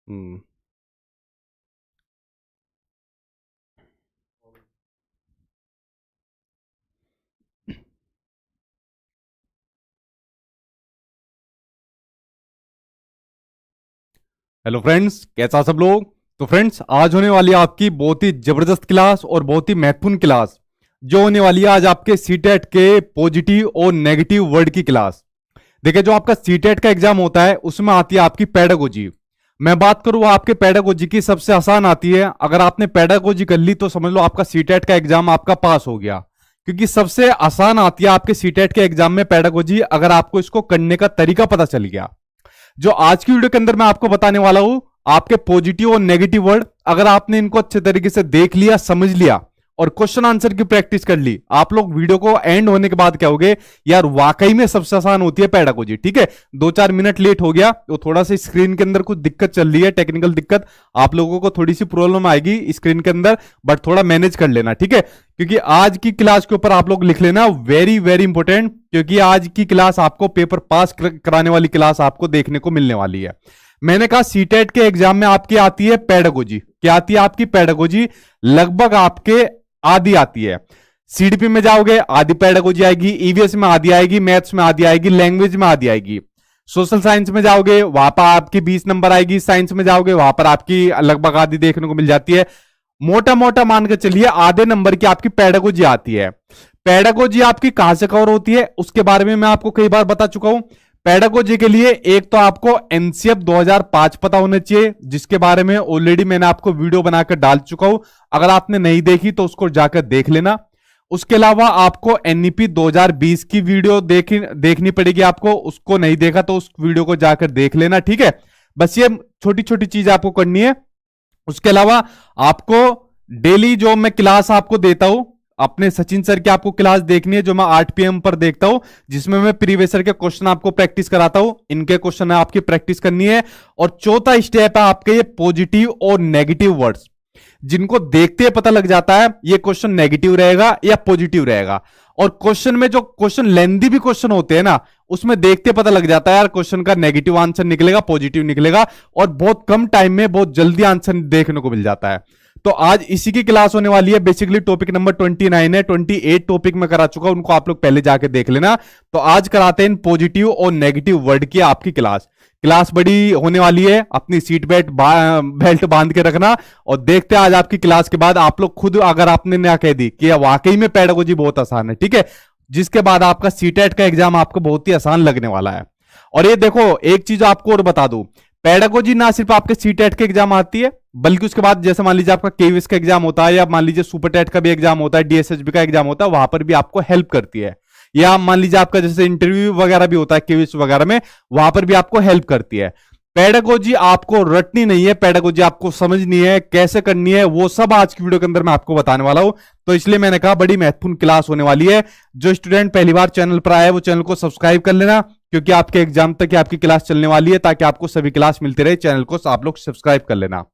हम्म। Hello friends, कैसा सब लोग। तो फ्रेंड्स, आज होने वाली है आपकी बहुत ही जबरदस्त क्लास और बहुत ही महत्वपूर्ण क्लास, जो होने वाली है आज आपके सीटेट के पॉजिटिव और नेगेटिव वर्ड की क्लास। देखिए, जो आपका सीटेट का एग्जाम होता है उसमें आती है आपकी पेडागोजी। मैं बात करूं आपके पेडागोजी की, सबसे आसान आती है। अगर आपने पेडागोजी कर ली तो समझ लो आपका सीटेट का एग्जाम आपका पास हो गया, क्योंकि सबसे आसान आती है आपके सीटेट के एग्जाम में पेडागोजी, अगर आपको इसको करने का तरीका पता चल गया। जो आज की वीडियो के अंदर मैं आपको बताने वाला हूं, आपके पॉजिटिव और नेगेटिव वर्ड, अगर आपने इनको अच्छे तरीके से देख लिया, समझ लिया और क्वेश्चन आंसर की प्रैक्टिस कर ली, आप लोग वीडियो को एंड होने के बाद क्या होगे, यार वाकई में सबसे आसान होती है पेडागोजी। ठीक है, 2-4 मिनट लेट हो गया तो थोड़ा सा स्क्रीन के अंदर कुछ दिक्कत चल रही है, टेक्निकल दिक्कत, आप लोगों को थोड़ी सी प्रॉब्लम आएगी स्क्रीन के अंदर, बट थोड़ा मैनेज कर लेना। ठीक है, क्योंकि आज की क्लास के ऊपर आप लोग लिख लेना वेरी वेरी इंपॉर्टेंट, क्योंकि आज की क्लास आपको पेपर पास कराने वाली क्लास आपको देखने को मिलने वाली है। मैंने कहा सीटेट के एग्जाम में आपकी आती है पेडागोजी। क्या आती है आपकी पेडागोजी? लगभग आपके आधी आती है। सीडीपी में जाओगे आधी पेडागोजी आएगी, ईवीएस में आधी आएगी, मैथ्स में आधी आएगी, लैंग्वेज में आधी आएगी। सोशल साइंस में जाओगे वहां पर आपकी 20 नंबर आएगी, साइंस में जाओगे वहां पर आपकी लगभग आधी देखने को मिल जाती है। मोटा मोटा मान के चलिए आधे नंबर की आपकी पेडागोजी आती है। पेडागोजी आपकी कहां से कवर होती है उसके बारे में मैं आपको कई बार बता चुका हूं। पेडागोजी के लिए एक तो आपको एनसीएफ 2005 पता होना चाहिए, जिसके बारे में ऑलरेडी मैंने आपको वीडियो बनाकर डाल चुका हूं। अगर आपने नहीं देखी तो उसको जाकर देख लेना। उसके अलावा आपको एनईपी 2020 की वीडियो देखनी पड़ेगी आपको, उसको नहीं देखा तो उस वीडियो को जाकर देख लेना। ठीक है, बस ये छोटी छोटी चीज आपको करनी है। उसके अलावा आपको डेली जो मैं क्लास आपको देता हूं, अपने सचिन सर की आपको क्लास देखनी है, जो मैं 8 PM पर देखता हूं, जिसमें मैं प्रीवियस ईयर के क्वेश्चन आपको प्रैक्टिस कराता हूं। इनके क्वेश्चन आपकी प्रैक्टिस करनी है। और चौथा स्टेप है आपके ये पॉजिटिव और नेगेटिव वर्ड्स, जिनको देखते ही पता लग जाता है ये क्वेश्चन नेगेटिव रहेगा या पॉजिटिव रहेगा। और क्वेश्चन में जो क्वेश्चन लेंदी भी क्वेश्चन होते हैं ना, उसमें देखते पता लग जाता है यार क्वेश्चन का नेगेटिव आंसर निकलेगा, पॉजिटिव निकलेगा, और बहुत कम टाइम में बहुत जल्दी आंसर देखने को मिल जाता है। तो आज इसी की क्लास होने वाली है। बेसिकली टॉपिक नंबर 29 है, 28 टॉपिक में करा चुका, उनको आप लोग पहले जाके देख लेना। तो आज कराते हैं पॉजिटिव और नेगेटिव वर्ड की आपकी क्लास। क्लास बड़ी होने वाली है, अपनी सीट बेल्ट बांध के रखना। और देखते हैं आज आपकी क्लास के बाद आप लोग खुद, अगर आपने ना कह दी कि वाकई में पेडागोजी बहुत आसान है, ठीक है, जिसके बाद आपका सीटेट का एग्जाम आपको बहुत ही आसान लगने वाला है। और ये देखो, एक चीज आपको और बता दूं, पेडागोजी ना सिर्फ आपके सीटेट के एग्जाम आती है, बल्कि उसके बाद जैसे मान लीजिए आपका केवीएस का एग्जाम होता है, या मान लीजिए सुपर टेट का भी एग्जाम होता है, डीएसएचबी का एग्जाम होता है, वहां पर भी आपको हेल्प करती है। या मान लीजिए आपका जैसे इंटरव्यू वगैरह भी होता है केवीएस वगैरह में, वहां पर भी आपको हेल्प करती है। पेडागोजी आपको रटनी नहीं है, पेडागोजी आपको समझनी है, कैसे करनी है, वो सब आज की वीडियो के अंदर मैं आपको बताने वाला हूं। तो इसलिए मैंने कहा बड़ी महत्वपूर्ण क्लास होने वाली है। जो स्टूडेंट पहली बार चैनल पर आया है वो चैनल को सब्सक्राइब कर लेना, क्योंकि आपके एग्जाम तक आपकी क्लास चलने वाली है, ताकि आपको सभी क्लास मिलती रहे। चैनल को आप लोग सब्सक्राइब कर लेना।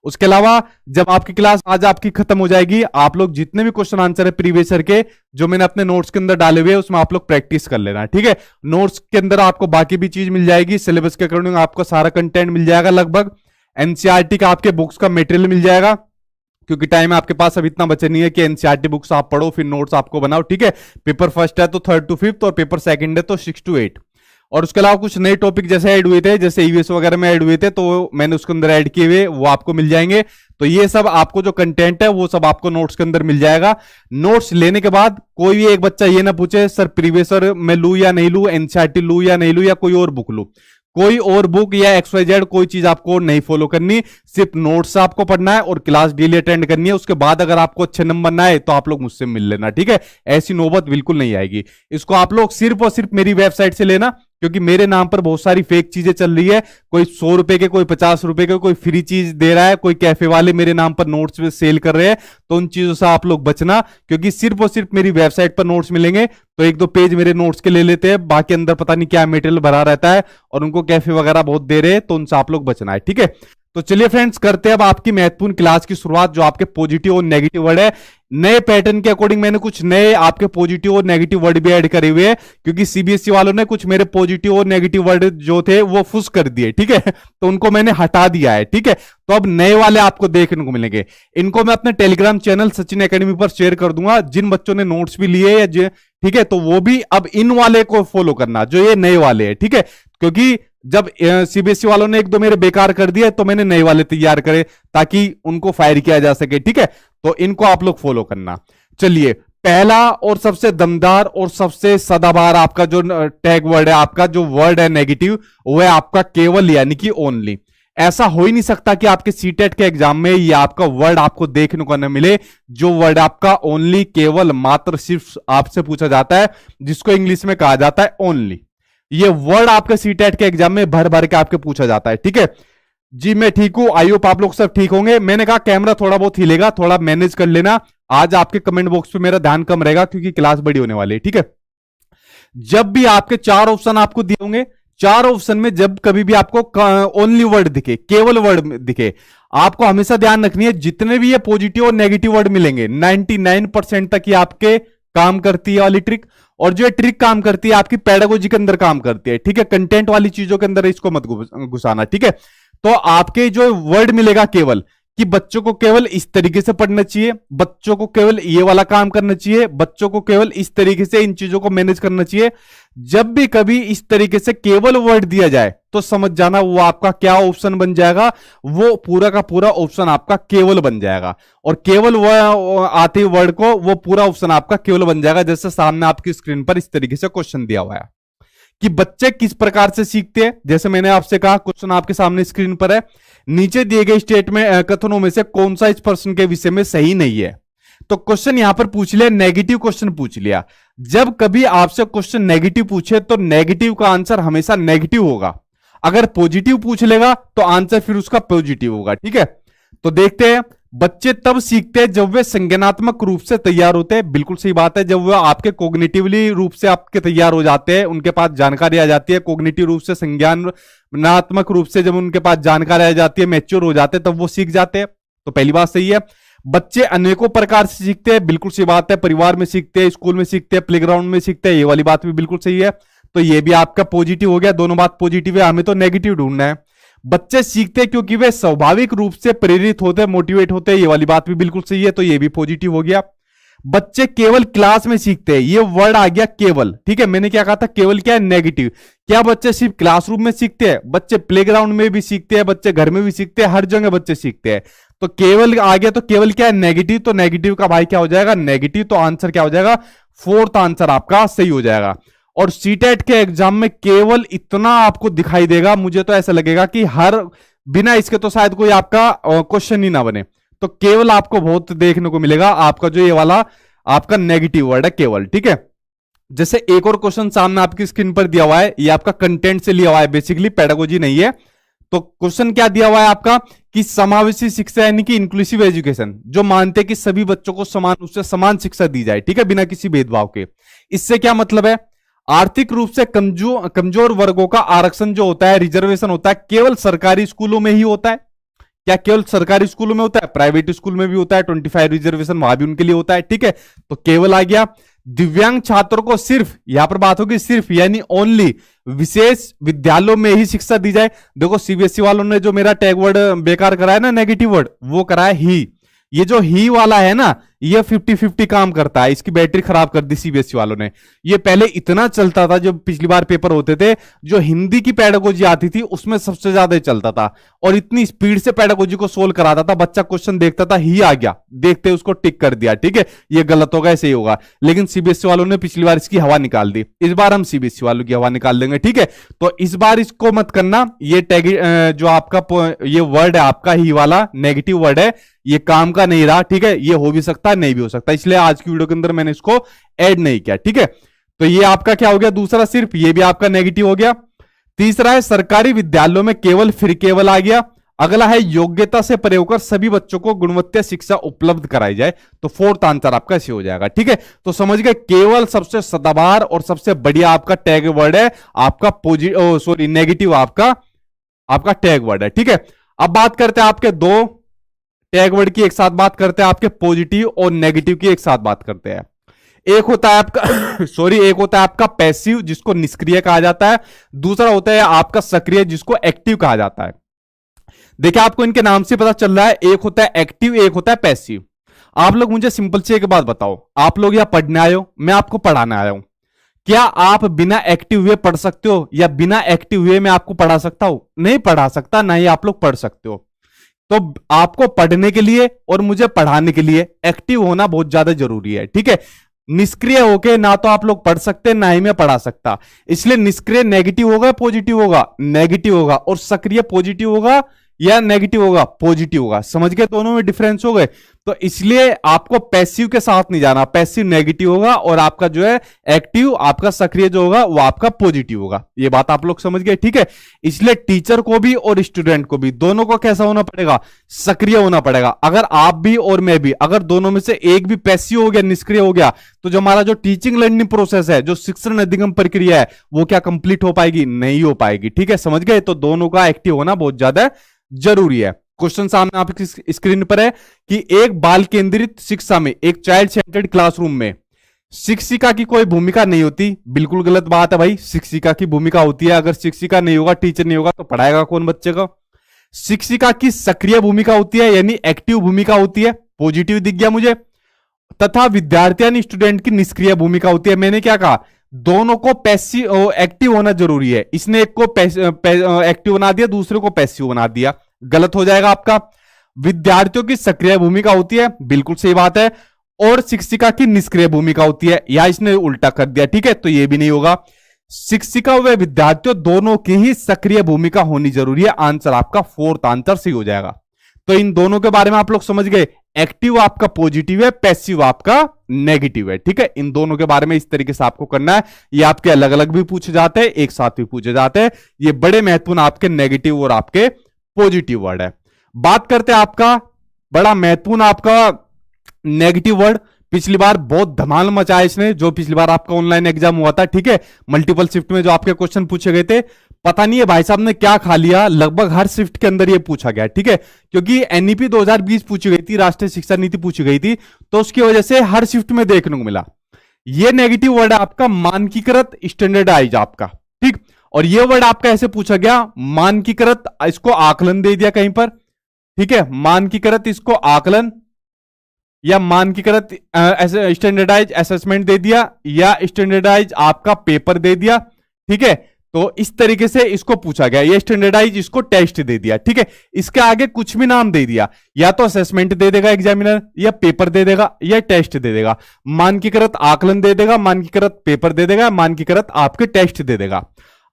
उसके अलावा जब आपकी क्लास आज आपकी खत्म हो जाएगी, आप लोग जितने भी क्वेश्चन आंसर है प्रीवियस ईयर के, जो मैंने अपने नोट्स के अंदर डाले हुए हैं, उसमें आप लोग प्रैक्टिस कर लेना। ठीक है, नोट्स के अंदर आपको बाकी भी चीज मिल जाएगी, सिलेबस के अकॉर्डिंग आपको सारा कंटेंट मिल जाएगा। लगभग एनसीईआरटी का आपके बुक्स का मटेरियल मिल जाएगा, क्योंकि टाइम आपके पास अब इतना बचे नहीं है कि एनसीईआरटी बुक्स आप पढ़ो फिर नोट्स आपको बनाओ। ठीक है, पेपर फर्स्ट है तो 3rd to 5th, और पेपर सेकंड है तो 6 to 8। और उसके अलावा कुछ नए टॉपिक जैसे ऐड हुए थे, जैसे ईवीएस वगैरह में ऐड हुए थे, तो मैंने उसके अंदर ऐड किए हुए, वो आपको मिल जाएंगे। तो ये सब आपको जो कंटेंट है वो सब आपको नोट्स के अंदर मिल जाएगा। नोट्स लेने के बाद कोई भी एक बच्चा ये ना पूछे सर प्रीवियस ईयर में लू या नहीं लू, एनसीईआरटी लू या नहीं लू, या कोई और बुक लू। कोई और बुक या XYZ कोई चीज आपको नहीं फॉलो करनी, सिर्फ नोट्स आपको पढ़ना है और क्लास डेली अटेंड करनी है। उसके बाद अगर आपको अच्छे नंबर ना आए तो आप लोग मुझसे मिल लेना। ठीक है, ऐसी नौबत बिल्कुल नहीं आएगी। इसको आप लोग सिर्फ और सिर्फ मेरी वेबसाइट से लेना, क्योंकि मेरे नाम पर बहुत सारी फेक चीजें चल रही है। कोई 100 रुपए के, कोई 50 रुपए के, कोई फ्री चीज दे रहा है, कोई कैफे वाले मेरे नाम पर नोट्स सेल कर रहे हैं। तो उन चीजों से आप लोग बचना, क्योंकि सिर्फ और सिर्फ मेरी वेबसाइट पर नोट्स मिलेंगे। तो 1-2 पेज मेरे नोट्स के ले लेते हैं, बाकी अंदर पता नहीं क्या मटेरियल भरा रहता है, और उनको कैफे वगैरह बहुत दे रहे हैं, तो उनसे आप लोग बचना है। ठीक है, तो चलिए फ्रेंड्स, करते हैं अब आपकी महत्वपूर्ण क्लास की शुरुआत, जो आपके पॉजिटिव और नेगेटिव वर्ड है। नए पैटर्न के अकॉर्डिंग मैंने कुछ नए आपके पॉजिटिव और नेगेटिव वर्ड भी ऐड करे हुए हैं, क्योंकि सीबीएसई वालों ने कुछ मेरे पॉजिटिव और नेगेटिव वर्ड जो थे वो फुस कर दिए, ठीक है। तो उनको मैंने हटा दिया है, ठीक है। तो अब नए वाले आपको देखने को मिलेंगे। इनको मैं अपने टेलीग्राम चैनल सचिन एकेडमी पर शेयर कर दूंगा। जिन बच्चों ने नोट्स भी लिए या ठीक है, तो वो भी अब इन वाले को फॉलो करना, जो ये नए वाले हैं, ठीक है। क्योंकि जब सीबीएसई वालों ने एक दो मेरे बेकार कर दिए, तो मैंने नए वाले तैयार करे ताकि उनको फायर किया जा सके, ठीक है। तो इनको आप लोग फॉलो करना। चलिए, पहला और सबसे दमदार और सबसे सदाबहार आपका जो टैग वर्ड है, आपका जो वर्ड है नेगेटिव, वो है आपका केवल, यानी कि ओनली। ऐसा हो ही नहीं सकता कि आपके सीटेट के एग्जाम में ये आपका वर्ड आपको देखने को न मिले, जो वर्ड आपका ओनली, केवल, मात्र, सिर्फ आपसे पूछा जाता है, जिसको इंग्लिश में कहा जाता है ओनली। ये वर्ड आपके सीटेट के एग्जाम में भर भर के आपके पूछा जाता है, ठीक है जी। मैं ठीक हूं, आई होप आप लोग सब ठीक होंगे। मैंने कहा कैमरा थोड़ा बहुत हिलेगा, थोड़ा मैनेज कर लेना। आज आपके कमेंट बॉक्स पे मेरा ध्यान कम रहेगा, क्योंकि क्लास बड़ी होने वाली है, ठीक है। जब भी आपके 4 ऑप्शन आपको दिए होंगे, 4 ऑप्शन में जब कभी भी आपको ओनली वर्ड दिखे, केवल वर्ड दिखे, आपको हमेशा ध्यान रखनी है, जितने भी ये पॉजिटिव और नेगेटिव वर्ड मिलेंगे 99% तक ये आपके काम करती है वाली ट्रिक। और जो ट्रिक काम करती है आपकी पेडागोजी के अंदर काम करती है, ठीक है। कंटेंट वाली चीजों के अंदर इसको मत घुसाना, ठीक है। तो आपके जो वर्ड मिलेगा केवल, कि बच्चों को केवल इस तरीके से पढ़ना चाहिए, बच्चों को केवल ये वाला काम करना चाहिए, बच्चों को केवल इस तरीके से इन चीजों को मैनेज करना चाहिए। जब भी कभी इस तरीके से केवल वर्ड दिया जाए, तो समझ जाना वो आपका क्या ऑप्शन बन जाएगा, वो पूरा का पूरा ऑप्शन आपका केवल बन जाएगा। और केवल आते वर्ड को वो पूरा ऑप्शन आपका केवल बन जाएगा। जैसे सामने आपकी स्क्रीन पर इस तरीके से क्वेश्चन दिया हुआ है कि बच्चे किस प्रकार से सीखते हैं। जैसे मैंने आपसे कहा, क्वेश्चन आपके सामने स्क्रीन पर है। नीचे दिए गए स्टेटमेंट कथनों में से कौन सा इस प्रश्न के विषय में सही नहीं है। तो क्वेश्चन यहां पर पूछ लिया, नेगेटिव क्वेश्चन पूछ लिया। जब कभी आपसे क्वेश्चन नेगेटिव पूछे, तो नेगेटिव का आंसर हमेशा नेगेटिव होगा। अगर पॉजिटिव पूछ लेगा, तो आंसर फिर उसका पॉजिटिव होगा, ठीक है। तो देखते हैं, बच्चे तब सीखते हैं जब वे संज्ञानात्मक रूप से तैयार होते हैं। बिल्कुल सही बात है। जब वो आपके कोग्निटिवली रूप से आपके तैयार हो जाते हैं, उनके पास जानकारी आ जाती है, कोग्निटिव रूप से, संज्ञानात्मक रूप से जब उनके पास जानकारी आ जाती है, मैच्योर हो जाते हैं, तब वो सीख जाते हैं। तो पहली बात सही है। बच्चे अनेकों प्रकार से सीखते हैं। बिल्कुल सही बात है। परिवार में सीखते हैं, स्कूल में सीखते हैं, प्लेग्राउंड में सीखते हैं। ये वाली बात भी बिल्कुल सही है। तो ये भी आपका पॉजिटिव हो गया। दोनों बात पॉजिटिव है, हमें तो नेगेटिव ढूंढना है। बच्चे सीखते हैं क्योंकि वे स्वाभाविक रूप से प्रेरित होते हैं, मोटिवेट होते हैं। ये वाली बात भी बिल्कुल सही है। तो ये भी पॉजिटिव हो गया। बच्चे केवल क्लास में सीखते हैं। ये वर्ड आ गया केवल, ठीक है। मैंने क्या कहा था, केवल क्या है, नेगेटिव। क्या बच्चे सिर्फ क्लासरूम में सीखते हैं? बच्चे प्लेग्राउंड में भी सीखते हैं, बच्चे घर में भी सीखते हैं, हर जगह बच्चे सीखते हैं। तो केवल आ गया, तो केवल क्या है, नेगेटिव। तो नेगेटिव का भाई क्या हो जाएगा, नेगेटिव। तो आंसर क्या हो जाएगा, फोर्थ आंसर आपका सही हो जाएगा। और सीटेट के एग्जाम में केवल इतना आपको दिखाई देगा, मुझे तो ऐसा लगेगा कि हर बिना इसके तो शायद कोई आपका क्वेश्चन ही ना बने। तो केवल आपको बहुत देखने को मिलेगा, आपका जो ये वाला आपका नेगेटिव वर्ड है केवल, ठीक है। जैसे एक और क्वेश्चन सामने आपकी स्क्रीन पर दिया हुआ है, ये आपका कंटेंट से लिया हुआ है, बेसिकली पेडागोजी नहीं है। तो क्वेश्चन क्या दिया हुआ है आपका, कि समावेशी शिक्षा यानी कि इंक्लूसिव एजुकेशन, जो मानते हैं कि सभी बच्चों को समान रूप से समान शिक्षा दी जाए, ठीक है, बिना किसी भेदभाव के। इससे क्या मतलब है, आर्थिक रूप से कमजोर वर्गों का आरक्षण जो होता है, रिजर्वेशन होता है, केवल सरकारी स्कूलों में ही होता है। क्या केवल सरकारी स्कूलों में होता है? प्राइवेट स्कूल में भी होता है। 25 रिजर्वेशन वहां भी उनके लिए होता है, ठीक है। तो केवल आ गया। दिव्यांग छात्रों को सिर्फ, यहां पर बात होगी सिर्फ यानी ओनली, विशेष विद्यालयों में ही शिक्षा दी जाए। देखो सीबीएसई वालों ने जो मेरा टैग वर्ड बेकार कराया ना, नेगेटिव वर्ड, वो कराया ही। ये जो ही वाला है ना, ये 50-50 काम करता है। इसकी बैटरी खराब कर दी सीबीएसई वालों ने। ये पहले इतना चलता था, जब पिछली बार पेपर होते थे, जो हिंदी की पेडागोजी आती थी उसमें सबसे ज्यादा चलता था, और इतनी स्पीड से पेडागोजी को सोल्व कराता था। बच्चा क्वेश्चन देखता था, ही आ गया, देखते उसको टिक कर दिया, ठीक है। ये गलत होगा, ऐसे ही होगा। लेकिन सीबीएसई वालों ने पिछली बार इसकी हवा निकाल दी, इस बार हम सीबीएसई वालों की हवा निकाल देंगे, ठीक है। तो इस बार इसको मत करना। ये टैग जो आपका ये वर्ड है आपका ही वाला नेगेटिव वर्ड है, ये काम का नहीं रहा, ठीक है। ये हो भी सकता है, नहीं भी हो सकता, इसलिए आज की वीडियो के अंदर मैंने इसको ऐड नहीं किया, ठीक है। तो ये आपका क्या हो गया, दूसरा सिर्फ, ये भी आपका नेगेटिव हो गया। तीसरा है सरकारी विद्यालयों में केवल, फिर केवल आ गया। अगला है योग्यता से परे होकर सभी बच्चों को गुणवत्ता शिक्षा उपलब्ध कराई जाए। तो फोर्थ आंसर आपका ऐसे हो जाएगा, ठीक है। तो समझ गए, केवल सबसे सदाबहार और सबसे बढ़िया आपका टैग वर्ड है, आपका नेगेटिव आपका टैग वर्ड है, ठीक है। अब बात करते हैं आपके दो टैग वर्ड की, एक साथ बात करते हैं आपके पॉजिटिव और नेगेटिव की, एक साथ बात करते हैं। एक होता है आपका सॉरी एक होता है आपका पैसिव जिसको निष्क्रिय कहा जाता है, दूसरा होता है आपका सक्रिय जिसको एक्टिव कहा जाता है। देखिए आपको इनके नाम से पता चल रहा है, एक होता है एक्टिव, एक होता है पैसिव। आप लोग मुझे सिंपल से एक बात बताओ, आप लोग यहाँ पढ़ने आए हो, मैं आपको पढ़ाने आया हूं, क्या आप बिना एक्टिव हुए पढ़ सकते हो या बिना एक्टिव हुए मैं आपको पढ़ा सकता हूं? नहीं पढ़ा सकता, ना ही आप लोग पढ़ सकते हो। तो आपको पढ़ने के लिए और मुझे पढ़ाने के लिए एक्टिव होना बहुत ज्यादा जरूरी है, ठीक है। निष्क्रिय होके ना तो आप लोग पढ़ सकते ना ही मैं पढ़ा सकता, इसलिए निष्क्रिय नेगेटिव होगा पॉजिटिव होगा? नेगेटिव होगा। और सक्रिय पॉजिटिव होगा या नेगेटिव होगा? पॉजिटिव होगा। समझ गए, दोनों में डिफरेंस हो गए। तो इसलिए आपको पैसिव के साथ नहीं जाना, पैसिव नेगेटिव होगा और आपका जो है एक्टिव, आपका सक्रिय जो होगा वो आपका पॉजिटिव होगा। ये बात आप लोग समझ गए, ठीक है। इसलिए टीचर को भी और स्टूडेंट को भी, दोनों को कैसा होना पड़ेगा? सक्रिय होना पड़ेगा। अगर आप भी और मैं भी, अगर दोनों में से एक भी पैसिव हो गया, निष्क्रिय हो गया, तो जो हमारा जो टीचिंग लर्निंग प्रोसेस है, जो शिक्षण अधिगम प्रक्रिया है, वो क्या कंप्लीट हो पाएगी? नहीं हो पाएगी, ठीक है। समझ गए, तो दोनों का एक्टिव होना बहुत ज्यादा जरूरी है। क्वेश्चन सामने आपकी स्क्रीन पर है कि एक बाल केंद्रित शिक्षा में, एक चाइल्ड सेंटर्ड क्लासरूम में शिक्षिका की कोई भूमिका नहीं होती। बिल्कुल गलत बात है भाई, शिक्षिका की भूमिका होती है। अगर शिक्षिका नहीं होगा, टीचर नहीं होगा, तो पढ़ाएगा कौन बच्चे को? शिक्षिका की सक्रिय भूमिका होती है, यानी एक्टिव भूमिका होती है, पॉजिटिव दिख गया मुझे। तथा विद्यार्थी यानी स्टूडेंट की निष्क्रिय भूमिका होती है। मैंने क्या कहा? दोनों को पैसिव एक्टिव होना जरूरी है। इसने एक को एक्टिव बना दिया, दूसरे को पैसिव बना दिया, गलत हो जाएगा आपका। विद्यार्थियों की सक्रिय भूमिका होती है, बिल्कुल सही बात है, और शिक्षिका की निष्क्रिय भूमिका होती है, या इसने उल्टा कर दिया, ठीक है, तो ये भी नहीं होगा। शिक्षिका व विद्यार्थियों दोनों की ही सक्रिय भूमिका होनी जरूरी है। आंसर आपका फोर्थ आंसर सही हो जाएगा। तो इन दोनों के बारे में आप लोग समझ गए, एक्टिव आपका पॉजिटिव है, पैसिव आपका नेगेटिव है, ठीक है। इन दोनों के बारे में इस तरीके से आपको करना है। ये आपके अलग अलग भी पूछे जाते हैं, एक साथ भी पूछे जाते हैं। ये बड़े महत्वपूर्ण आपके नेगेटिव और आपके पॉजिटिव वर्ड है। बात करते हैं आपका बड़ा महत्वपूर्ण आपका नेगेटिव वर्ड। पिछली बार बहुत धमाल मचाया इसने, जो पिछली बार आपका ऑनलाइन एग्जाम हुआ था, ठीक है, मल्टीपल शिफ्ट में जो आपके क्वेश्चन पूछे गए थे। पता नहीं है भाई साहब ने क्या खा लिया, लगभग हर शिफ्ट के अंदर ये पूछा गया, ठीक है, क्योंकि एनईपी 2020 पूछी गई थी, राष्ट्रीय शिक्षा नीति पूछी गई थी, तो उसकी वजह से हर शिफ्ट में देखने को मिला। ये नेगेटिव वर्ड है आपका मानकीकृत, स्टैंडर्डाइज आपका, ठीक। और ये वर्ड आपका ऐसे पूछा गया, मानकीकृत, इसको आकलन दे दिया कहीं पर, ठीक है, मानकीकृत इसको आकलन, या मानकीकृत स्टैंडर्डाइज असेसमेंट दे दिया, या स्टैंडर्डाइज आपका पेपर दे दिया, ठीक है। तो इस तरीके से इसको पूछा गया, ये स्टैंडर्डाइज, इसको टेस्ट दे दिया, ठीक है। इसके आगे कुछ भी नाम दे दिया, या तो असेसमेंट दे देगा एग्जामिनर, या पेपर दे देगा, या टेस्ट दे देगा। मानकीकृत आकलन दे देगा, मानकीकृत पेपर दे देगा, मानकीकृत आपके टेस्ट दे देगा।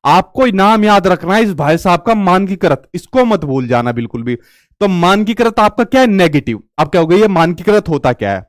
आपको नाम याद रखना है इस भाई साहब का, मानकीकृत, इसको मत भूल जाना बिल्कुल भी। तो मानकीकृत आपका क्या है? नेगेटिव। अब क्या हो गया, ये मानकीकृत होता क्या है?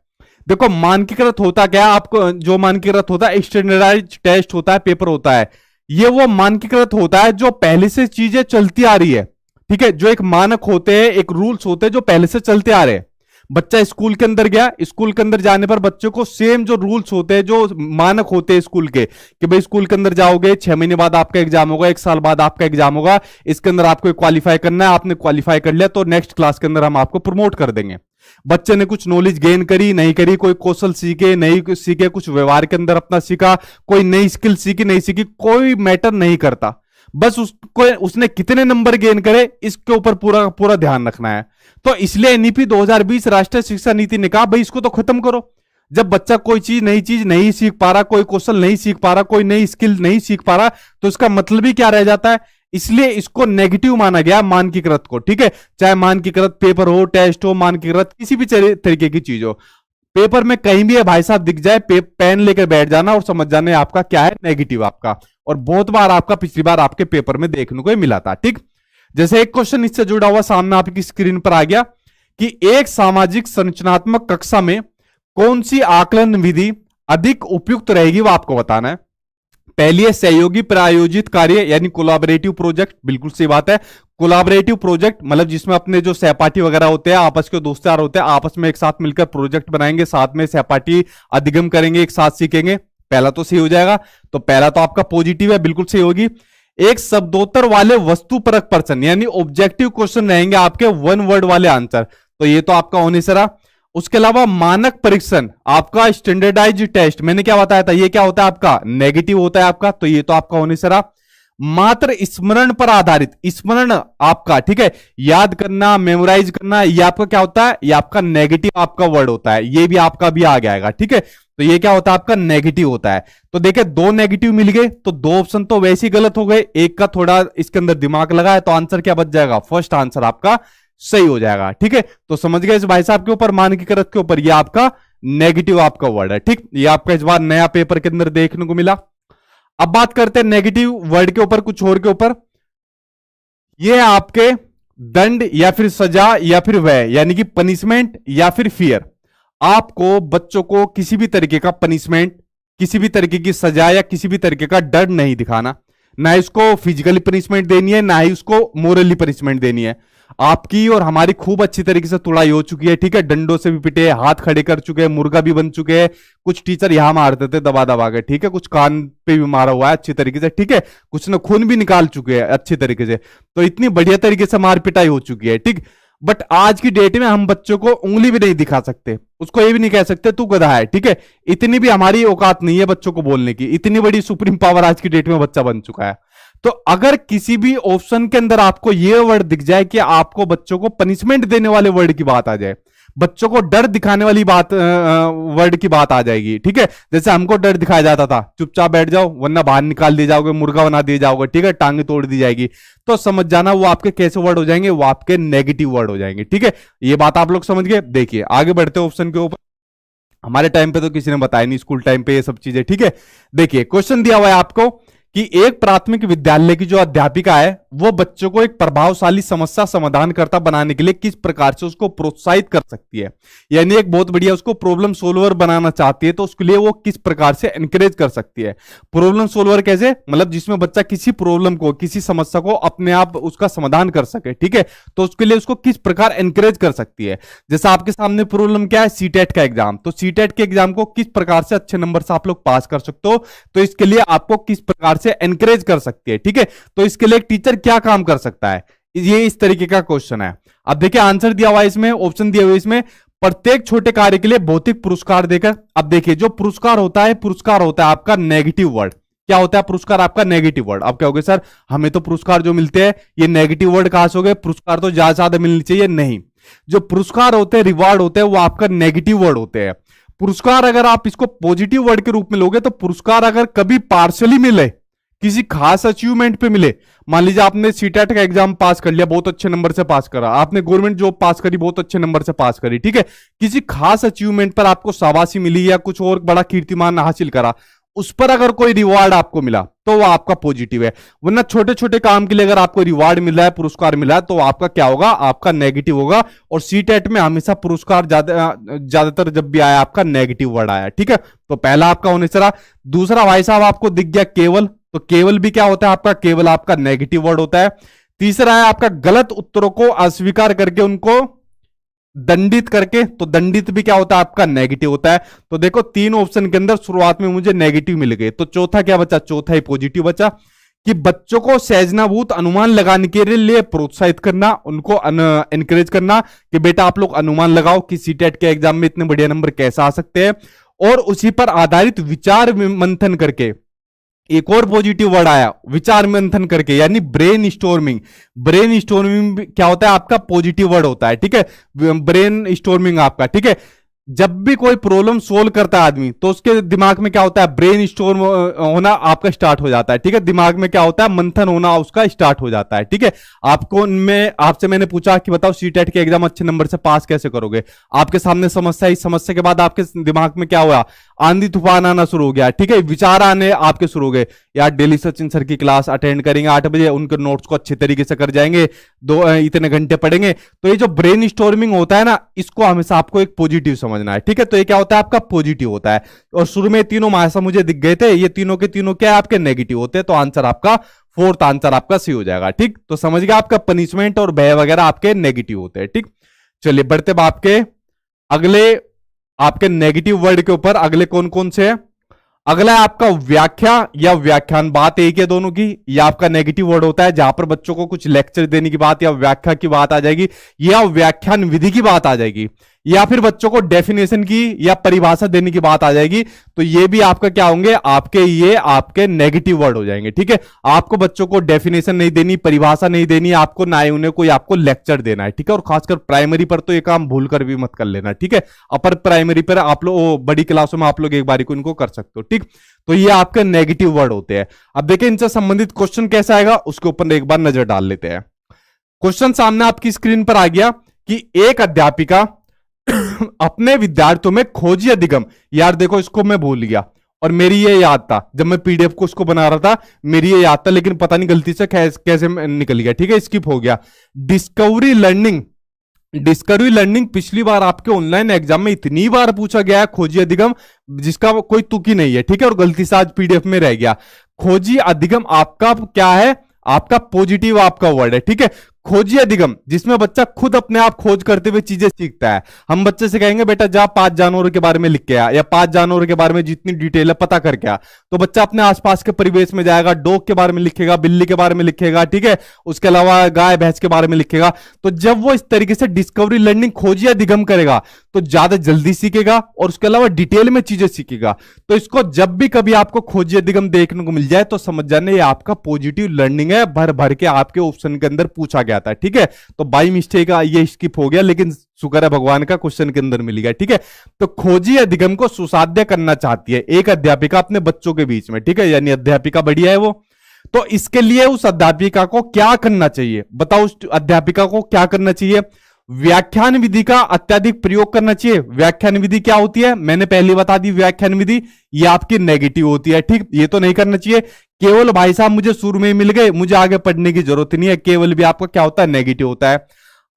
देखो मानकीकृत होता क्या है, आपको जो मानकीकृत होता है, स्टैंडर्डाइज टेस्ट होता है, पेपर होता है, ये वो मानकीकृत होता है जो पहले से चीजें चलती आ रही है, ठीक है, जो एक मानक होते हैं, एक रूल्स होते हैं जो पहले से चलते आ रहे हैं। बच्चा स्कूल के अंदर गया, स्कूल के अंदर जाने पर बच्चों को सेम जो रूल्स होते हैं, जो मानक होते हैं स्कूल के, कि भाई स्कूल के अंदर जाओगे, 6 महीने बाद आपका एग्जाम होगा, 1 साल बाद आपका एग्जाम होगा, इसके अंदर आपको क्वालिफाई करना है, आपने क्वालिफाई कर लिया तो नेक्स्ट क्लास के अंदर हम आपको प्रमोट कर देंगे। बच्चे ने कुछ नॉलेज गेन करी नहीं करी, कोई कौशल सीखे नहीं सीखे, कुछ व्यवहार के अंदर अपना सीखा, कोई नई स्किल सीखी नहीं सीखी, कोई मैटर नहीं करता, बस उसको उसने कितने नंबर गेन करे इसके ऊपर पूरा पूरा ध्यान रखना है। तो इसलिए एनईपी 2020 राष्ट्रीय शिक्षा नीति ने कहा भाई इसको तो खत्म करो। जब बच्चा कोई चीज नहीं सीख पा रहा, कोई कौशल नहीं सीख पा रहा, कोई नई स्किल नहीं सीख पा रहा, तो इसका मतलब ही क्या रह जाता है। इसलिए इसको नेगेटिव माना गया मानकीकृत को, ठीक है, चाहे मानकीकृत पेपर हो, टेस्ट हो, मानकीकृत किसी भी तरीके की चीज हो, पेपर में कहीं भी है भाई साहब दिख जाए, पेन लेकर बैठ जाना और समझ जाना आपका क्या है, नेगेटिव आपका। और बहुत बार आपका पिछली बार आपके पेपर में देखने को मिला था, ठीक। जैसे एक क्वेश्चन इससे जुड़ा हुआ सामने आपकी स्क्रीन पर आ गया कि एक सामाजिक संरचनात्मक कक्षा में कौन सी आकलन विधि अधिक उपयुक्त रहेगी, वो आपको बताना है। पहली है सहयोगी प्रायोजित कार्य, यानी कोलैबोरेटिव प्रोजेक्ट, बिल्कुल सही बात है। कोलैबोरेटिव प्रोजेक्ट मतलब जिसमें अपने जो सहपाठी वगैरह होते हैं, आपस के दोस्त यार होते हैं, आपस में एक साथ मिलकर प्रोजेक्ट बनाएंगे, साथ में सहपाठी अधिगम करेंगे, एक साथ सीखेंगे, पहला तो सही हो जाएगा। तो पहला तो आपका पॉजिटिव है, बिल्कुल सही होगी। एक शब्दोत्तर वाले वस्तुपरक प्रश्न यानी ऑब्जेक्टिव क्वेश्चन रहेंगे आपके वन वर्ड वाले आंसर, तो ये तो आपका होने से रहा। उसके अलावा मानक परीक्षण आपका स्टैंडर्डाइज टेस्ट, मैंने क्या बताया था, ये क्या होता है आपका नेगेटिव होता है आपका, तो ये तो आपका होने से रहा। मात्र स्मरण पर आधारित, स्मरण आपका ठीक है, याद करना मेमोराइज करना, ये आपका क्या होता है, ये आपका नेगेटिव आपका वर्ड होता है, ये भी आपका भी आ जाएगा ठीक है, तो ये क्या होता है आपका नेगेटिव होता है। तो देखिए दो नेगेटिव मिल गए, तो दो ऑप्शन तो वैसे ही गलत हो गए, एक का थोड़ा इसके अंदर दिमाग लगा है, तो आंसर क्या बच जाएगा, फर्स्ट आंसर आपका सही हो जाएगा ठीक है। तो समझ गए इस भाई साहब के ऊपर, मानकीकृत के ऊपर, ये आपका नेगेटिव आपका वर्ड है ठीक, ये आपका इस बार नया पेपर के अंदर देखने को मिला। अब बात करते हैं नेगेटिव वर्ड के ऊपर, कुछ और के ऊपर, ये आपके दंड या फिर सजा या फिर वह, यानी कि पनिशमेंट या फिर फियर। आपको बच्चों को किसी भी तरीके का पनिशमेंट, किसी भी तरीके की सजा या किसी भी तरीके का डर नहीं दिखाना, ना इसको फिजिकली पनिशमेंट देनी है, ना ही उसको मोरली पनिशमेंट देनी है। आपकी और हमारी खूब अच्छी तरीके से तुड़ाई हो चुकी है ठीक है, डंडों से भी पिटे, हाथ खड़े कर चुके हैं, मुर्गा भी बन चुके हैं, कुछ टीचर यहां मारते थे दबा दबा के ठीक है, कुछ कान पे भी मारा हुआ है अच्छी तरीके से ठीक है, कुछ ने खून भी निकाल चुके हैं अच्छी तरीके से, तो इतनी बढ़िया तरीके से मार पिटाई हो चुकी है ठीक। बट आज की डेट में हम बच्चों को उंगली भी नहीं दिखा सकते, उसको ये भी नहीं कह सकते तू गधा है ठीक है, इतनी भी हमारी औकात नहीं है बच्चों को बोलने की, इतनी बड़ी सुप्रीम पावर आज की डेट में बच्चा बन चुका है। तो अगर किसी भी ऑप्शन के अंदर आपको यह वर्ड दिख जाए कि आपको बच्चों को पनिशमेंट देने वाले वर्ड की बात आ जाए, बच्चों को डर दिखाने वाली बात वर्ड की बात आ जाएगी ठीक है, जैसे हमको डर दिखाया जाता था चुपचाप बैठ जाओ वरना बाहर निकाल दिए जाओगे, मुर्गा बना दिए जाओगे ठीक है, टांगे तोड़ दी जाएगी, तो समझ जाना वो आपके कैसे वर्ड हो जाएंगे, वो आपके नेगेटिव वर्ड हो जाएंगे ठीक है। ये बात आप लोग समझ गए। देखिए आगे बढ़ते ऑप्शन के ऊपर, हमारे टाइम पे तो किसी ने बताया नहीं, स्कूल टाइम पे ये सब चीजें ठीक है। देखिए क्वेश्चन दिया हुआ है आपको कि एक प्राथमिक विद्यालय की जो अध्यापिका है वो बच्चों को एक प्रभावशाली समस्या समाधानकर्ता बनाने के लिए किस प्रकार से उसको प्रोत्साहित कर सकती है, यानी एक बहुत बढ़िया उसको प्रॉब्लम सोल्वर बनाना चाहती है, तो उसके लिए वो किस प्रकार से एनकरेज कर सकती है। प्रॉब्लम सोल्वर कैसे, मतलब जिसमें बच्चा किसी प्रॉब्लम को, किसी समस्या को अपने आप उसका समाधान कर सके ठीक है, तो उसके लिए उसको किस प्रकार एनकरेज कर सकती है। जैसे आपके सामने प्रॉब्लम क्या है, सीटेट का एग्जाम, तो सीटेट के एग्जाम को किस प्रकार से अच्छे नंबर से आप लोग पास कर सकते हो, तो इसके लिए आपको किस प्रकार से एनकरेज कर सकती है ठीक है, तो इसके लिए एक टीचर क्या काम कर सकता है, ये इस तरीके का क्वेश्चन है। अब देखिए आंसर दिया हुआ है इसमें, ऑप्शन दिए हुए इसमें, प्रत्येक छोटे कार्य के लिए भौतिक पुरस्कार देकर। अब देखिए जो पुरस्कार होता है, पुरस्कार होता है आपका नेगेटिव वर्ड, क्या होता है पुरस्कार आपका नेगेटिव वर्ड। अब क्या हो गया सर, हमें तो पुरस्कार जो मिलते हैं ये नेगेटिव वर्ड कहां से हो गए, पुरस्कार तो ज्यादा ज्यादा मिलनी चाहिए, नहीं, जो पुरस्कार होते हैं रिवार्ड होते हैं वो आपका नेगेटिव वर्ड होते हैं। पुरस्कार अगर आप इसको पॉजिटिव वर्ड के रूप में लोगे तो पुरस्कार अगर कभी पार्शली मिले, किसी खास अचीवमेंट पे मिले, मान लीजिए आपने सीटेट का एग्जाम पास कर लिया, बहुत अच्छे नंबर से पास करा, आपने गवर्नमेंट जॉब पास करी, बहुत अच्छे नंबर से पास करी ठीक है, किसी खास अचीवमेंट पर आपको शाबाशी मिली या कुछ और बड़ा कीर्तिमान हासिल करा, उस पर अगर कोई रिवार्ड आपको मिला तो वो आपका पॉजिटिव है। वरना छोटे छोटे काम के लिए अगर आपको रिवार्ड मिला है, पुरस्कार मिला है, तो आपका क्या होगा, आपका नेगेटिव होगा। और सीटेट में हमेशा पुरस्कार ज्यादातर जब भी आया आपका नेगेटिव वर्ड आया ठीक है, तो पहला आपका होने से रहा। दूसरा भाई साहब आपको दिख गया केवल, तो केवल भी क्या होता है आपका, केवल आपका नेगेटिव वर्ड होता है। तीसरा है आपका गलत उत्तरों को अस्वीकार करके उनको दंडित करके, तो दंडित भी क्या होता है आपका नेगेटिव होता है। तो देखो तीन ऑप्शन के अंदर शुरुआत में मुझे नेगेटिव मिल गए, तो चौथा क्या बचा, चौथा ही पॉजिटिव बचा, कि बच्चों को सहजनाभूत अनुमान लगाने के लिए प्रोत्साहित करना, उनको एनकरेज करना कि बेटा आप लोग अनुमान लगाओ कि सीटेट के एग्जाम में इतने बढ़िया नंबर कैसे आ सकते हैं, और उसी पर आधारित विचार मंथन करके, एक और पॉजिटिव वर्ड आया विचार मंथन करके, यानी ब्रेन स्टॉर्मिंग। ब्रेन स्टॉर्मिंग क्या होता है आपका पॉजिटिव वर्ड होता है ठीक है, ब्रेन स्टॉर्मिंग आपका ठीक है। जब भी कोई प्रॉब्लम सोल्व करता है आदमी तो उसके दिमाग में क्या होता है, ब्रेन स्टॉर्म होना आपका स्टार्ट हो जाता है ठीक है, दिमाग में क्या होता है, मंथन होना उसका स्टार्ट हो जाता है ठीक है। आपसे मैंने पूछा कि बताओ सीटेट के एग्जाम अच्छे नंबर से पास कैसे करोगे, आपके सामने समस्या, इस समस्या के बाद आपके दिमाग में क्या हुआ, आंधी तूफान आना शुरू हो गया ठीक है, विचार आने आपके शुरू हो गए, यार डेली सचिन सर की क्लास अटेंड करेंगे 8 बजे, उनके नोट्स को अच्छे तरीके से कर जाएंगे, इतने घंटे पढ़ेंगे। तो ये जो ब्रेन स्टॉर्मिंग होता है ना, इसको हमेशा आपको एक पॉजिटिव समझना है ठीक है, तो ये क्या होता है आपका पॉजिटिव होता है। और शुरू में तीनों मासा मुझे दिख गए थे, ये तीनों के तीनों क्या है आपके नेगेटिव होते हैं, तो आंसर आपका फोर्थ आंसर आपका सी हो जाएगा ठीक। तो समझ गया, आपका पनिशमेंट और भय वगैरह आपके नेगेटिव होते हैं ठीक। चलिए बढ़ते आपके अगले, आपके नेगेटिव वर्ड के ऊपर अगले कौन कौन से हैं। अगला है आपका व्याख्या या व्याख्यान, बात एक है दोनों की। यह आपका नेगेटिव वर्ड होता है जहां पर बच्चों को कुछ लेक्चर देने की बात या व्याख्या की बात आ जाएगी, या व्याख्यान विधि की बात आ जाएगी, या फिर बच्चों को डेफिनेशन की या परिभाषा देने की बात आ जाएगी। तो ये भी आपका क्या होंगे, आपके नेगेटिव वर्ड हो जाएंगे। ठीक है, आपको बच्चों को डेफिनेशन नहीं देनी, परिभाषा नहीं देनी, आपको ना ही उन्हें कोई आपको लेक्चर देना है। ठीक है, और खासकर प्राइमरी पर तो ये काम भूल कर भी मत कर लेना। ठीक है, अपर प्राइमरी पर आप लोग, बड़ी क्लासों में आप लोग एक बारी को इनको कर सकते हो। ठीक, तो ये आपके नेगेटिव वर्ड होते हैं। अब देखिए इनसे संबंधित क्वेश्चन कैसा आएगा उसके ऊपर एक बार नजर डाल लेते हैं। क्वेश्चन सामने आपकी स्क्रीन पर आ गया कि एक अध्यापिका अपने विद्यार्थियों में खोजी अधिगम, यार देखो इसको मैं भूल गया और मेरी ये याद था, जब मैं पीडीएफ को उसको बना रहा था मेरी ये याद था, लेकिन पता नहीं गलती से कैसे निकल गया। ठीक है, स्किप हो गया। डिस्कवरी लर्निंग पिछली बार आपके ऑनलाइन एग्जाम में इतनी बार पूछा गया है, खोजी अधिगम, जिसका कोई तुक ही नहीं है। ठीक है, और गलती से आज पीडीएफ में रह गया। खोजी अधिगम आपका क्या है, आपका पॉजिटिव आपका वर्ड है। ठीक है, खोजी अधिगम, जिसमें बच्चा खुद अपने आप खोज करते हुए चीजें सीखता है। हम बच्चे से कहेंगे बेटा जा 5 जानवरों के बारे में लिख के आ, या 5 जानवरों के बारे में जितनी डिटेल है पता करके आ, तो बच्चा अपने आसपास के परिवेश में जाएगा, डॉग के बारे में लिखेगा, बिल्ली के बारे में लिखेगा। ठीक है, उसके अलावा गाय भैंस के बारे में लिखेगा। तो जब वो इस तरीके से डिस्कवरी लर्निंग, खोजी अधिगम करेगा तो ज्यादा जल्दी सीखेगा और उसके अलावा डिटेल में चीजें सीखेगा। तो इसको जब भी कभी आपको खोजी अधिगम देखने को मिल जाए तो समझ जाने ये आपका पॉजिटिव लर्निंग है, भर भर के आपके ऑप्शन के अंदर पूछा गया था। ठीक है, तो बाई मिस्टेक ये स्किप हो गया, लेकिन शुक्र है भगवान का क्वेश्चन के अंदर मिल गया। ठीक है, तो खोजी अधिगम को सुसाध्य करना चाहती है एक अध्यापिका अपने बच्चों के बीच में। ठीक है, यानी अध्यापिका बढ़िया है वो। तो इसके लिए उस अध्यापिका को क्या करना चाहिए, बताओ उस अध्यापिका को क्या करना चाहिए। व्याख्यान विधि का अत्यधिक प्रयोग करना चाहिए। व्याख्यान विधि क्या होती है, मैंने पहले बता दी, व्याख्यान विधि ये आपकी नेगेटिव होती है। ठीक, ये तो नहीं करना चाहिए। केवल भाई साहब मुझे शुरू में ही मिल गए, मुझे आगे पढ़ने की जरूरत नहीं है, केवल भी आपका क्या होता है, नेगेटिव होता है।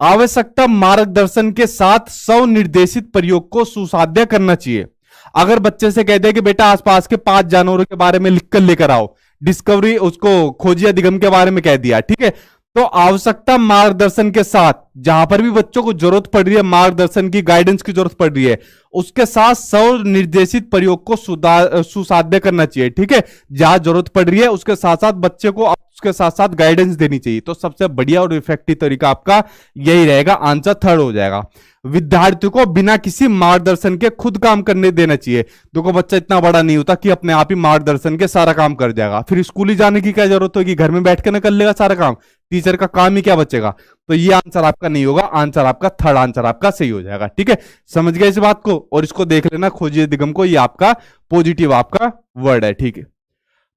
आवश्यकता मार्गदर्शन के साथ स्वनिर्देशित प्रयोग को सुसाध्य करना चाहिए। अगर बच्चे से कहते हैं कि बेटा आसपास के 5 जानवरों के बारे में लिखकर लेकर आओ, डिस्कवरी उसको खोजी अधिगम के बारे में कह दिया। ठीक है, तो आवश्यकता मार्गदर्शन के साथ, जहां पर भी बच्चों को जरूरत पड़ रही है, मार्गदर्शन की, गाइडेंस की जरूरत पड़ रही है, उसके साथ स्वनिर्देशित प्रयोग को सुसाध्य करना चाहिए। ठीक है, जहां जरूरत पड़ रही है उसके साथ साथ बच्चे को उसके साथ साथ गाइडेंस देनी चाहिए। तो सबसे बढ़िया और इफेक्टिव तरीका आपका यही रहेगा, आंसर थर्ड हो जाएगा। विद्यार्थियों को बिना किसी मार्गदर्शन के खुद काम करने देना चाहिए। देखो बच्चा इतना बड़ा नहीं होता कि अपने आप ही मार्गदर्शन के सारा काम कर जाएगा, फिर स्कूल ही जाने की क्या जरूरत होगी, घर में बैठ के ना कर लेगा सारा काम, टीचर का काम ही क्या बचेगा। तो ये आंसर आपका नहीं होगा, आंसर आपका थर्ड आंसर आपका सही हो जाएगा। ठीक है, समझ गए इस बात को, और इसको देख लेना खोजी अधिगम को, ये आपका पॉजिटिव आपका वर्ड है। ठीक है,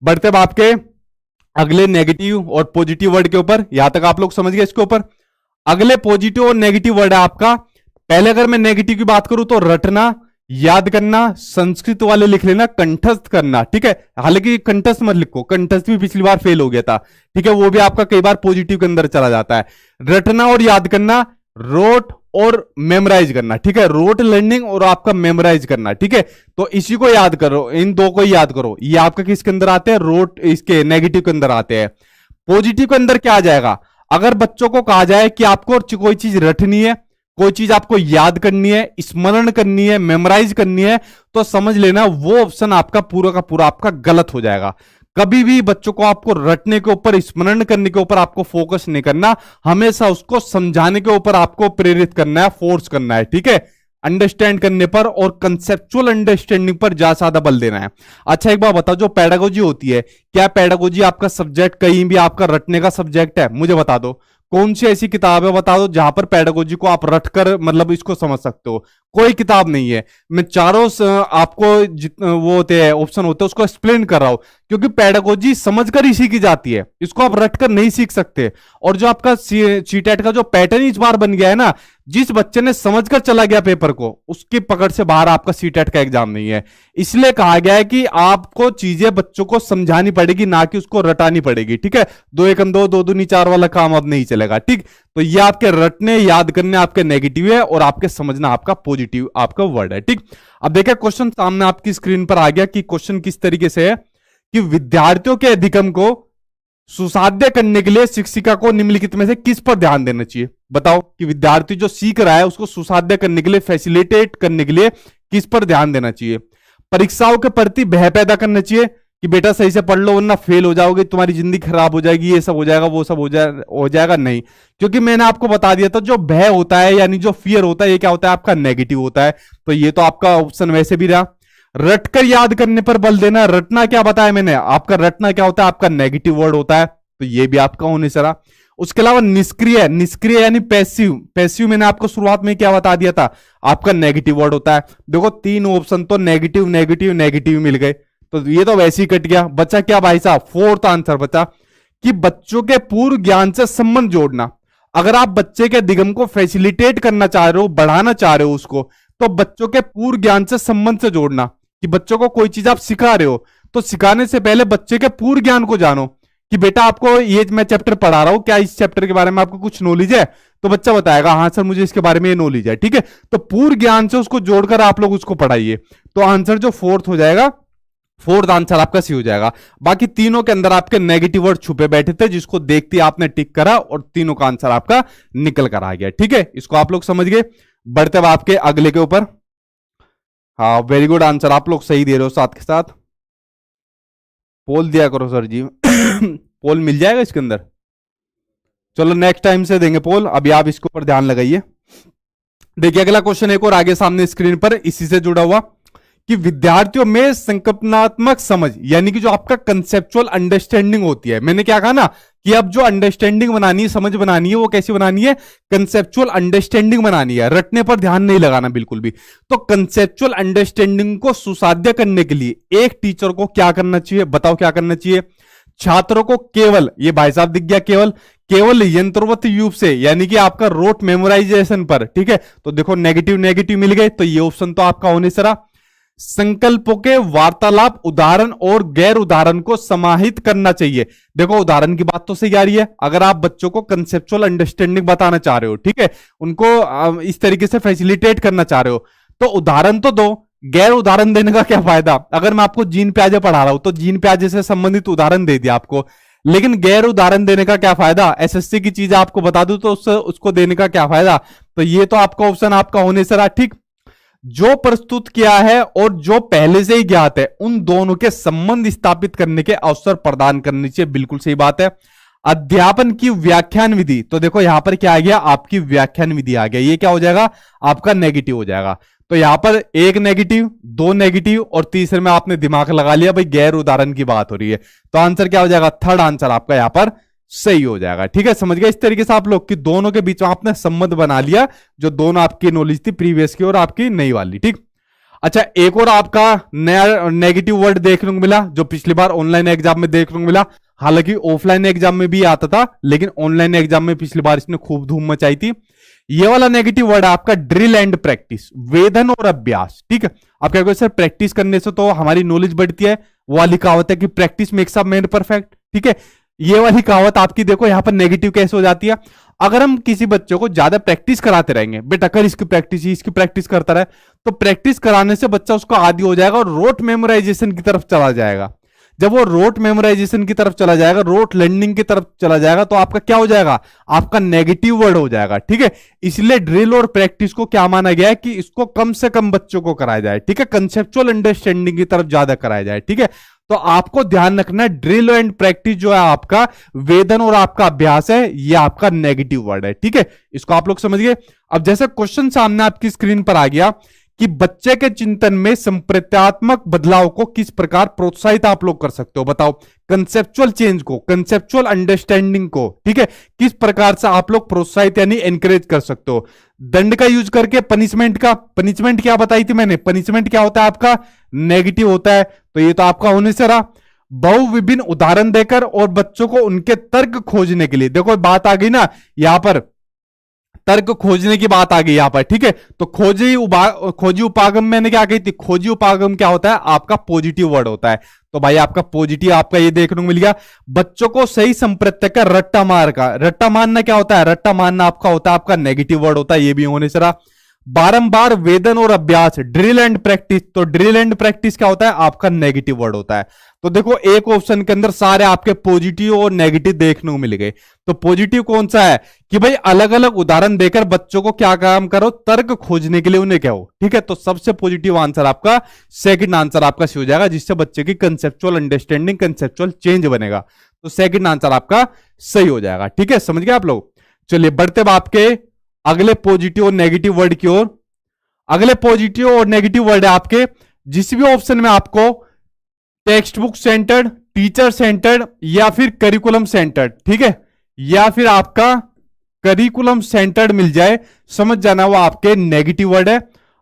बढ़ते अब आपके अगले नेगेटिव और पॉजिटिव वर्ड के ऊपर। यहां तक आप लोग समझ गए इसके ऊपर। अगले पॉजिटिव और नेगेटिव वर्ड है आपका, पहले अगर मैं नेगेटिव की बात करूं तो रटना, याद करना, संस्कृत वाले लिख लेना, कंठस्थ करना। ठीक है, हालांकि कंठस्थ मत लिखो, कंठस्थ भी पिछली बार फेल हो गया था। ठीक है, वो भी आपका कई बार पॉजिटिव के अंदर चला जाता है। रटना और याद करना, रोट और मेमोराइज करना। ठीक है, रोट लर्निंग और आपका मेमोराइज करना। ठीक है, तो इसी को याद करो, इन दो को याद करो। ये आपका किसके अंदर आते हैं, रोट, इसके नेगेटिव के अंदर आते हैं। पॉजिटिव के अंदर क्या आ जाएगा, अगर बच्चों को कहा जाए कि आपको कोई चीज रटनी है, कोई चीज आपको याद करनी है, स्मरण करनी है, मेमोराइज करनी है, तो समझ लेना वो ऑप्शन आपका पूरा का पूरा आपका गलत हो जाएगा। कभी भी बच्चों को आपको रटने के ऊपर, स्मरण करने के ऊपर आपको फोकस नहीं करना, हमेशा उसको समझाने के ऊपर आपको प्रेरित करना है, फोर्स करना है। ठीक है, अंडरस्टैंड करने पर और कंसेप्चुअल अंडरस्टैंडिंग पर ज्यादा बल देना है। अच्छा एक बात बताओ, जो पेडागोजी होती है, क्या पेडागोजी आपका सब्जेक्ट कहीं भी आपका रटने का सब्जेक्ट है, मुझे बता दो। कौन सी ऐसी किताब है बता दो जहां पर पेडागोजी को आप रटकर मतलब इसको समझ सकते हो, कोई किताब नहीं है। मैं चारों आपको वो होते हैं ऑप्शन होते हैं उसको एक्सप्लेन कर रहा हूं, क्योंकि पेडागोजी समझकर ही सीखी जाती है, इसको आप रटकर नहीं सीख सकते। और जो आपका सीटेट का जो पैटर्न इस बार बन गया है ना, जिस बच्चे ने समझकर चला गया पेपर को, उसकी पकड़ से बाहर आपका सीटेट का एग्जाम नहीं है। इसलिए कहा गया है कि आपको चीजें बच्चों को समझानी पड़ेगी, ना कि उसको रटानी पड़ेगी। ठीक है, 2 एकम 2, 2 दूनी 4 वाला काम अब नहीं चलेगा। ठीक, तो ये आपके रटने याद करने आपके नेगेटिव है और आपके समझना आपका पॉजिटिव आपका वर्ड है। ठीक, अब देखिए क्वेश्चन सामने आपकी स्क्रीन पर आ गया कि क्वेश्चन किस तरीके से है कि विद्यार्थियों के अधिगम को सुसाध्य करने के लिए शिक्षिका को निम्नलिखित में से किस पर ध्यान देना चाहिए। बताओ कि विद्यार्थी जो सीख रहा है उसको सुसाध्य करने के लिए, फैसिलिटेट करने के लिए किस पर ध्यान देना चाहिए। परीक्षाओं के प्रति भय पैदा करना चाहिए कि बेटा सही से पढ़ लो वरना फेल हो जाओगे, तुम्हारी जिंदगी खराब हो जाएगी, ये सब हो जाएगा, वो सब हो जाएगा। नहीं, क्योंकि मैंने आपको बता दिया था जो भय होता है यानी जो फियर होता है ये क्या होता है, आपका नेगेटिव होता है। तो ये तो आपका ऑप्शन वैसे भी रहा। रटकर याद करने पर बल देना, रटना क्या बताया मैंने, आपका रटना क्या होता है, आपका नेगेटिव वर्ड होता है, तो ये भी आपका होने से रहा। उसके अलावा निष्क्रिय, निष्क्रिय यानी पैसिव, पैसिव मैंने आपको शुरुआत में क्या बता दिया था, आपका नेगेटिव वर्ड होता है। देखो तीन ऑप्शन तो नेगेटिव नेगेटिव नेगेटिव मिल गए, तो ये तो वैसे ही कट गया। बचा क्या भाई साहब, फोर्थ आंसर बचा कि बच्चों के पूर्व ज्ञान से संबंध जोड़ना। अगर आप बच्चे के दिगम को फैसिलिटेट करना चाह रहे हो, बढ़ाना चाह रहे हो उसको, तो बच्चों के पूर्व ज्ञान से संबंध से जोड़ना कि बच्चों को कोई चीज आप सिखा रहे हो तो सिखाने से पहले बच्चे के पूर्व ज्ञान को जानो कि बेटा आपको ये मैं चैप्टर पढ़ा रहा हूं, क्या इस चैप्टर के बारे में आपको कुछ नॉलेज है, तो बच्चा बताएगा हाँ सर मुझे इसके बारे में ये नॉलेज है। ठीक है, तो पूर्व ज्ञान से उसको जोड़कर आप लोग उसको पढ़ाइए। तो आंसर जो फोर्थ हो जाएगा, फोर्थ आंसर आपका सी हो जाएगा। बाकी तीनों के अंदर आपके नेगेटिव वर्ड छुपे बैठे थे जिसको देखते आपने टिक करा और तीनों का आंसर आपका निकल कर आ गया। ठीक है, इसको आप लोग समझ गए। बढ़ते हुए आपके अगले के ऊपर। हाँ वेरी गुड, आंसर आप लोग सही दे रहे हो। साथ के साथ पोल दिया करो सर जी। पोल मिल जाएगा इसके अंदर, चलो नेक्स्ट टाइम से देंगे पोल, अभी आप इसके ऊपर ध्यान लगाइए। देखिए अगला क्वेश्चन एक और आगे सामने स्क्रीन पर इसी से जुड़ा हुआ कि विद्यार्थियों में संकल्पनात्मक समझ यानी कि जो आपका कंसेप्चुअल अंडरस्टैंडिंग होती है, मैंने क्या कहा ना कि अब जो अंडरस्टैंडिंग बनानी है, समझ बनानी है, वो कैसी बनानी है, कंसेप्चुअल अंडरस्टैंडिंग बनानी है, रटने पर ध्यान नहीं लगाना बिल्कुल भी। तो कंसेप्चुअल अंडरस्टैंडिंग को सुसाध्य करने के लिए एक टीचर को क्या करना चाहिए, बताओ क्या करना चाहिए। छात्रों को केवल, ये भाई साहब दिख गया, केवल केवल यंत्रवत रूप से यानी कि आपका रोट मेमोराइजेशन पर, ठीक है, तो देखो नेगेटिव नेगेटिव मिल गए, तो ये ऑप्शन तो आपका होने से रहा। संकल्पों के वार्तालाप, उदाहरण और गैर उदाहरण को समाहित करना चाहिए। देखो उदाहरण की बात तो सही आ रही है, अगर आप बच्चों को कंसेप्चुअल अंडरस्टैंडिंग बताना चाह रहे हो, ठीक है, उनको इस तरीके से फैसिलिटेट करना चाह रहे हो, तो उदाहरण तो दो, गैर उदाहरण देने का क्या फायदा। अगर मैं आपको जीन प्याजे पढ़ा रहा हूं तो जीन प्याजे से संबंधित उदाहरण दे दिया आपको, लेकिन गैर उदाहरण देने का क्या फायदा, एसएससी की चीज आपको बता दूं तो उसको देने का क्या फायदा। तो ये तो आपका ऑप्शन आपका होने से रहा। ठीक, जो प्रस्तुत किया है और जो पहले से ही ज्ञात है उन दोनों के संबंध स्थापित करने के अवसर प्रदान करनी चाहिए, बिल्कुल सही बात है। अध्यापन की व्याख्यान विधि, तो देखो यहां पर क्या आ गया, आपकी व्याख्यान विधि आ गया, ये क्या हो जाएगा, आपका नेगेटिव हो जाएगा। तो यहां पर एक नेगेटिव, दो नेगेटिव और तीसरे में आपने दिमाग लगा लिया भाई गैर उदाहरण की बात हो रही है, तो आंसर क्या हो जाएगा, थर्ड आंसर आपका यहां पर सही हो जाएगा। ठीक है, समझ गए इस तरीके से आप लोग कि दोनों के बीच में आपने संबंध बना लिया, जो दोनों आपकी नॉलेज थी प्रीवियस की और आपकी नई वाली। ठीक, अच्छा एक और आपका नया नेगेटिव वर्ड देखने को मिला जो पिछली बार ऑनलाइन एग्जाम में देखने को मिला, हालांकि ऑफलाइन एग्जाम में भी आता था लेकिन ऑनलाइन एग्जाम में पिछली बार इसने खूब धूम मचाई थी। ये वाला नेगेटिव वर्ड है आपका ड्रिल एंड प्रैक्टिस, वेधन और अभ्यास। ठीक है, आप क्या सर प्रैक्टिस करने से तो हमारी नॉलेज बढ़ती है, वो वाली कहावत है कि practice makes a man perfect. ठीक है, ये वाली कहावत आपकी देखो यहां पर नेगेटिव कैसे हो जाती है। अगर हम किसी बच्चे को ज्यादा प्रैक्टिस कराते रहेंगे, बेटा कर इसकी प्रैक्टिस ही, इसकी प्रैक्टिस करता रहे, तो प्रैक्टिस कराने से बच्चा उसको आदी हो जाएगा और रोट मेमोराइजेशन की तरफ चला जाएगा। जब वो रोट मेमोराइजेशन की तरफ चला जाएगा, रोट लर्निंग की तरफ चला जाएगा, तो आपका क्या हो जाएगा, आपका नेगेटिव वर्ड हो जाएगा। ठीक है, इसलिए ड्रिल और प्रैक्टिस को क्या माना गया है कि इसको कम से कम बच्चों को कराया जाए। ठीक है, कंसेप्चुअल अंडरस्टैंडिंग की तरफ ज्यादा कराया जाए। ठीक है, तो आपको ध्यान रखना है ड्रिल एंड प्रैक्टिस जो है आपका वेधन और आपका अभ्यास है, ये आपका नेगेटिव वर्ड है। ठीक है, इसको आप लोग समझ गए। अब जैसे क्वेश्चन सामने आपकी स्क्रीन पर आ गया कि बच्चे के चिंतन में संप्रत्यात्मक बदलाव को किस प्रकार प्रोत्साहित आप लोग कर सकते हो, बताओ। कंसेप्चुअल चेंज को, कंसेप्चुअल अंडरस्टैंडिंग को, ठीक है, किस प्रकार से आप लोग प्रोत्साहित यानी एनकरेज कर सकते हो। दंड का यूज करके, पनिशमेंट का, पनिशमेंट क्या बताई थी मैंने, पनिशमेंट क्या होता है आपका नेगेटिव होता है, तो ये तो आपका होने से रहा। बहु विभिन्न उदाहरण देकर और बच्चों को उनके तर्क खोजने के लिए, देखो बात आ गई ना यहां पर, तर्क खोजने की बात आ गई यहां पर। ठीक है, तो खोजी उपागम मैंने क्या कही थी, खोजी उपागम क्या होता है आपका पॉजिटिव वर्ड होता है, तो भाई आपका पॉजिटिव आपका ये देखने को मिल गया। बच्चों को सही संप्रत्य का रट्टा मार का, रट्टा मारना क्या होता है, रट्टा मारना आपका होता है आपका नेगेटिव वर्ड होता है, ये भी होने से रहा। बारंबार वेधन और अभ्यास, ड्रिल एंड प्रैक्टिस, तो ड्रिल एंड प्रैक्टिस क्या होता है आपका नेगेटिव वर्ड होता है। तो देखो एक ऑप्शन के अंदर सारे आपके पॉजिटिव और नेगेटिव देखने को मिल गए। तो पॉजिटिव कौन सा है कि भाई अलग अलग उदाहरण देकर बच्चों को क्या काम करो, तर्क खोजने के लिए उन्हें कहो। ठीक है, तो सबसे पॉजिटिव आंसर आपका सेकंड आंसर आपका सही हो जाएगा, जिससे बच्चे की कंसेप्चुअल अंडरस्टैंडिंग, कंसेप्चुअल चेंज बनेगा। तो सेकंड आंसर आपका सही हो जाएगा। ठीक है, समझ गए आप लोग। चलिए बढ़ते आपके अगले पॉजिटिव और नेगेटिव वर्ड की ओर। अगले पॉजिटिव और नेगेटिव वर्ड है आपके, जिस भी ऑप्शन में आपको text book centred, teacher centred या फिर करिकुलम सेंटर्ड, ठीक है, या फिर आपका करिकुलम सेंटर्ड मिल जाए, समझ जाना वो आपके नेगेटिव वर्ड है।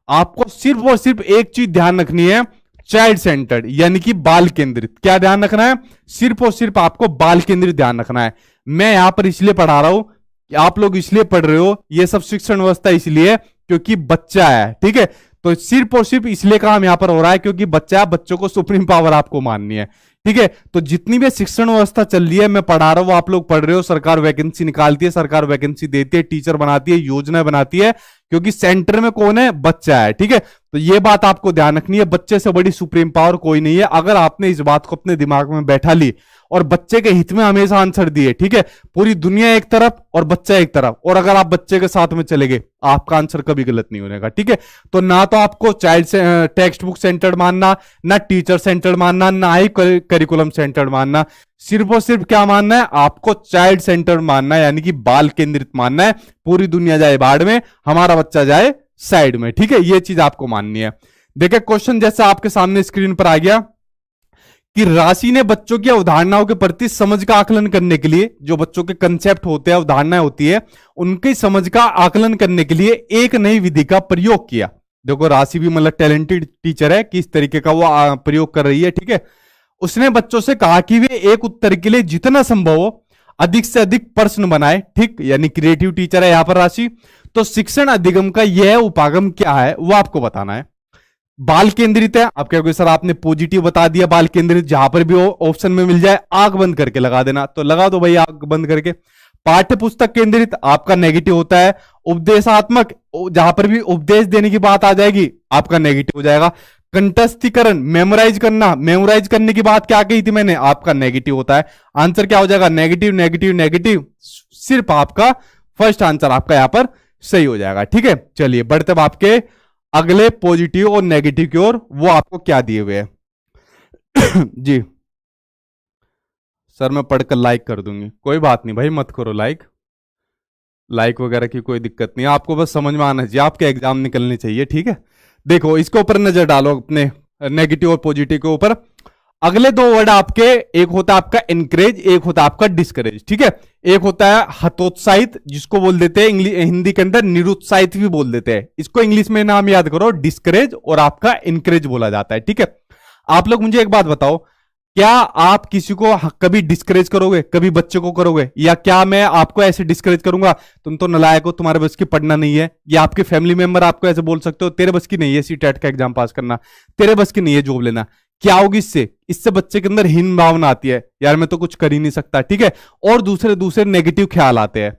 आपको सिर्फ और सिर्फ एक चीज ध्यान रखनी है, चाइल्ड सेंटर्ड यानी कि बाल केंद्रित। क्या ध्यान रखना है? सिर्फ और सिर्फ आपको बाल केंद्रित ध्यान रखना है। मैं यहां पर इसलिए पढ़ा रहा हूं कि आप लोग इसलिए पढ़ रहे हो, ये सब शिक्षण व्यवस्था इसलिए क्योंकि बच्चा है। ठीक है, तो सिर्फ और सिर्फ इसलिए काम यहां पर हो रहा है क्योंकि बच्चा, बच्चों को सुप्रीम पावर आपको माननी है। ठीक है, तो जितनी भी शिक्षण व्यवस्था चल रही है मैं पढ़ा रहा हूं, आप लोग पढ़ रहे हो, सरकार वैकेंसी निकालती है, सरकार वैकेंसी देती है, टीचर बनाती है, योजना बनाती है, क्योंकि सेंटर में कौन है? बच्चा है। ठीक है, तो ये बात आपको ध्यान रखनी है, बच्चे से बड़ी सुप्रीम पावर कोई नहीं है। अगर आपने इस बात को अपने दिमाग में बैठा ली और बच्चे के हित में हमेशा आंसर दिए, ठीक है, पूरी दुनिया एक तरफ और बच्चा एक तरफ, और अगर आप बच्चे के साथ में चले गए, आपका आंसर कभी गलत नहीं होने का। ठीक है, तो ना तो आपको चाइल्ड से टेक्स्ट बुक सेंटर्ड मानना, ना टीचर सेंटर्ड मानना, ना ही करिकुलम सेंटर्ड मानना, सिर्फ और सिर्फ क्या मानना है? आपको चाइल्ड सेंटर्ड मानना है, यानी कि बाल केंद्रित मानना है। पूरी दुनिया जाए बाढ़ में, हमारा बच्चा जाए साइड में। ठीक है, ये चीज आपको माननी है। देखिए क्वेश्चन जैसा आपके सामने स्क्रीन पर आ गया कि राशि ने बच्चों की अवधारणाओं के प्रति समझ का आकलन करने के लिए, जो बच्चों के कंसेप्ट होते हैं, अवधारणाएं होती है, उनकी समझ का आकलन करने के लिए एक नई विधि का प्रयोग किया। देखो राशि भी मतलब टैलेंटेड टीचर है, किस तरीके का वो प्रयोग कर रही है। ठीक है, उसने बच्चों से कहा कि वे एक उत्तर के लिए जितना संभव हो अधिक से अधिक प्रश्न बनाए। ठीक, यानी क्रिएटिव टीचर है यहां पर राशि। तो शिक्षण अधिगम का यह उपागम क्या है वो आपको बताना है। बाल केंद्रित है, आप कहोगे सर आपने पॉजिटिव बता दिया, बाल केंद्रित जहां पर भी ऑप्शन में मिल जाए आंख बंद करके लगा देना, तो लगा दो भाई आंख बंद करके। पाठ्य पुस्तक केंद्रित आपका नेगेटिव होता है। उपदेशात्मक, जहां पर भी उपदेश देने की बात आ जाएगी आपका नेगेटिव हो जाएगा। कंठस्थीकरण, मेमोराइज करना, मेमोराइज करने की बात क्या कही थी मैंने, आपका नेगेटिव होता है। आंसर क्या हो जाएगा? Negative, negative, negative. सिर्फ आपका फर्स्ट आंसर आपका यहां पर सही हो जाएगा। ठीक है, चलिए बढ़ते अब आपके अगले पॉजिटिव और नेगेटिव की ओर। वो आपको क्या दिए हुए हैं जी सर मैं पढ़कर लाइक कर दूंगी, कोई बात नहीं भाई, मत करो लाइक, लाइक वगैरह की कोई दिक्कत नहीं है, आपको बस समझ में आना चाहिए, आपके एग्जाम निकलने चाहिए। ठीक है, देखो इसके ऊपर नजर डालो अपने नेगेटिव और पॉजिटिव के ऊपर। अगले दो वर्ड आपके, एक होता है आपका इनकरेज, एक होता है आपका डिस्करेज। ठीक है, एक होता है हतोत्साहित, जिसको बोल देते हैं हिंदी के अंदर निरुत्साहित भी बोल देते हैं। इसको इंग्लिश में नाम याद करो, डिस्करेज और आपका इनकरेज बोला जाता है। ठीक है, आप लोग मुझे एक बात बताओ, क्या आप किसी को कभी डिस्करेज करोगे? कभी बच्चे को करोगे? या क्या मैं आपको ऐसे डिस्करेज करूंगा, तुम तो नालायक हो, तुम्हारे बस की पढ़ना नहीं है? या आपके फैमिली मेंबर आपको ऐसे बोल सकते हो, तेरे बस की नहीं है सीटेट का एग्जाम पास करना, तेरे बस की नहीं है जॉब लेना? क्या होगी इससे? इससे बच्चे के अंदर हीन भावना आती है, यार मैं तो कुछ कर ही नहीं सकता। ठीक है, और दूसरे दूसरे नेगेटिव ख्याल आते हैं।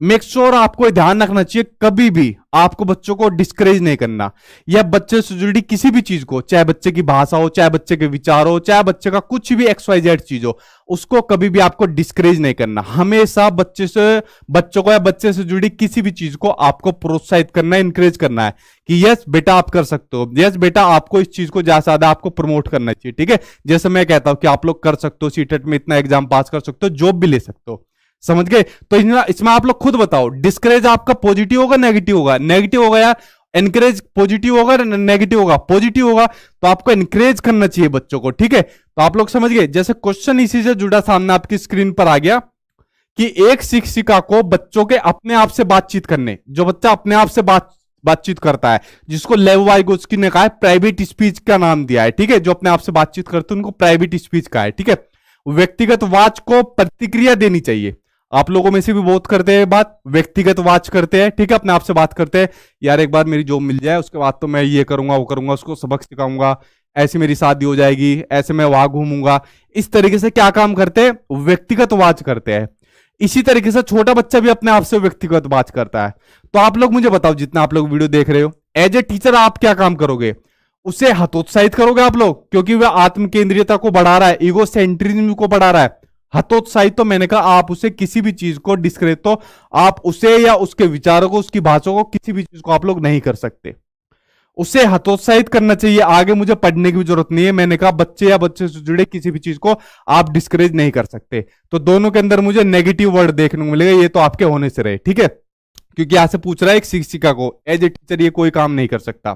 मेक श्योर आपको ध्यान रखना चाहिए, कभी भी आपको बच्चों को डिस्करेज नहीं करना, या बच्चे से जुड़ी किसी भी चीज को, चाहे बच्चे की भाषा हो, चाहे बच्चे के विचार हो, चाहे बच्चे का कुछ भी XYZ चीज हो, उसको कभी भी आपको डिस्करेज नहीं करना। हमेशा बच्चों को या बच्चे से जुड़ी किसी भी चीज को आपको प्रोत्साहित करना है, इंकरेज करना है कि यस बेटा आप कर सकते हो, यस बेटा आपको इस चीज को ज्यादा से ज्यादा आपको प्रमोट करना चाहिए। ठीक है, जैसे मैं कहता हूं कि आप लोग कर सकते हो, सीटेट में इतना एग्जाम पास कर सकते हो, जॉब भी ले सकते हो। समझ गए? तो इसमें आप लोग खुद बताओ, डिस्करेज आपका पॉजिटिव होगा नेगेटिव होगा? नेगेटिव होगा या एनकरेज पॉजिटिव होगा नेगेटिव होगा? पॉजिटिव होगा, तो आपको एनकरेज करना चाहिए बच्चों को। ठीक है, तो आप लोग समझ गए। जैसे क्वेश्चन इसी से जुड़ा सामने आपकी स्क्रीन पर आ गया कि एक शिक्षिका को बच्चों के अपने आप से बातचीत करने, जो बच्चा अपने आप से बातचीत करता है, जिसको लेव वाइगोत्स्की ने कहा है प्राइवेट स्पीच का नाम दिया है। ठीक है, जो अपने आप से बातचीत करते हैं उनको प्राइवेट स्पीच कहा है। ठीक है, व्यक्तिगत वाच को प्रतिक्रिया देनी चाहिए। आप लोगों में से भी बहुत करते हैं बात, व्यक्तिगत वाच करते हैं। ठीक है, अपने आप से बात करते हैं, यार एक बार मेरी जॉब मिल जाए उसके बाद तो मैं ये करूंगा वो करूंगा, उसको सबक सिखाऊंगा, ऐसे मेरी शादी हो जाएगी, ऐसे मैं वहां घूमूंगा। इस तरीके से क्या काम करते हैं? व्यक्तिगत वाच करते हैं। इसी तरीके से छोटा बच्चा भी अपने आप से व्यक्तिगत वाच करता है। तो आप लोग मुझे बताओ, जितना आप लोग वीडियो देख रहे हो, एज ए टीचर आप क्या काम करोगे? उसे हतोत्साहित करोगे आप लोग, क्योंकि वह आत्म केंद्रीयता को बढ़ा रहा है, ईगो सेंट्रिज्म को बढ़ा रहा है। हतोत्साहित तो मैंने कहा आप उसे किसी भी चीज को डिस्करेज, तो आप उसे या उसके विचारों को, उसकी भाषा को, किसी भी चीज को आप लोग नहीं कर सकते। उसे हतोत्साहित करना चाहिए, आगे मुझे पढ़ने की भी जरूरत नहीं है। मैंने कहा बच्चे या बच्चे से जुड़े किसी भी चीज को आप डिस्करेज नहीं कर सकते। तो दोनों के अंदर मुझे नेगेटिव वर्ड देखने को मिलेगा, ये तो आपके होने से रहे, ठीक है। क्योंकि यहां से पूछ रहा है एक शिक्षिका को, एज ए टीचर ये कोई काम नहीं कर सकता।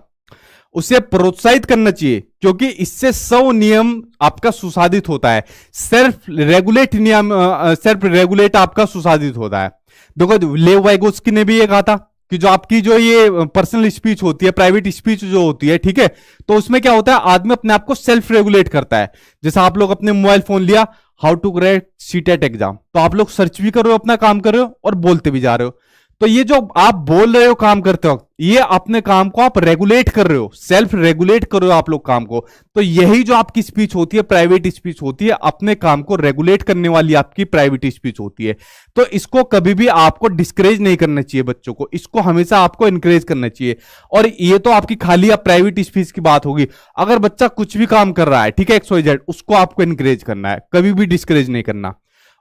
उसे प्रोत्साहित करना चाहिए, क्योंकि इससे सौ नियम आपका सुसाधित होता है। सेल्फ रेगुलेट नियम, सेल्फ रेगुलेट आपका सुसाधित होता है। देखो लेव वाइगोस्की ने भी ये कहा था कि जो आपकी जो ये पर्सनल स्पीच होती है, प्राइवेट स्पीच जो होती है, ठीक है, तो उसमें क्या होता है, आदमी अपने आप को सेल्फ रेगुलेट करता है। जैसे आप लोग अपने मोबाइल फोन लिया, how to crack CTET exam, तो आप लोग सर्च भी कर रहे हो, अपना काम कर रहे हो और बोलते भी जा रहे हो। तो ये जो आप बोल रहे हो काम करते वक्त, ये अपने काम को आप रेगुलेट कर रहे हो, सेल्फ रेगुलेट कर रहे हो आप लोग काम को। तो यही जो आपकी स्पीच होती है, प्राइवेट स्पीच होती है, अपने काम को रेगुलेट करने वाली आपकी प्राइवेट स्पीच होती है। तो इसको कभी भी आपको डिस्करेज नहीं करना चाहिए बच्चों को, इसको हमेशा आपको इंकरेज करना चाहिए। और ये तो आपकी खाली आप प्राइवेट स्पीच की बात होगी। अगर बच्चा कुछ भी काम कर रहा है, ठीक है, XYZ, उसको आपको इंकरेज करना है, कभी भी डिस्करेज नहीं करना।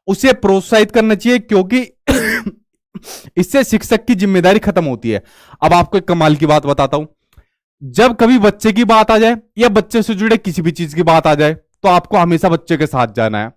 उसे प्रोत्साहित करना चाहिए, क्योंकि इससे शिक्षक की जिम्मेदारी खत्म होती है। अब आपको एक कमाल की बात बताता हूं, जब कभी बच्चे की बात आ जाए या बच्चे से जुड़े किसी भी चीज की बात आ जाए, तो आपको हमेशा बच्चे के साथ जाना है।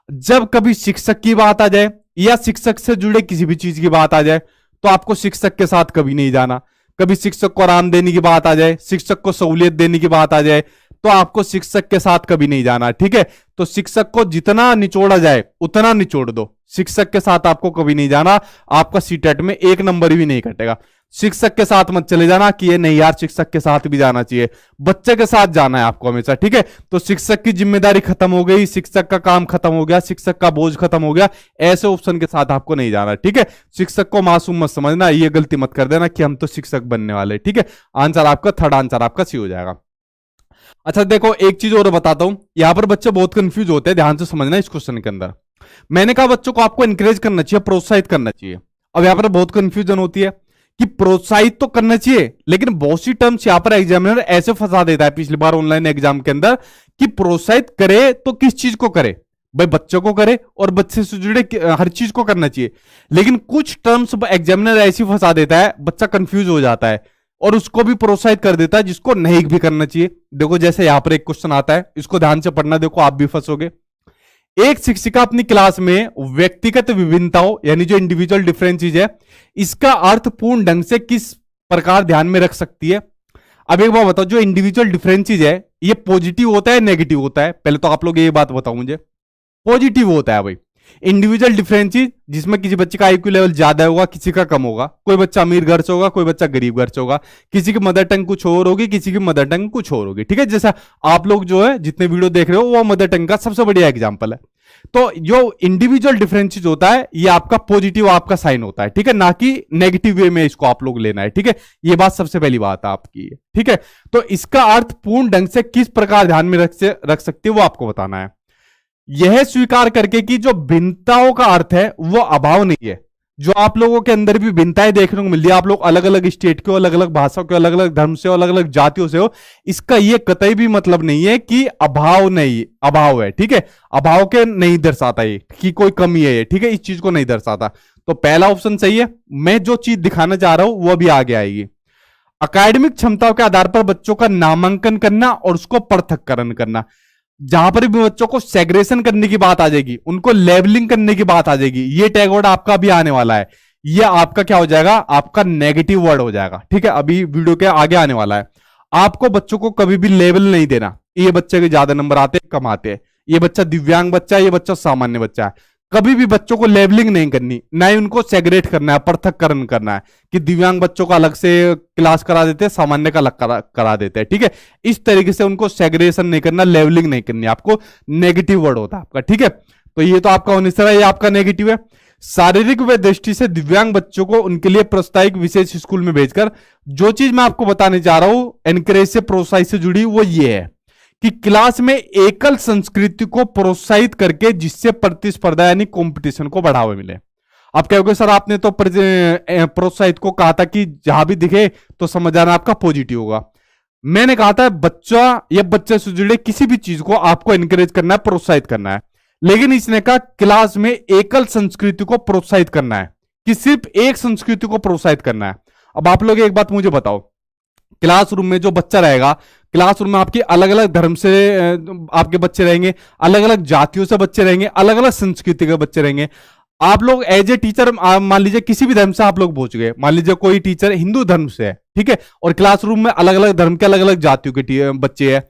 जब कभी शिक्षक की बात आ जाए या शिक्षक से जुड़े किसी भी चीज की बात आ जाए, तो आपको शिक्षक के साथ कभी नहीं जाना। कभी शिक्षक को आराम देने की बात आ जाए, शिक्षक को सहूलियत देने की बात आ जाए, तो आपको शिक्षक के साथ कभी नहीं जाना, ठीक है। तो शिक्षक को जितना निचोड़ा जाए उतना निचोड़ दो, शिक्षक के साथ आपको कभी नहीं जाना। आपका सीटेट में एक नंबर भी नहीं कटेगा। शिक्षक के साथ मत चले जाना कि ये नहीं यार, शिक्षक के साथ भी जाना चाहिए, बच्चे के साथ जाना है आपको हमेशा, ठीक है। तो शिक्षक की जिम्मेदारी खत्म हो गई, शिक्षक का काम खत्म हो गया, शिक्षक का बोझ खत्म हो गया, ऐसे ऑप्शन के साथ आपको नहीं जाना, ठीक है। शिक्षक को मासूम मत समझना, ये गलती मत कर देना कि हम तो शिक्षक बनने वाले, ठीक है। आंसर आपका थर्ड आंसर आपका सी हो जाएगा। अच्छा देखो एक चीज और बताता हूं, यहां पर बच्चे बहुत कंफ्यूज होते हैं, ध्यान से समझना इस क्वेश्चन के अंदर। मैंने कहा बच्चों को आपको इंकरेज करना चाहिए, प्रोत्साहित करना चाहिए। अब यहां पर बहुत कंफ्यूजन होती है कि प्रोत्साहित तो करना चाहिए, लेकिन बहुत सी टर्म्स यहां पर एग्जामिनर ऐसे फंसा देता है पिछली बार ऑनलाइन एग्जाम के अंदर कि प्रोत्साहित करे तो किस चीज को करे, भाई बच्चों को करे और बच्चे से जुड़े हर चीज को करना चाहिए। लेकिन कुछ टर्म्स एग्जामिनर ऐसी फंसा देता है, बच्चा कंफ्यूज हो जाता है और उसको भी प्रोत्साहित कर देता है जिसको नहीं भी करना चाहिए। देखो जैसे यहां पर एक क्वेश्चन आता है, इसको ध्यान से पढ़ना, देखो आप भी फंसोगे। एक शिक्षिका अपनी क्लास में व्यक्तिगत विभिन्नताओं यानी जो इंडिविजुअल डिफरेंसेस है, इसका अर्थ पूर्ण ढंग से किस प्रकार ध्यान में रख सकती है। अब एक बात बताओ, जो इंडिविजुअल डिफरेंसेस है ये पॉजिटिव होता है नेगेटिव होता है? पहले तो आप लोग ये बात बताओ मुझे। पॉजिटिव होता है भाई। इंडिविजुअल डिफरेंसेस जिसमें किसी बच्चे का आईक्यू लेवल ज्यादा होगा, किसी का कम होगा, कोई बच्चा अमीर घर से होगा, कोई बच्चा गरीब घर से होगा, किसी की मदर टंग कुछ और होगी, किसी की मदर टंग कुछ और होगी, ठीक है। जैसा आप लोग जो है जितने वीडियो देख रहे हो वो मदर टंग का सबसे बढ़िया एग्जाम्पल है। तो जो इंडिविजुअल डिफरेंसेस होता है ये आपका पॉजिटिव आपका साइन होता है, ठीक है, ना कि नेगेटिव वे में इसको आप लोग लेना है, ठीक है। ये बात सबसे पहली बात है आपकी, ठीक है। तो इसका अर्थ पूर्ण ढंग से किस प्रकार ध्यान में रख सकते हो वो आपको बताना है। यह स्वीकार करके कि जो भिन्नताओं का अर्थ है वो अभाव नहीं है। जो आप लोगों के अंदर भी भिन्नताएं देखने को मिल रही है, आप लोग अलग अलग स्टेट के हो, अलग अलग भाषा के, अलग अलग धर्म से हो, अलग अलग जातियों से हो, इसका ये कतई भी मतलब नहीं है कि अभाव नहीं, अभाव है, ठीक है। अभाव के नहीं दर्शाता ये कि कोई कमी है ये, ठीक है, इस चीज को नहीं दर्शाता। तो पहला ऑप्शन सही है। मैं जो चीज दिखाना चाह रहा हूं वो भी आगे आएगी। अकादमिक क्षमताओं के आधार पर बच्चों का नामांकन करना और उसको पृथक्करण करना। जहां पर भी बच्चों को सेग्रेशन करने की बात आ जाएगी, उनको लेबलिंग करने की बात आ जाएगी, ये टैग वर्ड आपका भी आने वाला है। ये आपका क्या हो जाएगा, आपका नेगेटिव वर्ड हो जाएगा, ठीक है। अभी वीडियो के आगे आने वाला है। आपको बच्चों को कभी भी लेबल नहीं देना, ये बच्चे के ज्यादा नंबर आते हैं कम आते हैं, ये बच्चा दिव्यांग बच्चा है, ये बच्चा सामान्य बच्चा है। कभी भी बच्चों को लेबलिंग नहीं करनी, ना ही उनको सेग्रेट करना है, पृथक्करण करना है कि दिव्यांग बच्चों का अलग से क्लास करा देते हैं, सामान्य का अलग करा देते हैं, ठीक है। इस तरीके से उनको सेग्रेशन नहीं करना, लेबलिंग नहीं करनी, आपको नेगेटिव वर्ड होता है आपका, ठीक है। तो ये तो आपका होने से ये आपका नेगेटिव है। शारीरिक व दृष्टि से दिव्यांग बच्चों को उनके लिए प्रोत्साहित विशेष स्कूल में भेजकर जो चीज मैं आपको बताने जा रहा हूं एनकरेज से प्रोत्साहित से जुड़ी, वो ये है कि क्लास में एकल संस्कृति को प्रोत्साहित करके जिससे प्रतिस्पर्धा यानी कंपटीशन को बढ़ावा मिले। आप कहोगे सर आपने तो प्रोत्साहित को कहा था कि जहां भी दिखे तो समझ आना आपका पॉजिटिव होगा। मैंने कहा था बच्चा या बच्चे से जुड़े किसी भी चीज को आपको एनकरेज करना है, प्रोत्साहित करना है, लेकिन इसने कहा क्लास में एकल संस्कृति को प्रोत्साहित करना है, कि सिर्फ एक संस्कृति को प्रोत्साहित करना है। अब आप लोग एक बात मुझे बताओ, क्लासरूम में जो बच्चा रहेगा, क्लासरूम में आपके अलग अलग धर्म से आपके बच्चे रहेंगे, अलग अलग जातियों से बच्चे रहेंगे, अलग अलग संस्कृति के बच्चे रहेंगे। आप लोग एज ए टीचर मान लीजिए किसी भी धर्म से आप लोग पहुंच गए, मान लीजिए कोई टीचर हिंदू धर्म से है, ठीक है, और क्लासरूम में अलग अलग धर्म के अलग अलग जातियों के बच्चे हैं,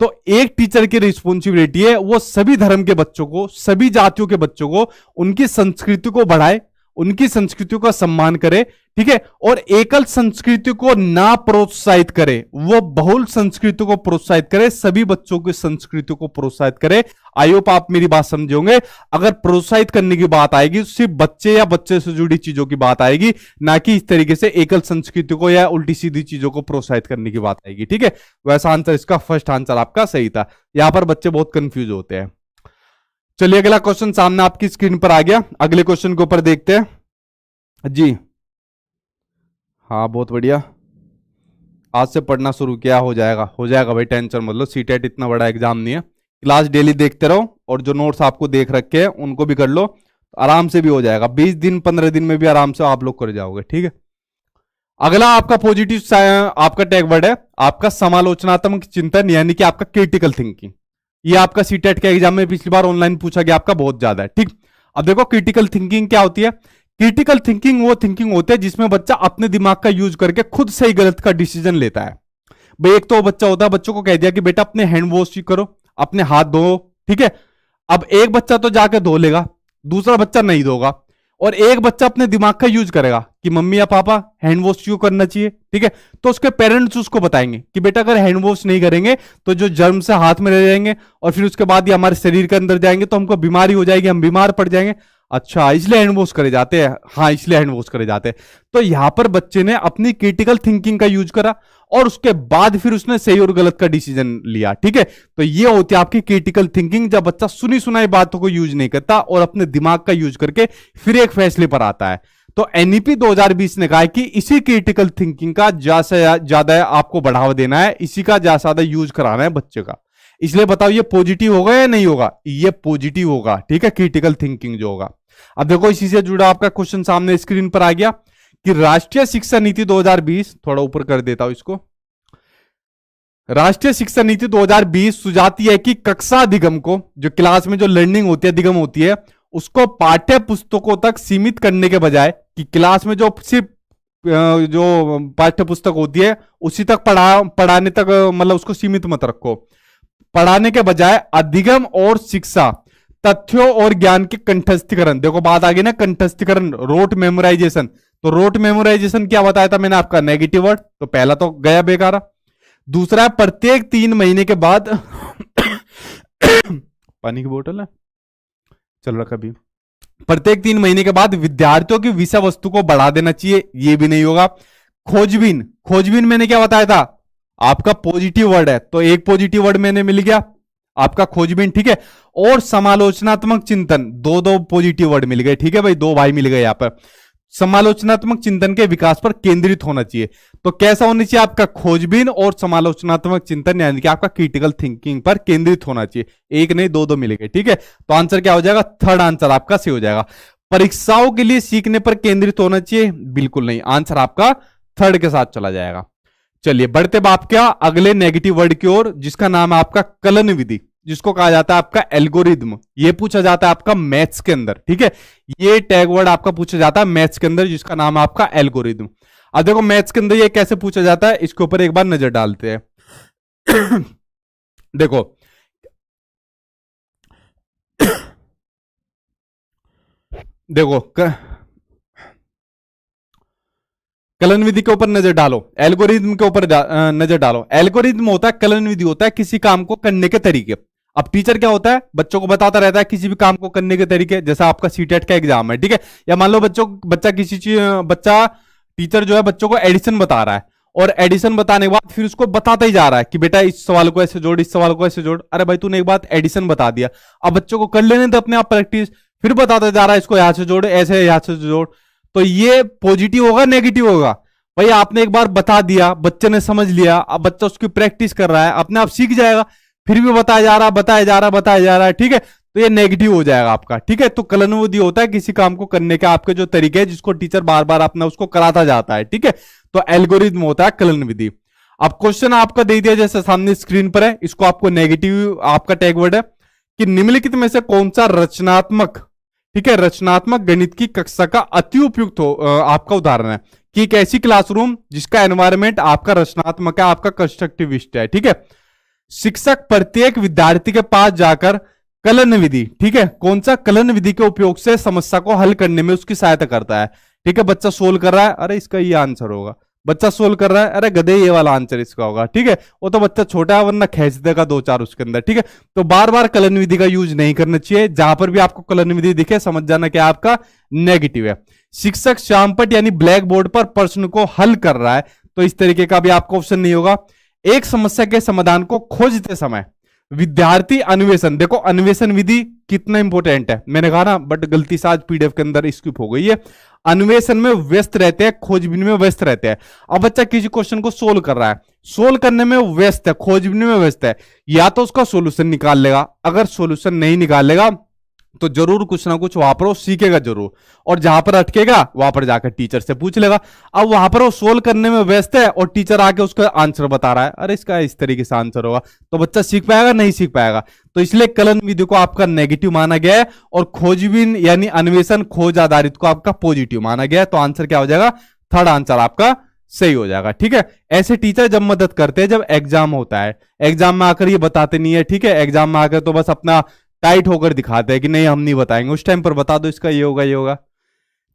तो एक टीचर की रिस्पॉन्सिबिलिटी है वो सभी धर्म के बच्चों को, सभी जातियों के बच्चों को, उनकी संस्कृति को बढ़ाए, उनकी संस्कृति का सम्मान करे, ठीक है, और एकल संस्कृति को ना प्रोत्साहित करे, वो बहुल संस्कृति को प्रोत्साहित करे, सभी बच्चों की संस्कृति को प्रोत्साहित करे। आई होप आप मेरी बात समझे होंगे। अगर प्रोत्साहित करने की बात आएगी सिर्फ बच्चे या बच्चे से जुड़ी चीजों की बात आएगी, ना कि इस तरीके से एकल संस्कृति को या उल्टी सीधी चीजों को प्रोत्साहित करने की बात आएगी, ठीक है। वैसा आंसर, इसका फर्स्ट आंसर आपका सही था। यहां पर बच्चे बहुत कंफ्यूज होते हैं। चलिए अगला क्वेश्चन सामने आपकी स्क्रीन पर आ गया, अगले क्वेश्चन के ऊपर देखते हैं जी। हाँ बहुत बढ़िया, आज से पढ़ना शुरू किया, हो जाएगा भाई, टेंशन मतलब सीटेट इतना बड़ा एग्जाम नहीं है। क्लास डेली देखते रहो और जो नोट्स आपको देख रखे हैं उनको भी कर लो, आराम से भी हो जाएगा, 20 दिन 15 दिन में भी आराम से आप लोग कर जाओगे, ठीक है। अगला आपका पॉजिटिव आपका टैग वर्ड है आपका समालोचनात्मक चिंतन, यानी कि आपका क्रिटिकल थिंकिंग। ये आपका सीटेट के एग्जाम में पिछली बार ऑनलाइन पूछा गया आपका, बहुत ज्यादा है, ठीक। अब देखो क्रिटिकल थिंकिंग क्या होती है। क्रिटिकल थिंकिंग वो थिंकिंग होती है जिसमें बच्चा अपने दिमाग का यूज करके खुद सही गलत का डिसीजन लेता है। भाई एक तो बच्चा होता है, बच्चों को कह दिया कि बेटा अपने हैंड वॉश करो, अपने हाथ धो, ठीक है। अब एक बच्चा तो जाके धो लेगा, दूसरा बच्चा नहीं धोगा, और एक बच्चा अपने दिमाग का यूज करेगा कि मम्मी या पापा हैंड वॉश क्यों करना चाहिए, ठीक है। तो उसके पेरेंट्स उसको बताएंगे कि बेटा अगर हैंड वॉश नहीं करेंगे तो जो जर्म से हाथ में रह जाएंगे और फिर उसके बाद ये हमारे शरीर के अंदर जाएंगे तो हमको बीमारी हो जाएगी, हम बीमार पड़ जाएंगे। अच्छा इसलिए हैंड वॉश करे जाते हैं, हाँ इसलिए हैंड वॉश करे जाते हैं। तो यहां पर बच्चे ने अपनी क्रिटिकल थिंकिंग का यूज करा और उसके बाद फिर उसने सही और गलत का डिसीजन लिया, ठीक है। तो ये होती है आपकी क्रिटिकल थिंकिंग, जब बच्चा सुनी सुनाई बातों को यूज नहीं करता और अपने दिमाग का यूज करके फिर एक फैसले पर आता है। तो एनईपी 2020 ने कहा है कि इसी क्रिटिकल थिंकिंग का ज्यादा आपको बढ़ावा देना है, इसी का ज्यादा यूज कराना है बच्चे का। इसलिए बताओ ये पॉजिटिव होगा या नहीं होगा, ये पॉजिटिव होगा, ठीक है, क्रिटिकल थिंकिंग जो होगा। अब देखो इसी से जुड़ा आपका क्वेश्चन सामने स्क्रीन पर आ गया कि राष्ट्रीय शिक्षा नीति 2020, थोड़ा ऊपर कर देता हूं इसको। राष्ट्रीय शिक्षा नीति 2020 सुझाती है कि कक्षा अधिगम को, जो क्लास में जो लर्निंग होती है, अधिगम होती है, उसको पाठ्य पुस्तकों तक सीमित करने के बजाय, कि क्लास में जो सिर्फ जो पाठ्य पुस्तक होती है उसी तक पढ़ाने तक मतलब उसको सीमित मत रखो, पढ़ाने के बजाय अधिगम और शिक्षा, तथ्यों और ज्ञान के कंठस्थीकरण। देखो बात आ गई ना, कंठस्थीकरण, रोट मेमोराइजेशन। तो रोट मेमोराइजेशन क्या बताया था मैंने आपका, नेगेटिव वर्ड, तो पहला तो गया बेकार। दूसरा प्रत्येक 3 महीने के बाद पानी की बोतल है चल रहा कभी, प्रत्येक 3 महीने के बाद विद्यार्थियों की विषय वस्तु को बढ़ा देना चाहिए, ये भी नहीं होगा। खोजबीन, खोजबीन मैंने क्या बताया था आपका पॉजिटिव वर्ड है, तो एक पॉजिटिव वर्ड मैंने मिल गया आपका खोजबीन, ठीक है। और समालोचनात्मक चिंतन, दो पॉजिटिव वर्ड मिल गए, ठीक है भाई, 2 भाई मिल गए यहां पर। समालोचनात्मक चिंतन के विकास पर केंद्रित होना चाहिए, तो कैसा होना चाहिए आपका खोजबीन और समालोचनात्मक चिंतन, यानी कि आपका क्रिटिकल थिंकिंग पर केंद्रित होना चाहिए। एक नहीं 2 मिल गए, ठीक है। तो आंसर क्या हो जाएगा, थर्ड आंसर आपका सही हो जाएगा। परीक्षाओं के लिए सीखने पर केंद्रित होना चाहिए, बिल्कुल नहीं, आंसर आपका थर्ड के साथ चला जाएगा। चलिए बढ़ते बाप क्या अगले नेगेटिव वर्ड की ओर, जिसका नाम है आपका कलन विधि, जिसको कहा जाता है आपका एल्गोरिज्म। ये पूछा जाता है आपका मैथ्स के अंदर, ठीक है, ये टैग वर्ड आपका पूछा जाता है मैथ्स के अंदर, जिसका नाम है आपका एल्गोरिज्म। अब देखो मैथ्स के अंदर ये कैसे पूछा जाता है, इसके ऊपर एक बार नजर डालते हैं। देखो देखो कलन विधि के ऊपर नजर डालो, एल्गोरिज्म के ऊपर नजर डालो। एल्गोरिज्म होता है, कलन विधि होता है किसी काम को करने के तरीके। अब टीचर क्या होता है, बच्चों को बताता रहता है किसी भी काम को करने के तरीके, जैसा आपका सीटेट का एग्जाम है, ठीक है, या मान लो बच्चा टीचर जो है बच्चों को एडिशन बता रहा है, और एडिशन बताने के बाद फिर उसको बताता ही जा रहा है कि बेटा इस सवाल को ऐसे जोड़, इस सवाल को ऐसे जोड़। अरे भाई तूने एक बात एडिशन बता दिया, अब बच्चों को कर लेने दे अपने आप प्रैक्टिस, फिर बताता जा रहा है इसको यहां से जोड़, ऐसे यहां से जोड़। तो ये पॉजिटिव होगा नेगेटिव होगा, भाई आपने एक बार बता दिया, बच्चे ने समझ लिया, अब बच्चा उसकी प्रैक्टिस कर रहा है, अपने आप सीख जाएगा। फिर भी बताया जा रहा, बताया जा रहा, बताया जा रहा है, ठीक है, तो ये नेगेटिव हो जाएगा आपका, ठीक है। तो कलनानुवादी होता है किसी काम को करने का आपके जो तरीके है, जिसको टीचर बार बार अपना उसको कराता जाता है, ठीक है। तो एल्गोरिथम होता है कलनानुवादी। अब क्वेश्चन आपका दे दिया जैसे सामने स्क्रीन पर है, इसको आपको नेगेटिव आपका टैग वर्ड है कि निम्नलिखित में से कौन सा रचनात्मक, ठीक है, रचनात्मक गणित की कक्षा का अति उपयुक्त हो आपका उदाहरण है कि एक ऐसी क्लासरूम जिसका एनवायरमेंट आपका रचनात्मक है, आपका कंस्ट्रक्टिविस्ट है, ठीक है। शिक्षक प्रत्येक विद्यार्थी के पास जाकर कलन विधि, ठीक है, कौन सा कलन विधि के उपयोग से समस्या को हल करने में उसकी सहायता करता है, ठीक है। बच्चा सोल्व कर रहा है, अरे इसका ये आंसर होगा, बच्चा सोल्व कर रहा है, अरे गधे ये वाला आंसर इसका होगा, ठीक है। वो तो बच्चा छोटा है वरना खींच देगा दो चार उसके अंदर, ठीक है। तो बार बार कलन विधि का यूज नहीं करना चाहिए, जहां पर भी आपको कलन विधि दिखे समझ जाना क्या आपका नेगेटिव है। शिक्षक श्यामपट यानी ब्लैक बोर्ड पर प्रश्न को हल कर रहा है, तो इस तरीके का भी आपका ऑप्शन नहीं होगा। एक समस्या के समाधान को खोजते समय विद्यार्थी अन्वेषण, देखो अन्वेषण विधि कितना इंपॉर्टेंट है, मैंने कहा ना, बट गलती से आज पीडीएफ के अंदर स्किप हो गई है। अन्वेषण में व्यस्त रहते हैं, खोजबीन में व्यस्त रहते हैं। अब बच्चा किसी क्वेश्चन को सोल्व कर रहा है, सोल्व करने में व्यस्त है, खोजबीन में व्यस्त है, या तो उसका सोल्यूशन निकाल लेगा, अगर सोल्यूशन नहीं निकालेगा तो जरूर कुछ ना कुछ वहां पर वो सीखेगा जरूर, और जहां पर अटकेगा वहां पर जाकर टीचर से पूछ लेगा। अब वहां पर वो सोल्व करने में व्यस्त है और टीचर आके उसका आंसर बता रहा है, अरे इसका इस तरीके से आंसर होगा, तो बच्चा सीख पाएगा नहीं सीख पाएगा। तो इसलिए कलन विधि को आपका नेगेटिव माना गया है और खोजबीन यानी अन्वेषण खोज आधारित को आपका पॉजिटिव माना गया है। तो आंसर क्या हो जाएगा, थर्ड आंसर आपका सही हो जाएगा, ठीक है। ऐसे टीचर जब मदद करते हैं जब एग्जाम होता है, एग्जाम में आकर ये बताते नहीं है, ठीक है, एग्जाम में आकर तो बस अपना टाइट होकर दिखाते हैं कि नहीं हम नहीं बताएंगे, उस टाइम पर बता दो इसका ये होगा ये होगा।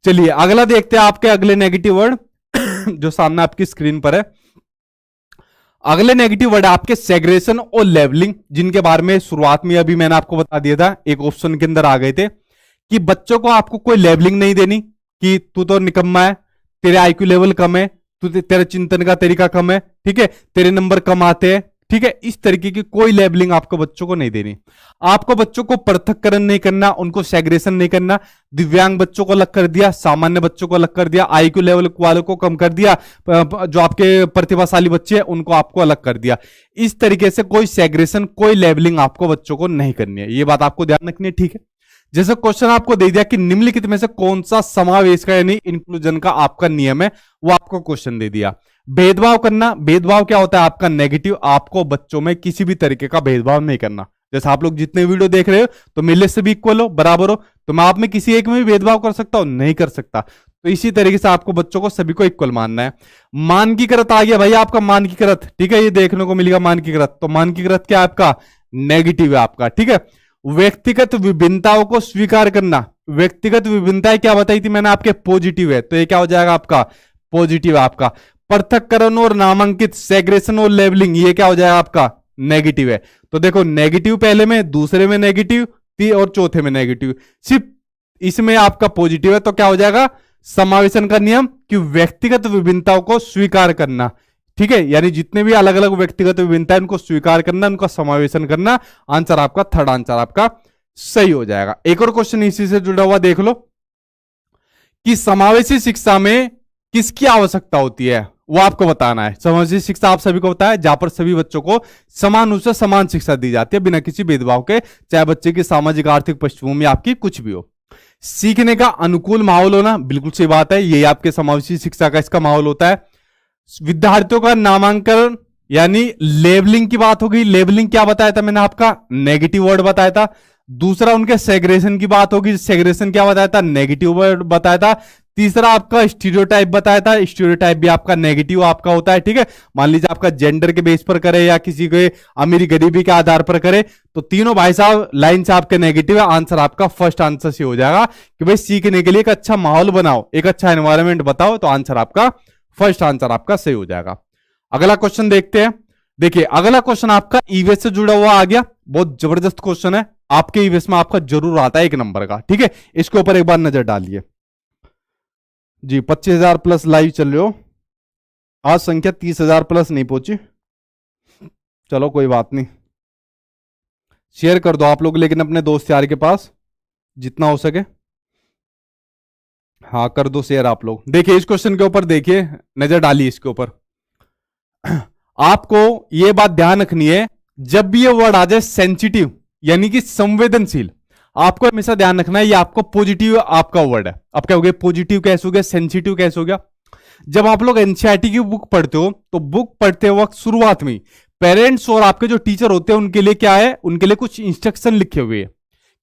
चलिए अगला देखते हैं आपके अगले नेगेटिव वर्ड जो सामने आपकी स्क्रीन पर है। अगले नेगेटिव वर्ड आपके सेग्रेशन और लेवलिंग, जिनके बारे में शुरुआत में अभी मैंने आपको बता दिया था, एक ऑप्शन के अंदर आ गए थे कि बच्चों को आपको कोई लेवलिंग नहीं देनी कि तू तो निकम्मा है, तेरे आईक्यू लेवल कम है, तू तेरे चिंतन का तरीका कम है, ठीक है, तेरे नंबर कम आते हैं, ठीक है। इस तरीके की कोई लेबलिंग आपको बच्चों को नहीं देनी। आपको बच्चों को पृथक्करण नहीं करना, उनको सेग्रेशन नहीं करना। दिव्यांग बच्चों को अलग कर दिया, सामान्य बच्चों को अलग कर दिया, आईक्यू लेवल वालों को कम कर दिया, जो आपके प्रतिभाशाली बच्चे हैं उनको आपको अलग कर दिया। इस तरीके से कोई सेग्रेशन, कोई लेबलिंग आपको बच्चों को नहीं करनी है, ये बात आपको ध्यान रखनी है, ठीक है। जैसे क्वेश्चन आपको दे दिया कि निम्नलिखित में से कौन सा समावेश का यानी इंक्लूजन का आपका नियम है, वो आपको क्वेश्चन दे दिया। भेदभाव करना, भेदभाव क्या होता है आपका नेगेटिव, आपको बच्चों में किसी भी तरीके का भेदभाव नहीं करना। जैसे आप लोग जितने वीडियो देख रहे हो तो मेरे से भी इक्वल हो, बराबर हो, तो मैं आप में किसी एक में भी भेदभाव कर सकता हूं, नहीं कर सकता। तो इसी तरीके से आपको बच्चों को सभी को इक्वल मानना है। मानकीकृत आ गया भाई आपका मानकीकृत, ठीक है, ये देखने को मिलेगा मानकीकृत, तो मानकीकृत क्या आपका नेगेटिव है आपका, ठीक है। व्यक्तिगत विभिन्नताओं को स्वीकार करना, व्यक्तिगत विभिन्नताएं क्या बताई थी मैंने आपके पॉजिटिव है, तो ये क्या हो जाएगा आपका पॉजिटिव है आपका। पृथक्करण और नामांकित, सेग्रेशन और लेबलिंग, ये क्या हो जाएगा आपका नेगेटिव है। तो देखो नेगेटिव पहले में, दूसरे में नेगेटिव, और चौथे में नेगेटिव, सिर्फ इसमें आपका पॉजिटिव है, तो क्या हो जाएगा समावेशन का नियम कि व्यक्तिगत विभिन्नताओं को स्वीकार करना, ठीक है, यानी जितने भी अलग अलग व्यक्तिगत विभिन्नता है उनको स्वीकार करना, उनका समावेशन करना। आंसर आपका थर्ड आंसर आपका सही हो जाएगा। एक और क्वेश्चन इसी से जुड़ा हुआ देख लो कि समावेशी शिक्षा में किसकी आवश्यकता होती है, वो आपको बताना है। समावेशी शिक्षा आप सभी को पता है, जहां पर सभी बच्चों को समान रूप से समान शिक्षा दी जाती है बिना किसी भेदभाव के, चाहे बच्चे की सामाजिक आर्थिक पृष्ठभूमि आपकी कुछ भी हो। सीखने का अनुकूल माहौल होना, बिल्कुल सही बात है, यही आपके समावेशी शिक्षा का इसका माहौल होता है। विद्यार्थियों का नामांकन यानी लेबलिंग की बात होगी, लेबलिंग क्या बताया था मैंने आपका नेगेटिव वर्ड बताया था। दूसरा उनके सेग्रेशन की बात होगी, सेग्रेशन क्या बताया था नेगेटिव वर्ड बताया था। तीसरा आपका स्टीरियोटाइप बताया था, स्टीरियोटाइप भी आपका नेगेटिव आपका होता है, ठीक है। मान लीजिए आपका जेंडर के बेस पर करे या किसी के अमीरी गरीबी के आधार पर करे, तो तीनों भाई साहब लाइन से आपके नेगेटिव है। आंसर आपका फर्स्ट आंसर से हो जाएगा कि भाई सीखने के लिए एक अच्छा माहौल बनाओ, एक अच्छा एनवायरमेंट बताओ, तो आंसर आपका फर्स्ट आंसर आपका सही हो जाएगा। अगला क्वेश्चन देखते हैं। देखिए अगला क्वेश्चन आपका ईवीएस से जुड़ा हुआ आ गया, बहुत जबरदस्त क्वेश्चन है, आपके ईवीएस में आपका जरूर आता है 1 नंबर का, ठीक है। इसके ऊपर एक बार नजर डालिए जी। 25,000 प्लस लाइव चल रहे हो, आज संख्या 30,000 प्लस नहीं पहुंची, चलो कोई बात नहीं, शेयर कर दो आप लोग लेकिन अपने दोस्त यार के पास जितना हो सके। हाँ कर दो शेयर आप लोग। देखिए इस क्वेश्चन के ऊपर देखिए, नजर डालिए इसके ऊपर। आपको ये बात ध्यान रखनी है, जब भी ये वर्ड आ जाए सेंसिटिव यानी कि संवेदनशील, आपको हमेशा ध्यान रखना है ये आपको पॉजिटिव आपका वर्ड है। अब क्या हो गया, पॉजिटिव कैसे हो गया, सेंसिटिव कैसे हो गया। जब आप लोग एनसीईआरटी की बुक पढ़ते हो तो बुक पढ़ते वक्त शुरुआत में पेरेंट्स और आपके जो टीचर होते हैं उनके लिए क्या है, उनके लिए कुछ इंस्ट्रक्शन लिखे हुए हैं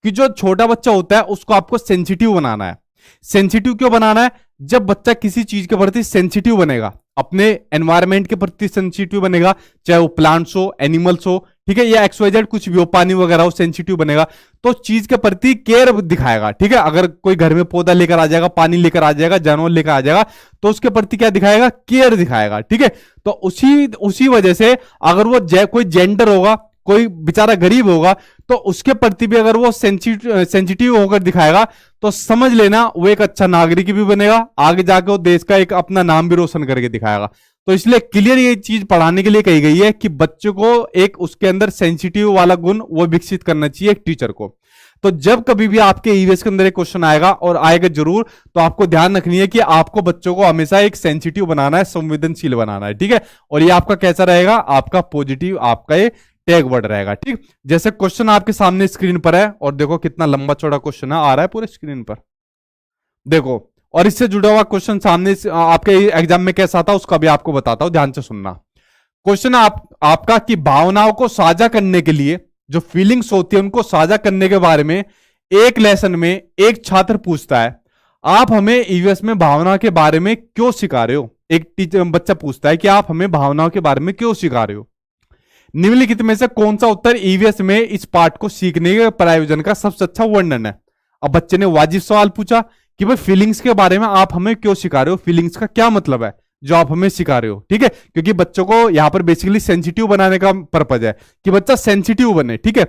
कि जो छोटा बच्चा होता है उसको आपको सेंसिटिव बनाना है। सेंसिटिव क्यों बनाना है, जब बच्चा किसी चीज के प्रति सेंसिटिव बनेगा, अपने एनवायरमेंट के प्रति सेंसिटिव बनेगा, चाहे वो प्लांट्स हो, एनिमल्स हो, ठीक है, या एक्सवाइजेड कुछ भी हो, पानी वगैरह हो, सेंसिटिव बनेगा तो चीज के प्रति केयर दिखाएगा। ठीक है, अगर कोई घर में पौधा लेकर आ जाएगा, पानी लेकर आ जाएगा, जानवर लेकर आ जाएगा तो उसके प्रति क्या दिखाएगा, केयर दिखाएगा। ठीक है, तो उसी वजह से अगर वो कोई जेंडर होगा, कोई बेचारा गरीब होगा तो उसके प्रति भी अगर वो सेंसिटिव होकर दिखाएगा तो समझ लेना वो एक अच्छा नागरिक भी बनेगा, आगे जाके वो देश का एक अपना नाम भी रोशन करके दिखाएगा। तो इसलिए क्लियर ये चीज पढ़ाने के लिए कही गई है कि बच्चों को एक उसके अंदर सेंसिटिव वाला गुण वो विकसित करना चाहिए एक टीचर को। तो जब कभी भी आपके ईवीएस के अंदर एक क्वेश्चन आएगा, और आएगा जरूर, तो आपको ध्यान रखनी है कि आपको बच्चों को हमेशा एक सेंसिटिव बनाना है, संवेदनशील बनाना है। ठीक है, और ये आपका कैसा रहेगा, आपका पॉजिटिव, आपका ये टैग वर्ड रहेगा। ठीक, जैसे क्वेश्चन आपके सामने स्क्रीन पर है, और देखो कितना लंबा चौड़ा क्वेश्चन है, आ रहा है पूरे स्क्रीन पर, देखो। और इससे जुड़ा हुआ क्वेश्चन सामने आपके एग्जाम में कैसा था उसका भी आपको बताता हूं, ध्यान से सुनना। क्वेश्चन आपका कि भावनाओं को साझा करने के लिए, जो फीलिंग्स होती है उनको साझा करने के बारे में एक लेसन में एक छात्र पूछता है, आप हमें ईवीएस में भावना के बारे में क्यों सिखा रहे हो। एक बच्चा पूछता है कि आप हमें भावनाओं के बारे में क्यों सिखा रहे हो। निम्नलिखित में से कौन सा उत्तर ईवीएस में इस पाठ को सीखने के प्रयोजन का सबसे अच्छा वर्णन है। अब बच्चे ने वाजिब सवाल पूछा कि भाई फीलिंग्स के बारे में आप हमें क्यों सिखा रहे हो, फीलिंग्स का क्या मतलब है जो आप हमें सिखा रहे हो। ठीक है, क्योंकि बच्चों को यहां पर बेसिकली सेंसिटिव बनाने का पर्पज है कि बच्चा सेंसिटिव बने। ठीक है,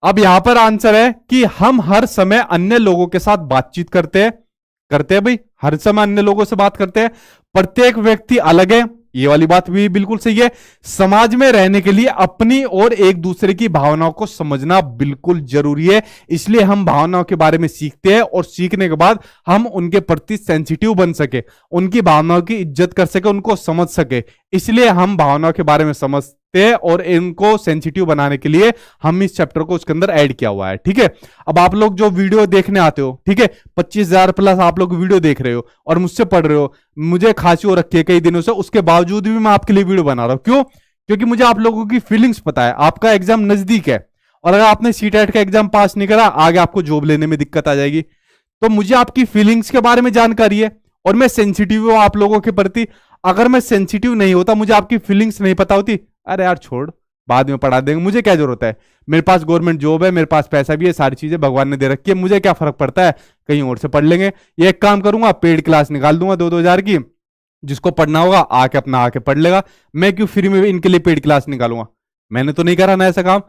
अब यहां पर आंसर है कि हम हर समय अन्य लोगों के साथ बातचीत करते हैं भाई, हर समय अन्य लोगों से बात करते हैं, प्रत्येक व्यक्ति अलग है, ये वाली बात भी बिल्कुल सही है। समाज में रहने के लिए अपनी और एक दूसरे की भावनाओं को समझना बिल्कुल जरूरी है, इसलिए हम भावनाओं के बारे में सीखते हैं और सीखने के बाद हम उनके प्रति सेंसिटिव बन सके, उनकी भावनाओं की इज्जत कर सके, उनको समझ सके, इसलिए हम भावनाओं के बारे में समझते हैं और इनको सेंसिटिव बनाने के लिए हम इस चैप्टर को उसके अंदर ऐड किया हुआ है। ठीक है, अब आप लोग जो वीडियो देखने आते हो, ठीक है, 25,000 प्लस आप लोग वीडियो देख रहे हो और मुझसे पढ़ रहे हो, मुझे खांसी हो रखी है कई दिनों से, उसके बावजूद भी मैं आपके लिए वीडियो बना रहा हूं। क्यों? क्योंकि मुझे आप लोगों की फीलिंग्स पता है, आपका एग्जाम नजदीक है और अगर आपने सीटेट का एग्जाम पास नहीं करा, आगे आपको जॉब लेने में दिक्कत आ जाएगी। तो मुझे आपकी फीलिंग्स के बारे में जानकारी है और मैं सेंसिटिव हूं आप लोगों के प्रति। अगर मैं सेंसिटिव नहीं होता, मुझे आपकी फीलिंग्स नहीं पता होती, अरे यार छोड़, बाद में पढ़ा देंगे, मुझे क्या जरूरत है, मेरे पास गवर्नमेंट जॉब है, मेरे पास पैसा भी है, सारी चीजें भगवान ने दे रखी है, मुझे क्या फर्क पड़ता है, कहीं और से पढ़ लेंगे। ये एक काम करूंगा, पेड क्लास निकाल दूंगा 2-2 हज़ार की, जिसको पढ़ना होगा आके अपना आके पढ़ लेगा। मैं क्यों फ्री में इनके लिए पेड क्लास निकालूंगा, मैंने तो नहीं करा ना ऐसा काम,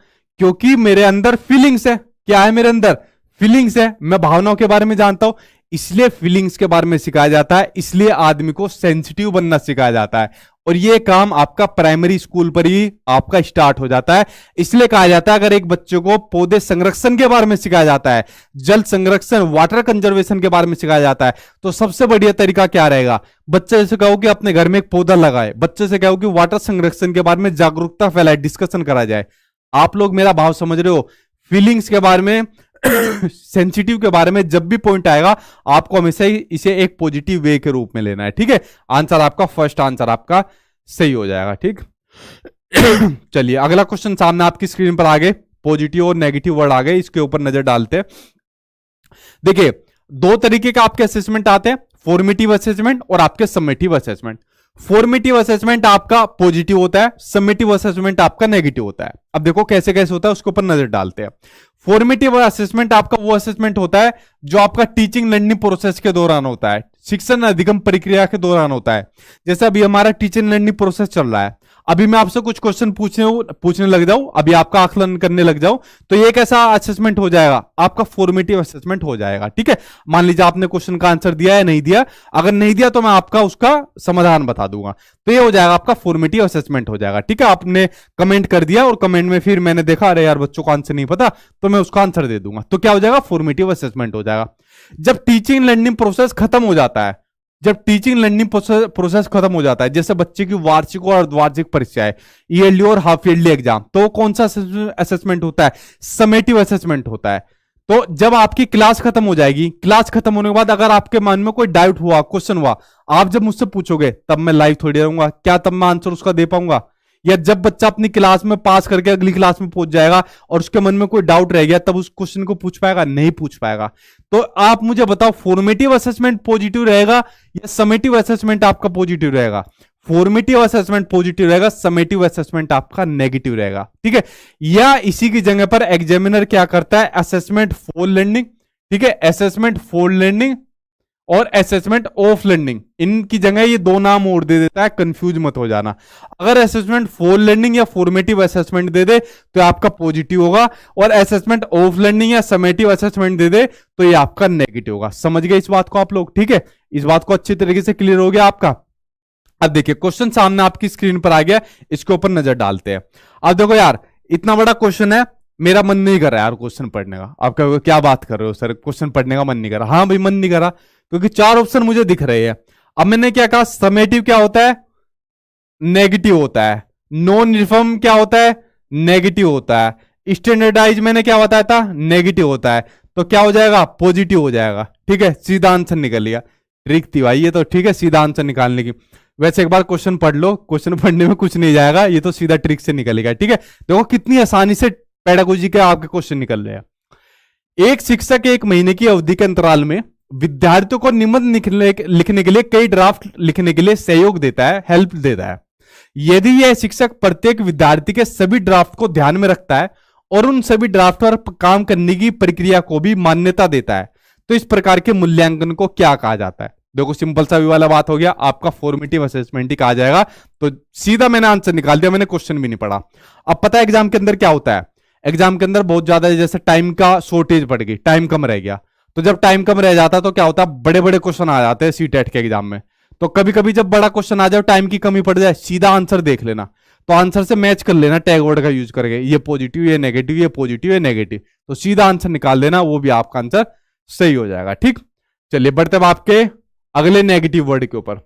क्योंकि मेरे अंदर फीलिंग्स है। क्या है मेरे अंदर? फीलिंग्स है, मैं भावनाओं के बारे में जानता हूं, इसलिए फीलिंग्स के बारे में सिखाया जाता है, इसलिए आदमी को सेंसिटिव बनना सिखाया जाता है। और ये काम आपका प्राइमरी स्कूल पर ही आपका स्टार्ट हो जाता है। इसलिए कहा जाता है अगर एक बच्चे को पौधे संरक्षण के बारे में सिखाया जाता है, जल संरक्षण, वाटर कंजर्वेशन के बारे में सिखाया जाता है, तो सबसे बढ़िया तरीका क्या रहेगा, बच्चे से कहो कि अपने घर में एक पौधा लगाए, बच्चे से कहो कि वाटर संरक्षण के बारे में जागरूकता फैलाए, डिस्कशन करा जाए। आप लोग मेरा भाव समझ रहे हो? फीलिंग्स के बारे में सेंसिटिव के बारे में जब भी पॉइंट आएगा, आपको हमेशा ही इसे एक पॉजिटिव वे के रूप में लेना है। ठीक है, आंसर आपका, फर्स्ट आंसर आपका सही हो जाएगा। ठीक चलिए अगला क्वेश्चन सामने आपकी स्क्रीन पर आ गए, पॉजिटिव और नेगेटिव वर्ड आ गए, इसके ऊपर नजर डालते हैं। देखिए दो तरीके का आपके असेसमेंट आते हैं, फॉर्मेटिव असेसमेंट और आपके समेटिव असेसमेंट। फॉर्मेटिव असेसमेंट आपका पॉजिटिव होता है, समेटिव असेसमेंट आपका नेगेटिव होता है। अब देखो कैसे कैसे होता है, उसके ऊपर नजर डालते हैं। फॉर्मेटिव असेसमेंट आपका वो असेसमेंट होता है जो आपका टीचिंग लर्निंग प्रोसेस के दौरान होता है, शिक्षण अधिगम प्रक्रिया के दौरान होता है। जैसे अभी हमारा टीचिंग लर्निंग प्रोसेस चल रहा है, अभी मैं आपसे कुछ क्वेश्चन पूछने लग जाऊं, अभी आपका आकलन करने लग जाऊं, तो ये कैसा असेसमेंट हो जाएगा, आपका फॉर्मेटिव असेसमेंट हो जाएगा। ठीक है, मान लीजिए आपने क्वेश्चन का आंसर दिया या नहीं दिया, अगर नहीं दिया तो मैं आपका उसका समाधान बता दूंगा, तो ये हो जाएगा आपका फॉर्मेटिव असेसमेंट हो जाएगा। ठीक है, आपने कमेंट कर दिया और कमेंट में फिर मैंने देखा अरे यार बच्चों को आंसर नहीं पता, तो मैं उसका आंसर दे दूंगा, तो क्या हो जाएगा, फॉर्मेटिव असेसमेंट हो जाएगा। जब टीचिंग लर्निंग प्रोसेस खत्म हो जाता है, जब टीचिंग लर्निंग प्रोसेस खत्म हो जाता है, जैसे बच्चे की वार्षिक और अर्धवार्षिक परीक्षाएं, ईयरली और हाफ ईयरली एग्जाम, तो कौन सा असेसमेंट होता है, समेटिव असेसमेंट होता है। तो जब आपकी क्लास खत्म हो जाएगी, क्लास खत्म होने के बाद अगर आपके मन में कोई डाउट हुआ, क्वेश्चन हुआ, आप जब मुझसे पूछोगे तब मैं लाइव थोड़ी रहूंगा, क्या तब मैं आंसर उसका दे पाऊंगा? या जब बच्चा अपनी क्लास में पास करके अगली क्लास में पहुंच जाएगा और उसके मन में कोई डाउट रह गया, तब उस क्वेश्चन को पूछ पाएगा? नहीं पूछ पाएगा। तो आप मुझे बताओ, फॉर्मेटिव असेसमेंट पॉजिटिव रहेगा या समेटिव असेसमेंट आपका पॉजिटिव रहेगा? फॉर्मेटिव असेसमेंट पॉजिटिव रहेगा, समेटिव असेसमेंट आपका नेगेटिव रहेगा। ठीक है, या इसी की जगह पर एग्जामिनर क्या करता है, असेसमेंट फॉर लर्निंग, ठीक है, असेसमेंट फॉर लर्निंग और असेसमेंट ऑफ लर्निंग, इनकी जगह ये दो नाम और दे देता है, कंफ्यूज मत हो जाना। अगर असेसमेंट फॉर लर्निंग या फॉर्मेटिव असेसमेंट दे दे तो आपका पॉजिटिव होगा, और असेसमेंट ऑफ लर्निंग या समेटिव असेसमेंट दे दे तो ये आपका नेगेटिव होगा। समझ गए इस बात को आप लोग? ठीक है, इस बात को अच्छी तरीके से क्लियर हो गया आपका। अब देखिए क्वेश्चन सामने आपकी स्क्रीन पर आ गया, इसके ऊपर नजर डालते हैं। अब देखो यार, इतना बड़ा क्वेश्चन है, मेरा मन नहीं कर रहा यार क्वेश्चन पढ़ने का। आप कहोगे क्या बात कर रहे हो सर, क्वेश्चन पढ़ने का मन नहीं कर रहा? हाँ भाई, मन नहीं कर रहा, क्योंकि चार ऑप्शन मुझे दिख रहे हैं। अब मैंने क्या कहा, समेटिव क्या होता है, नेगेटिव होता है। नॉन यूनिफॉर्म क्या होता है, नेगेटिव होता है। स्टैंडर्डाइज मैंने क्या बताया था, नेगेटिव होता है। तो क्या हो जाएगा, पॉजिटिव हो जाएगा। ठीक है, सीधा आंसर निकल लिया। ट्रिक थी भाई ये तो, ठीक है, सीधा आंसर निकालने की। वैसे एक बार क्वेश्चन पढ़ लो, क्वेश्चन पढ़ने में कुछ नहीं जाएगा, ये तो सीधा ट्रिक से निकलेगा। ठीक है, देखो कितनी आसानी से पेडागोजी के आपके क्वेश्चन निकल रहे हैं। एक शिक्षक एक महीने की अवधि के अंतराल में विद्यार्थियों को निबंध लिखने के लिए कई ड्राफ्ट लिखने के लिए सहयोग देता है, हेल्प देता है। यदि यह शिक्षक प्रत्येक विद्यार्थी के सभी ड्राफ्ट को ध्यान में रखता है और उन सभी ड्राफ्ट पर काम करने की प्रक्रिया को भी मान्यता देता है, तो इस प्रकार के मूल्यांकन को क्या कहा जाता है? देखो सिंपल सा भी वाला बात हो गया, आपका फॉर्मेटिव असेसमेंट ही कहा जाएगा। तो सीधा मैंने आंसर निकाल दिया, मैंने क्वेश्चन भी नहीं पढ़ा। अब पता है एग्जाम के अंदर क्या होता है, एग्जाम के अंदर बहुत ज्यादा जैसे टाइम का शॉर्टेज पड़ गई, टाइम कम रह गया, तो जब टाइम कम रह जाता तो क्या होता है, बड़े बड़े क्वेश्चन आ जाते हैं सीटेट के एग्जाम में। तो कभी कभी जब बड़ा क्वेश्चन आ जाए, टाइम की कमी पड़ जाए, सीधा आंसर देख लेना, तो आंसर से मैच कर लेना टैग वर्ड का यूज करके, ये पॉजिटिव ये नेगेटिव, ये पॉजिटिव ये नेगेटिव, तो सीधा आंसर निकाल देना, वो भी आपका आंसर सही हो जाएगा। ठीक, चलिए बढ़ते हैं आपके अगले नेगेटिव वर्ड के ऊपर।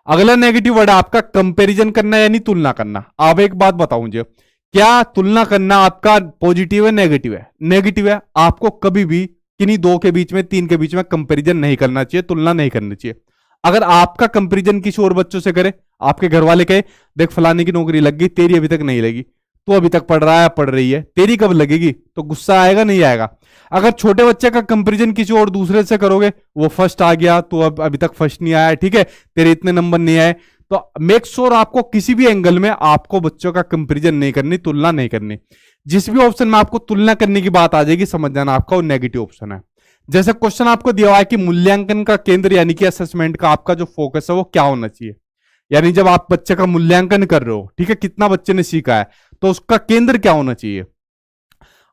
अगला नेगेटिव वर्ड आपका कंपैरिजन करना यानी तुलना करना। आप एक बात बताओ मुझे, क्या तुलना करना आपका पॉजिटिव है नेगेटिव है? नेगेटिव है। आपको कभी भी किन्हीं दो के बीच में, तीन के बीच में कंपैरिजन नहीं करना चाहिए, तुलना नहीं करनी चाहिए। अगर आपका कंपैरिजन किसी और बच्चों से करे, आपके घर वाले कहे देख फलाने की नौकरी लग गई, तेरी अभी तक नहीं लगी, तो अभी तक पढ़ रहा है पढ़ रही है, तेरी कब लगेगी, तो गुस्सा आएगा नहीं आएगा? अगर छोटे बच्चे का कंपैरिजन किसी और दूसरे से करोगे, वो फर्स्ट आ गया तो अब अभी तक फर्स्ट नहीं आया, ठीक है, तेरे इतने नंबर नहीं आए, तो मेक श्योर आपको किसी भी एंगल में आपको बच्चों का कंपैरिजन नहीं करनी, तुलना नहीं करनी। जिस भी ऑप्शन में आपको तुलना करने की बात आ जाएगी, समझ जाना आपका वो नेगेटिव ऑप्शन है। जैसे क्वेश्चन आपको दिया हुआ है कि मूल्यांकन का केंद्र यानी कि असेसमेंट का आपका जो फोकस है वो क्या होना चाहिए, यानी जब आप बच्चे का मूल्यांकन कर रहे हो, ठीक है, कितना बच्चे ने सीखा है, तो उसका केंद्र क्या होना चाहिए?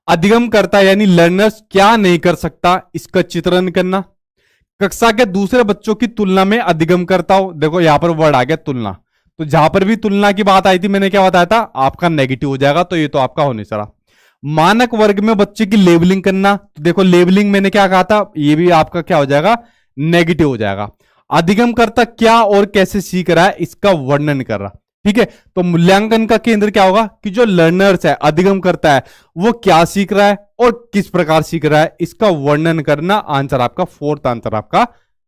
अधिगम करता यानी लर्नर्स क्या नहीं कर सकता, इसका चित्रण करना। कक्षा के दूसरे बच्चों की तुलना में अधिगम करता हो, देखो यहां पर वर्ड आ गया तुलना, तो जहां पर भी तुलना की बात आई थी मैंने क्या बताया था, आपका नेगेटिव हो जाएगा, तो ये तो आपका हो नहीं चला। मानक वर्ग में बच्चे की लेबलिंग करना, तो देखो लेबलिंग मैंने क्या कहा था, ये भी आपका क्या हो जाएगा, नेगेटिव हो जाएगा। अधिगम करता क्या और कैसे सीख रहा है, इसका वर्णन कर रहा, ठीक है, तो मूल्यांकन का केंद्र क्या होगा कि जो लर्नर्स है, अधिगम करता है, वो क्या सीख रहा है और किस प्रकार सीख रहा है, इसका वर्णन करना। आंसर आपका फोर्थ आंसर आपका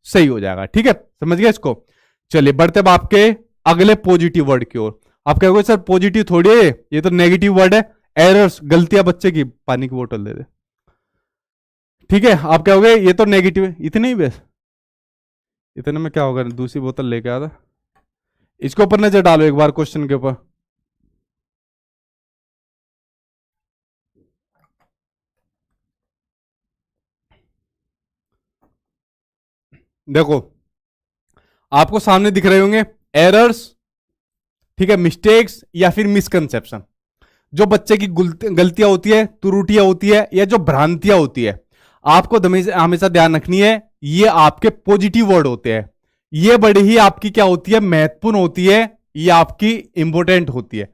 सही हो जाएगा। ठीक है, समझ गए इसको? चलिए बढ़ते अब आपके अगले पॉजिटिव वर्ड की ओर। आप कहोगे सर पॉजिटिव थोड़ी है, ये तो नेगेटिव वर्ड है। एरर्स, गलतियां बच्चे की, पानी की बोतल दे दे, ठीक है, आप कहोगे ये तो नेगेटिव है, इतने ही बस, इतने में क्या होगा, दूसरी बोतल लेके आता। इसके ऊपर नजर डालो एक बार क्वेश्चन के ऊपर। देखो आपको सामने दिख रहे होंगे एरर्स, ठीक है, मिस्टेक्स या फिर मिसकंसेप्शन, जो बच्चे की गलतियां होती है, त्रुटियां होती है, या जो भ्रांतियां होती है, आपको हमेशा ध्यान रखनी है, ये आपके पॉजिटिव वर्ड होते हैं। ये बड़ी ही आपकी क्या होती है, महत्वपूर्ण होती है, ये आपकी इंपॉर्टेंट होती है।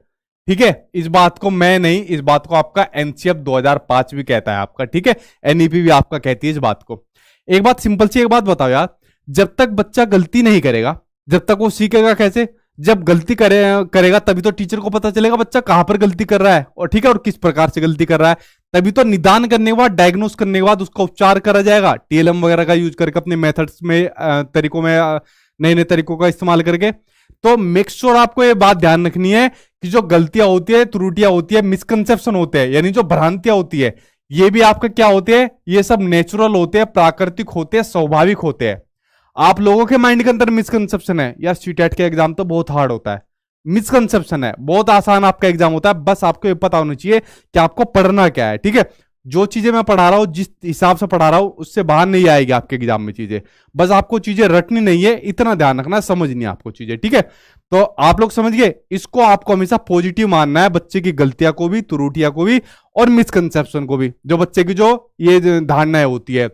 ठीक है, इस बात को मैं नहीं, इस बात को आपका एनसीएफ 2005 भी कहता है आपका। ठीक है, एनईपी भी आपका कहती है इस बात को। एक बात सिंपल सी एक बात बताओ यार, जब तक बच्चा गलती नहीं करेगा, जब तक वो सीखेगा कैसे? जब गलती करेगा तभी तो टीचर को पता चलेगा बच्चा कहां पर गलती कर रहा है, और ठीक है, और किस प्रकार से गलती कर रहा है। तभी तो निदान करने के बाद, डायग्नोस करने के बाद उसका उपचार करा जाएगा, टीएलएम वगैरह का यूज करके, अपने मेथड्स में, तरीकों में, नए नए तरीकों का इस्तेमाल करके। तो मेक श्योर आपको ये बात ध्यान रखनी है कि जो गलतियां होती है, त्रुटियां होती है, मिसकंसेप्शन होते हैं, यानी जो भ्रांतियां होती है, ये भी आपका क्या होते हैं, ये सब नेचुरल होते हैं, प्राकृतिक होते हैं, स्वाभाविक होते हैं। आप लोगों के माइंड के अंदर मिसकंसेप्शन है यार, सीटेट का एग्जाम तो बहुत हार्ड होता है, मिसकंसेप्शन है, बहुत आसान आपका एग्जाम होता है, बस आपको ये पता होना चाहिए कि आपको पढ़ना क्या है। ठीक है, जो चीजें मैं पढ़ा रहा हूं, जिस हिसाब से पढ़ा रहा हूं, उससे बाहर नहीं आएगी आपके एग्जाम में चीजें, बस आपको चीजें रटनी नहीं है, इतना ध्यान रखना, समझनी है आपको चीजें। ठीक है, तो आप लोग समझ गए, इसको आपको हमेशा पॉजिटिव मानना है, बच्चे की गलतियां को भी, त्रुटियां को भी, और मिसकंसेप्शन को भी, जो बच्चे की जो ये धारणाएं होती है,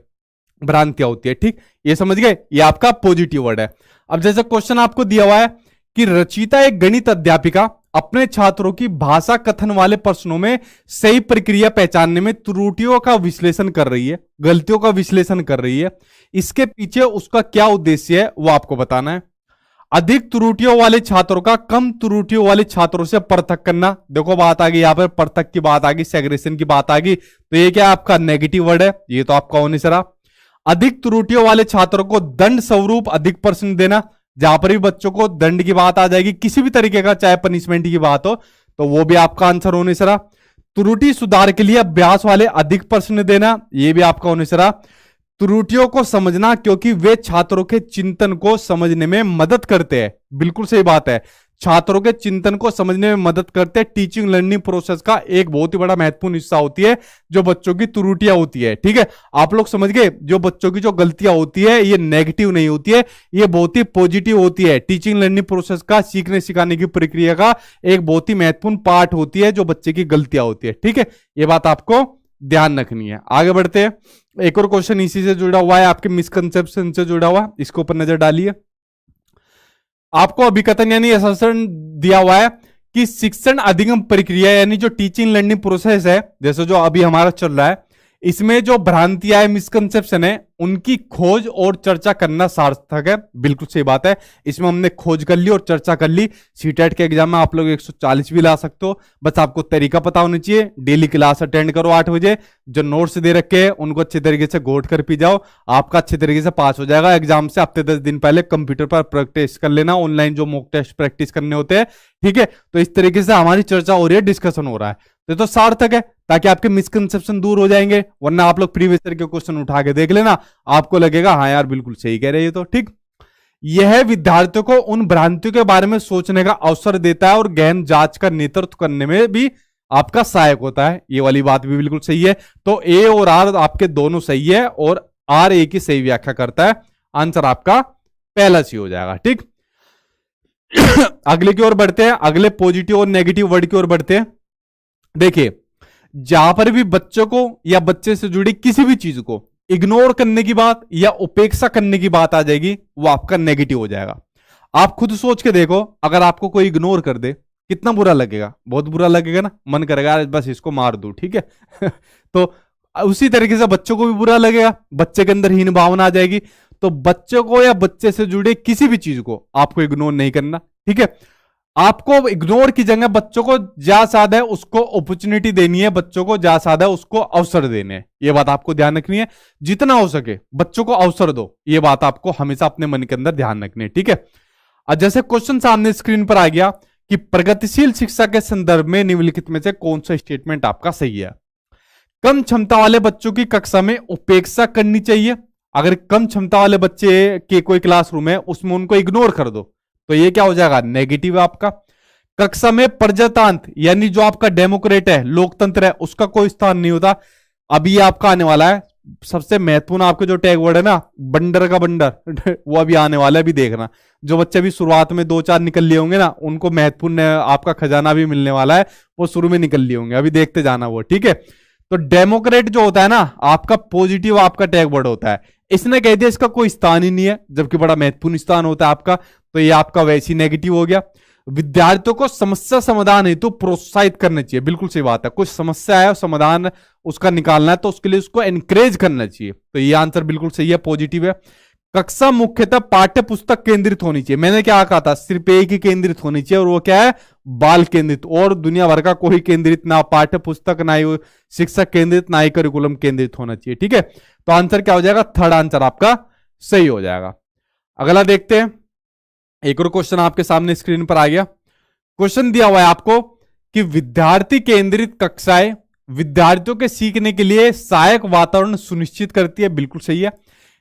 भ्रांतियां होती है। ठीक, ये समझ गए, ये आपका पॉजिटिव वर्ड है। अब जैसे क्वेश्चन आपको दिया हुआ है कि रचिता एक गणित अध्यापिका अपने छात्रों की भाषा कथन वाले प्रश्नों में सही प्रक्रिया पहचानने में त्रुटियों का विश्लेषण कर रही है, गलतियों का विश्लेषण कर रही है, इसके पीछे उसका क्या उद्देश्य है वो आपको बताना है। अधिक त्रुटियों वाले छात्रों का कम त्रुटियों वाले छात्रों से पृथक करना। देखो बात आ गई यहां पर, पृथक की बात आ गई, सेग्रेगेशन की बात आ गई, तो ये क्या आपका नेगेटिव वर्ड है, ये तो आपका होने से रहा। अधिक त्रुटियों वाले छात्रों को दंड स्वरूप अधिक प्रश्न देना, जहां पर भी बच्चों को दंड की बात आ जाएगी, किसी भी तरीके का, चाहे पनिशमेंट की बात हो, तो वो भी आपका आंसर होने से रहा। त्रुटि सुधार के लिए अभ्यास वाले अधिक प्रश्न देना, ये भी आपका होने से रहा। त्रुटियों को समझना, क्योंकि वे छात्रों के चिंतन को समझने में मदद करते हैं, बिल्कुल सही बात है, छात्रों के चिंतन को समझने में मदद करते हैं। टीचिंग लर्निंग प्रोसेस का एक बहुत ही बड़ा महत्वपूर्ण हिस्सा होती है जो बच्चों की त्रुटियां होती है। ठीक है, आप लोग समझ गए, जो बच्चों की जो गलतियां होती है, ये नेगेटिव नहीं होती है, ये बहुत ही पॉजिटिव होती है। टीचिंग लर्निंग प्रोसेस का, सीखने सिखाने की प्रक्रिया का एक बहुत ही महत्वपूर्ण पार्ट होती है जो बच्चे की गलतियां होती है। ठीक है, ये बात आपको ध्यान रखनी है। आगे बढ़ते हैं, एक और क्वेश्चन इसी से जुड़ा हुआ है, आपके मिसकंसेप्शन से जुड़ा हुआ, इसके ऊपर नजर डालिए। आपको अभिकथन यानी असर्शन दिया हुआ है कि शिक्षण अधिगम प्रक्रिया यानी जो टीचिंग लर्निंग प्रोसेस है, जैसे जो अभी हमारा चल रहा है, इसमें जो भ्रांतियां है, मिसकंसेप्शन है, उनकी खोज और चर्चा करना सार्थक है। बिल्कुल सही बात है, इसमें हमने खोज कर ली और चर्चा कर ली। सीटेट के एग्जाम में आप लोग 140 भी ला सकते हो, बस आपको तरीका पता होना चाहिए। डेली क्लास अटेंड करो 8 बजे, जो नोट्स दे रखे हैं उनको अच्छे तरीके से घोट कर पी जाओ, आपका अच्छे तरीके से पास हो जाएगा। एग्जाम से हफ्ते 10 दिन पहले कंप्यूटर पर प्रैक्टिस कर लेना, ऑनलाइन जो मॉक टेस्ट प्रैक्टिस करने होते हैं। ठीक है, तो इस तरीके से हमारी चर्चा हो रही है, डिस्कशन हो रहा है, तो सार्थक है, ताकि आपके मिसकंसेप्शन दूर हो जाएंगे। वरना आप लोग प्रीवियस ईयर के क्वेश्चन उठा के देख लेना, आपको लगेगा हाँ यार बिल्कुल सही कह रहे हैं तो। ठीक, यह विद्यार्थियों को उन भ्रांतियों के बारे में सोचने का अवसर देता है और गहन जांच का नेतृत्व करने में भी आपका सहायक होता है। ये वाली बात भी बिल्कुल सही है। तो ए और आर आपके दोनों सही है, और आर ए की सही व्याख्या करता है। आंसर आपका पहला सी हो जाएगा। ठीक, अगले की ओर बढ़ते हैं, अगले पॉजिटिव और नेगेटिव वर्ड की ओर बढ़ते हैं। देखिए, जहां पर भी बच्चों को या बच्चे से जुड़ी किसी भी चीज को इग्नोर करने की बात या उपेक्षा करने की बात आ जाएगी, वो आपका नेगेटिव हो जाएगा। आप खुद सोच के देखो, अगर आपको कोई इग्नोर कर दे कितना बुरा लगेगा, बहुत बुरा लगेगा ना, मन करेगा बस इसको मार दूं। ठीक है तो उसी तरीके से बच्चों को भी बुरा लगेगा, बच्चे के अंदर हीन भावना आ जाएगी। तो बच्चों को या बच्चे से जुड़े किसी भी चीज को आपको इग्नोर नहीं करना। ठीक है, आपको इग्नोर की जगह बच्चों को ज्यादा ज्यादा है उसको अपॉर्चुनिटी देनी है, बच्चों को ज्यादा ज्यादा उसको अवसर देने हैं। ये बात आपको ध्यान रखनी है, जितना हो सके बच्चों को अवसर दो, ये बात आपको हमेशा अपने मन के अंदर ध्यान रखनी है। ठीक है, और जैसे क्वेश्चन सामने स्क्रीन पर आ गया कि प्रगतिशील शिक्षा के संदर्भ में निम्नलिखित में से कौन सा स्टेटमेंट आपका सही है। कम क्षमता वाले बच्चों की कक्षा में उपेक्षा करनी चाहिए। अगर कम क्षमता वाले बच्चे के कोई क्लासरूम है उसमें उनको इग्नोर कर दो तो ये क्या हो जाएगा, नेगेटिव है आपका। कक्षा में प्रजातंत्र यानी जो आपका डेमोक्रेट है, लोकतंत्र है, उसका कोई स्थान नहीं होता। अभी आपका आने वाला है सबसे महत्वपूर्ण आपके जो टैग वर्ड है ना, बंडर का बंडर वो अभी आने वाला है, अभी देखना। जो बच्चे भी शुरुआत में 2-4 निकल लिए होंगे ना, उनको महत्वपूर्ण आपका खजाना भी मिलने वाला है, वो शुरू में निकल लिए होंगे, अभी देखते जाना वो, ठीक है। तो डेमोक्रेट जो होता है ना आपका पॉजिटिव आपका टैग वर्ड होता है। इसने कह दिया इसका कोई स्थान ही नहीं है, जबकि बड़ा महत्वपूर्ण स्थान होता है आपका, तो ये आपका वैसी नेगेटिव हो गया। विद्यार्थियों को समस्या समाधान हेतु प्रोत्साहित करना चाहिए, बिल्कुल सही बात है। कोई समस्या है और समाधान उसका निकालना है तो उसके लिए उसको एनकरेज करना चाहिए, तो ये आंसर बिल्कुल सही है, पॉजिटिव है। कक्षा मुख्यतः पाठ्य पुस्तक केंद्रित होनी चाहिए। मैंने क्या कहा था, सिर्फ एक ही केंद्रित होनी चाहिए, और वो क्या है, बाल केंद्रित, और दुनिया भर का कोई केंद्रित ना पाठ्य पुस्तक, ना ही शिक्षक केंद्रित, ना ही करिकुलम केंद्रित होना चाहिए, ठीक है। तो आंसर क्या हो जाएगा, थर्ड आंसर आपका सही हो जाएगा। अगला देखते हैं, एक और क्वेश्चन आपके सामने स्क्रीन पर आ गया। क्वेश्चन दिया हुआ है आपको कि विद्यार्थी केंद्रित कक्षाएं विद्यार्थियों के सीखने के लिए सहायक वातावरण सुनिश्चित करती है, बिल्कुल सही है।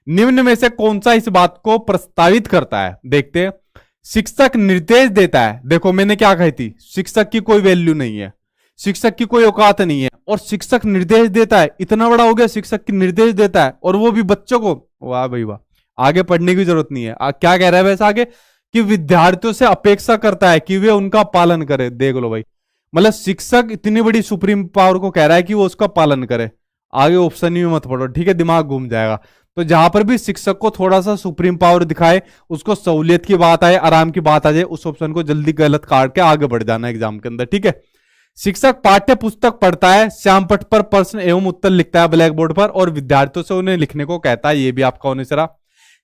निम्न में से कौन सा इस बात को प्रस्तावित करता है, देखते हैं। शिक्षक निर्देश देता है, देखो मैंने क्या कही थी, शिक्षक की कोई वैल्यू नहीं है, शिक्षक की कोई औकात नहीं है, और शिक्षक निर्देश देता है, इतना बड़ा हो गया शिक्षक की निर्देश देता है, और वो भी बच्चों को, वाह भाई वाह, आगे पढ़ने की जरूरत नहीं है। क्या कह रहा है वैसे आगे, कि विद्यार्थियों से अपेक्षा करता है कि वे उनका पालन करें। देख लो भाई, मतलब शिक्षक इतनी बड़ी सुप्रीम पावर को कह रहा है कि वो उसका पालन करे। आगे ऑप्शन ही मत पढ़ो, ठीक है, दिमाग घूम जाएगा। तो जहां पर भी शिक्षक को थोड़ा सा सुप्रीम पावर दिखाए, उसको सहूलियत की बात आए, आराम की बात आ जाए, उस ऑप्शन को जल्दी गलत काट के आगे बढ़ जाना एग्जाम के अंदर, ठीक है। शिक्षक पाठ्य पुस्तक पढ़ता है, श्याम पट पर प्रश्न एवं उत्तर लिखता है ब्लैक बोर्ड पर, और विद्यार्थियों से उन्हें लिखने को कहता है, ये भी आपका होने से रहा।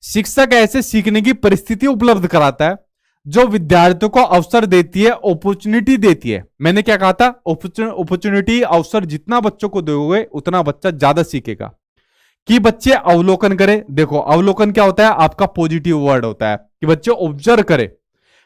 शिक्षक ऐसे सीखने की परिस्थिति उपलब्ध कराता है जो विद्यार्थियों को अवसर देती है, अपॉर्चुनिटी देती है। मैंने क्या कहा था, अपॉर्चुनिटी, अवसर जितना बच्चों को दोगे उतना बच्चा ज्यादा सीखेगा। कि बच्चे अवलोकन करें, देखो अवलोकन क्या होता है, आपका पॉजिटिव वर्ड होता है कि बच्चे ऑब्जर्व करें।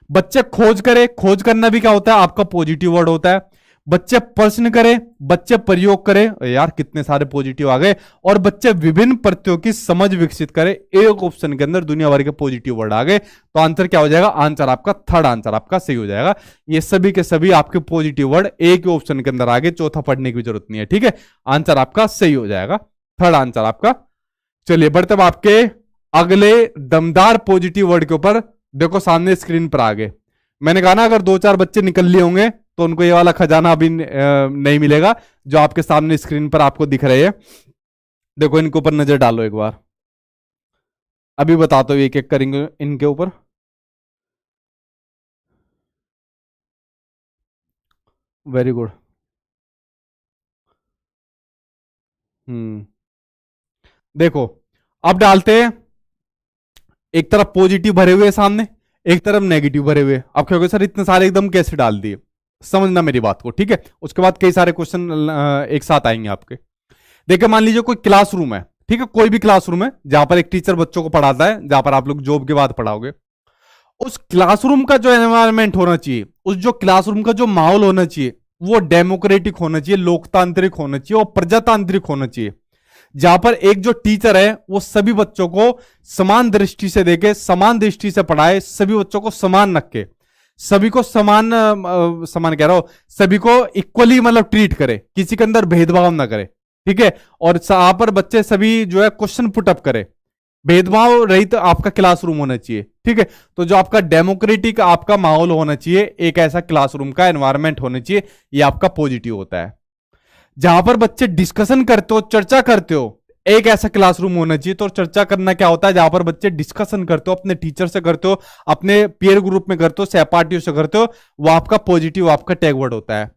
बच्चे खोज करें, खोज करना भी क्या होता है, आपका पॉजिटिव वर्ड होता है। बच्चे प्रश्न करें, बच्चे प्रयोग करें, यार कितने सारे पॉजिटिव आ गए। और बच्चे विभिन्न प्रत्यों की समझ विकसित करें, एक ऑप्शन के अंदर दुनिया भर के पॉजिटिव वर्ड आ गए। तो आंसर क्या हो जाएगा, आंसर आपका थर्ड आंसर आपका सही हो जाएगा। ये सभी के सभी आपके पॉजिटिव वर्ड एक ही ऑप्शन के अंदर आ गए, चौथा पढ़ने की जरूरत नहीं है, ठीक है। आंसर आपका सही हो जाएगा, थर्ड आंसर आपका। चलिए बढ़ते अब आपके अगले दमदार पॉजिटिव वर्ड के ऊपर। देखो सामने स्क्रीन पर आ गए। मैंने कहा ना अगर 2-4 बच्चे निकल लिए होंगे तो उनको ये वाला खजाना अभी नहीं मिलेगा जो आपके सामने स्क्रीन पर आपको दिख रहे हैं। देखो इनके ऊपर नजर डालो एक बार, अभी बताता हूं एक एक करेंगे इनके ऊपर। Very good. देखो अब डालते हैं, एक तरफ पॉजिटिव भरे हुए सामने, एक तरफ नेगेटिव भरे हुए। अब क्या सर इतने सारे एकदम कैसे डाल दिए, समझना मेरी बात को, ठीक है। उसके बाद कई सारे क्वेश्चन एक साथ आएंगे आपके। देखिए मान लीजिए कोई क्लासरूम है, ठीक है, कोई भी क्लासरूम है जहां पर एक टीचर बच्चों को पढ़ाता है, जहां पर आप लोग जॉब के बाद पढ़ाओगे। उस क्लासरूम का जो एनवायरनमेंट होना चाहिए, उस जो क्लासरूम का जो माहौल होना चाहिए, वो डेमोक्रेटिक होना चाहिए, लोकतांत्रिक होना चाहिए और प्रजातांत्रिक होना चाहिए। जहां पर एक जो टीचर है वो सभी बच्चों को समान दृष्टि से देखे, समान दृष्टि से पढ़ाए, सभी बच्चों को समान रखे, सभी को समान समान कह रहा हूं, सभी को इक्वली मतलब ट्रीट करे, किसी के अंदर भेदभाव ना करे, ठीक है। और यहां पर बच्चे सभी जो है क्वेश्चन पुटअप करे, भेदभाव रहित तो आपका क्लासरूम होना चाहिए, ठीक है। तो जो आपका डेमोक्रेटिक आपका माहौल होना चाहिए, एक ऐसा क्लासरूम का एनवायरनमेंट होना चाहिए, ये आपका पॉजिटिव होता है। जहां पर बच्चे डिस्कशन करते हो, चर्चा करते हो, एक ऐसा क्लासरूम होना चाहिए। तो चर्चा करना क्या होता है, जहां पर बच्चे डिस्कशन करते हो, अपने टीचर से करते हो, अपने पीयर ग्रुप में करते हो, सहपाठियों से करते हो, वो आपका पॉजिटिव आपका टैग वर्ड होता है।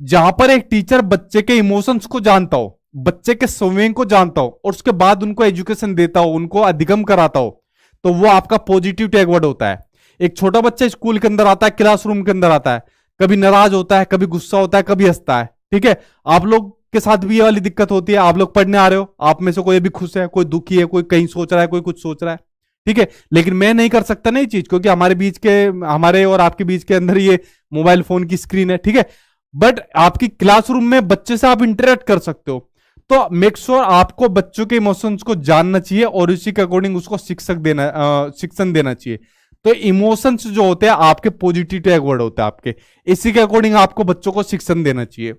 जहां पर एक टीचर बच्चे के इमोशंस को जानता हो, बच्चे के संवेग को जानता हो और उसके बाद उनको एजुकेशन देता हो, उनको अधिगम कराता हो, तो वो आपका पॉजिटिव टैग वर्ड होता है। एक छोटा बच्चा स्कूल के अंदर आता है, क्लासरूम के अंदर आता है, कभी नाराज होता है, कभी गुस्सा होता है, कभी हंसता है, ठीक है। आप लोग के साथ भी ये वाली दिक्कत होती है, आप लोग पढ़ने आ रहे हो, आप में से कोई अभी खुश है, कोई दुखी है, कोई कहीं सोच रहा है, कोई कुछ सोच रहा है, ठीक है। लेकिन मैं नहीं कर सकता ना ये चीज, क्योंकि हमारे और आपके बीच के अंदर ये मोबाइल फोन की स्क्रीन है, ठीक है। बट आपकी क्लासरूम में बच्चे से आप इंटरेक्ट कर सकते हो। तो मेक श्योर आपको बच्चों के इमोशंस को जानना चाहिए और इसी के अकॉर्डिंग उसको शिक्षण देना चाहिए। तो इमोशंस जो होते हैं आपके पॉजिटिव टैग वर्ड होते हैं आपके, इसी के अकॉर्डिंग आपको बच्चों को शिक्षण देना चाहिए।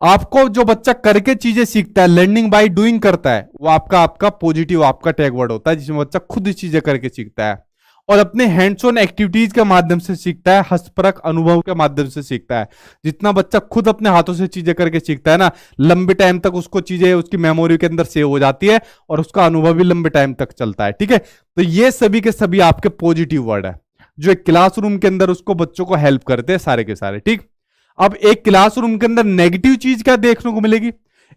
आपको जो बच्चा करके चीजें सीखता है, लर्निंग बाय डूइंग करता है, वो आपका आपका पॉजिटिव आपका टैग वर्ड होता है, जिसमें बच्चा खुद चीजें करके सीखता है और अपने हैंड्स ऑन एक्टिविटीज के माध्यम से सीखता है, हस्तपरक अनुभव के माध्यम से सीखता है। जितना बच्चा खुद अपने हाथों से चीजें करके सीखता है ना, लंबे टाइम तक उसको चीजें उसकी मेमोरी के अंदर सेव हो जाती है और उसका अनुभव भी लंबे टाइम तक चलता है। ठीक है, तो ये सभी के सभी आपके पॉजिटिव वर्ड है जो एक क्लासरूम के अंदर उसको बच्चों को हेल्प करते हैं सारे के सारे। ठीक, अब एक क्लासरूम के अंदर नेगेटिव चीज क्या देखने को मिलेगी?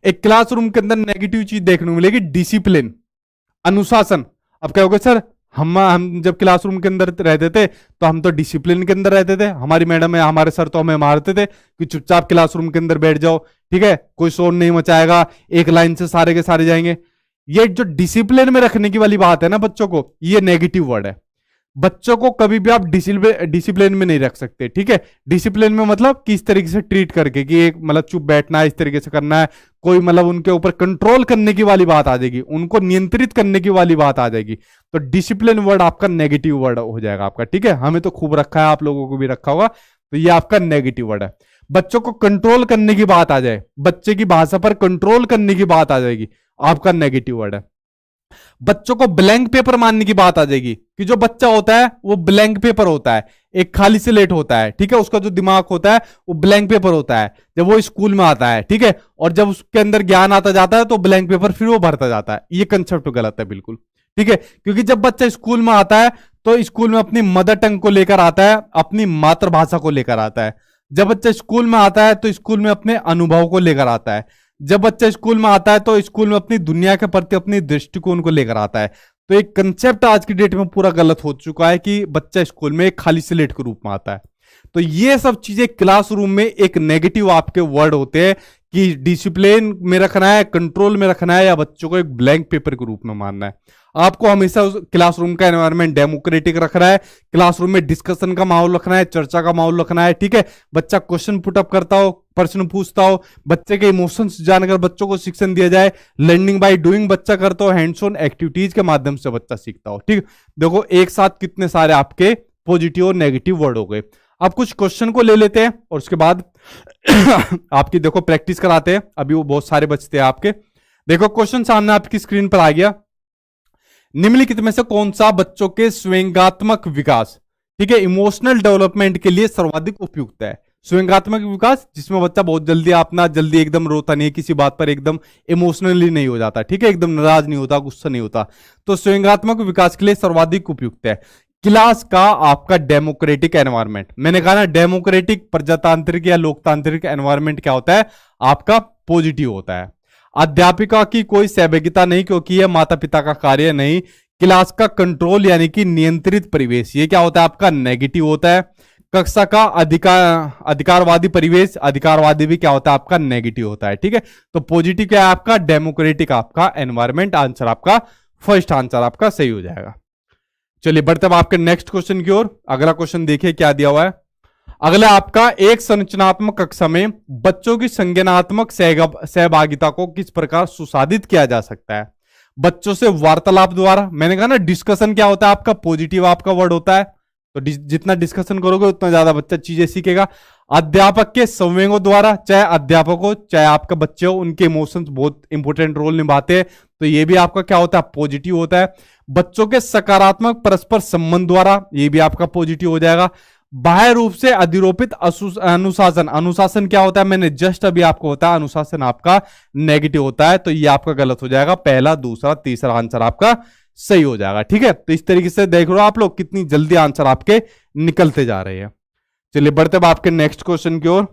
एक क्लासरूम के अंदर नेगेटिव चीज देखने को मिलेगी डिसिप्लिन, अनुशासन। अब क्या होगा सर, हम जब क्लासरूम के अंदर रहते थे तो हम तो डिसिप्लिन के अंदर रहते थे, हमारी मैडम है हमारे सर तो हमें मारते थे कि चुपचाप क्लासरूम के अंदर बैठ जाओ, ठीक है, कोई शोर नहीं मचाएगा, एक लाइन से सारे के सारे जाएंगे। ये जो डिसिप्लिन में रखने की वाली बात है ना बच्चों को, ये नेगेटिव वर्ड है। बच्चों को कभी भी आप डिसिप्लिन में नहीं रख सकते। ठीक है, डिसिप्लिन में मतलब किस तरीके से ट्रीट करके कि एक मतलब चुप बैठना है, इस तरीके से करना है, कोई मतलब उनके ऊपर कंट्रोल करने की वाली बात आ जाएगी, उनको नियंत्रित करने की वाली बात आ जाएगी। तो डिसिप्लिन वर्ड आपका नेगेटिव वर्ड हो जाएगा आपका। ठीक है, हमें तो खूब रखा है, आप लोगों को भी रखा होगा, तो ये आपका नेगेटिव वर्ड है। बच्चों को कंट्रोल करने की बात आ जाए, बच्चे की भाषा पर कंट्रोल करने की बात आ जाएगी, आपका नेगेटिव वर्ड है। बच्चों को ब्लैंक पेपर मानने की बात आ जाएगी कि जो बच्चा होता है वो ब्लैंक पेपर होता है, एक खाली स्लेट होता है। ठीक है, उसका जो दिमाग होता है वो ब्लैंक पेपर होता है जब वो स्कूल में आता है। ठीक है, और जब उसके अंदर ज्ञान आता जाता है तो ब्लैंक पेपर फिर वो भरता जाता है। ये कंसेप्ट गलत है बिल्कुल। ठीक है, क्योंकि जब बच्चा स्कूल में आता है तो स्कूल में अपनी मदर टंग को लेकर आता है, अपनी मातृभाषा को लेकर आता है। जब बच्चा स्कूल में आता है तो स्कूल में अपने अनुभव को लेकर आता है। जब बच्चा स्कूल में आता है तो स्कूल में अपनी दुनिया के प्रति अपनी दृष्टिकोण को लेकर आता है। तो एक कंसेप्ट आज की डेट में पूरा गलत हो चुका है कि बच्चा स्कूल में एक खाली स्लेट के रूप में आता है। तो ये सब चीजें क्लासरूम में एक नेगेटिव आपके वर्ड होते हैं कि डिसिप्लिन में रखना है, कंट्रोल में रखना है, या बच्चों को एक ब्लैंक पेपर के रूप में मानना है। आपको हमेशा क्लासरूम का एनवायरनमेंट डेमोक्रेटिक रखना है, क्लासरूम में डिस्कशन का माहौल रखना है, चर्चा का माहौल रखना है। ठीक है, बच्चा क्वेश्चन पुटअप करता हो, प्रश्न पूछता हो, बच्चे के इमोशंस जानकर बच्चों को शिक्षण दिया जाए, लर्निंग बाय डूइंग बच्चा करता हो, हैंड्स ऑन एक्टिविटीज के माध्यम से बच्चा सीखता हो। ठीक, देखो एक साथ कितने सारे आपके पॉजिटिव और नेगेटिव वर्ड हो गए। अब कुछ क्वेश्चन को ले लेते हैं और उसके बाद आपकी देखो प्रैक्टिस कराते हैं, अभी वो बहुत सारे बचते हैं आपके। देखो क्वेश्चन सामने आपकी स्क्रीन पर आ गया। निम्नलिखित में से कौन सा बच्चों के स्वयंगात्मक विकास, ठीक है, इमोशनल डेवलपमेंट के लिए सर्वाधिक उपयुक्त है? स्वयंगात्मक विकास जिसमें बच्चा बहुत जल्दी एकदम रोता नहीं है किसी बात पर, एकदम इमोशनली नहीं हो जाता, ठीक है, एकदम नाराज नहीं होता, गुस्सा नहीं होता, तो स्वयंगात्मक विकास के लिए सर्वाधिक उपयुक्त है क्लास का आपका डेमोक्रेटिक एनवायरनमेंट। मैंने कहा ना, डेमोक्रेटिक प्रजातांत्रिक या लोकतांत्रिक एनवायरनमेंट क्या होता है? आपका पॉजिटिव होता है। अध्यापिका की कोई सहभागिता नहीं क्योंकि यह माता पिता का कार्य नहीं। क्लास का कंट्रोल यानी कि नियंत्रित परिवेश, ये क्या होता है? आपका नेगेटिव होता है। कक्षा का अधिकारवादी परिवेश, अधिकारवादी भी क्या होता है? आपका नेगेटिव होता है। ठीक है, तो पॉजिटिव क्या है आपका? डेमोक्रेटिक आपका एनवायरनमेंट। आंसर आपका फर्स्ट आंसर आपका सही हो जाएगा। चलिए बढ़ते हैं आपके नेक्स्ट क्वेश्चन की ओर। अगला क्वेश्चन देखिए क्या दिया हुआ है। अगला आपका, एक संरचनात्मक कक्षा में बच्चों की संज्ञानात्मक सहभागिता को किस प्रकार सुसाधित किया जा सकता है? बच्चों से वार्तालाप द्वारा। मैंने कहा ना, डिस्कशन क्या होता है आपका? पॉजिटिव आपका वर्ड होता है, तो जितना डिस्कशन करोगे उतना ज्यादा बच्चा चीजें सीखेगा। अध्यापक के संवेगों द्वारा, चाहे अध्यापक हो चाहे आपका बच्चे हो, उनके इमोशंस बहुत इंपॉर्टेंट रोल निभाते हैं, तो ये भी आपका क्या होता है? पॉजिटिव होता है। बच्चों के सकारात्मक परस्पर संबंध द्वारा, ये भी आपका पॉजिटिव हो जाएगा। बाह्य रूप से अधिरोपित अनुशासन, अनुशासन क्या होता है? मैंने जस्ट अभी आपको बताया, अनुशासन आपका नेगेटिव होता है, तो ये आपका गलत हो जाएगा। पहला, दूसरा, तीसरा आंसर आपका सही हो जाएगा। ठीक है, तो इस तरीके से देख लो आप लोग कितनी जल्दी आंसर आपके निकलते जा रहे हैं। चलिए बढ़ते हैं आपके नेक्स्ट क्वेश्चन की ओर।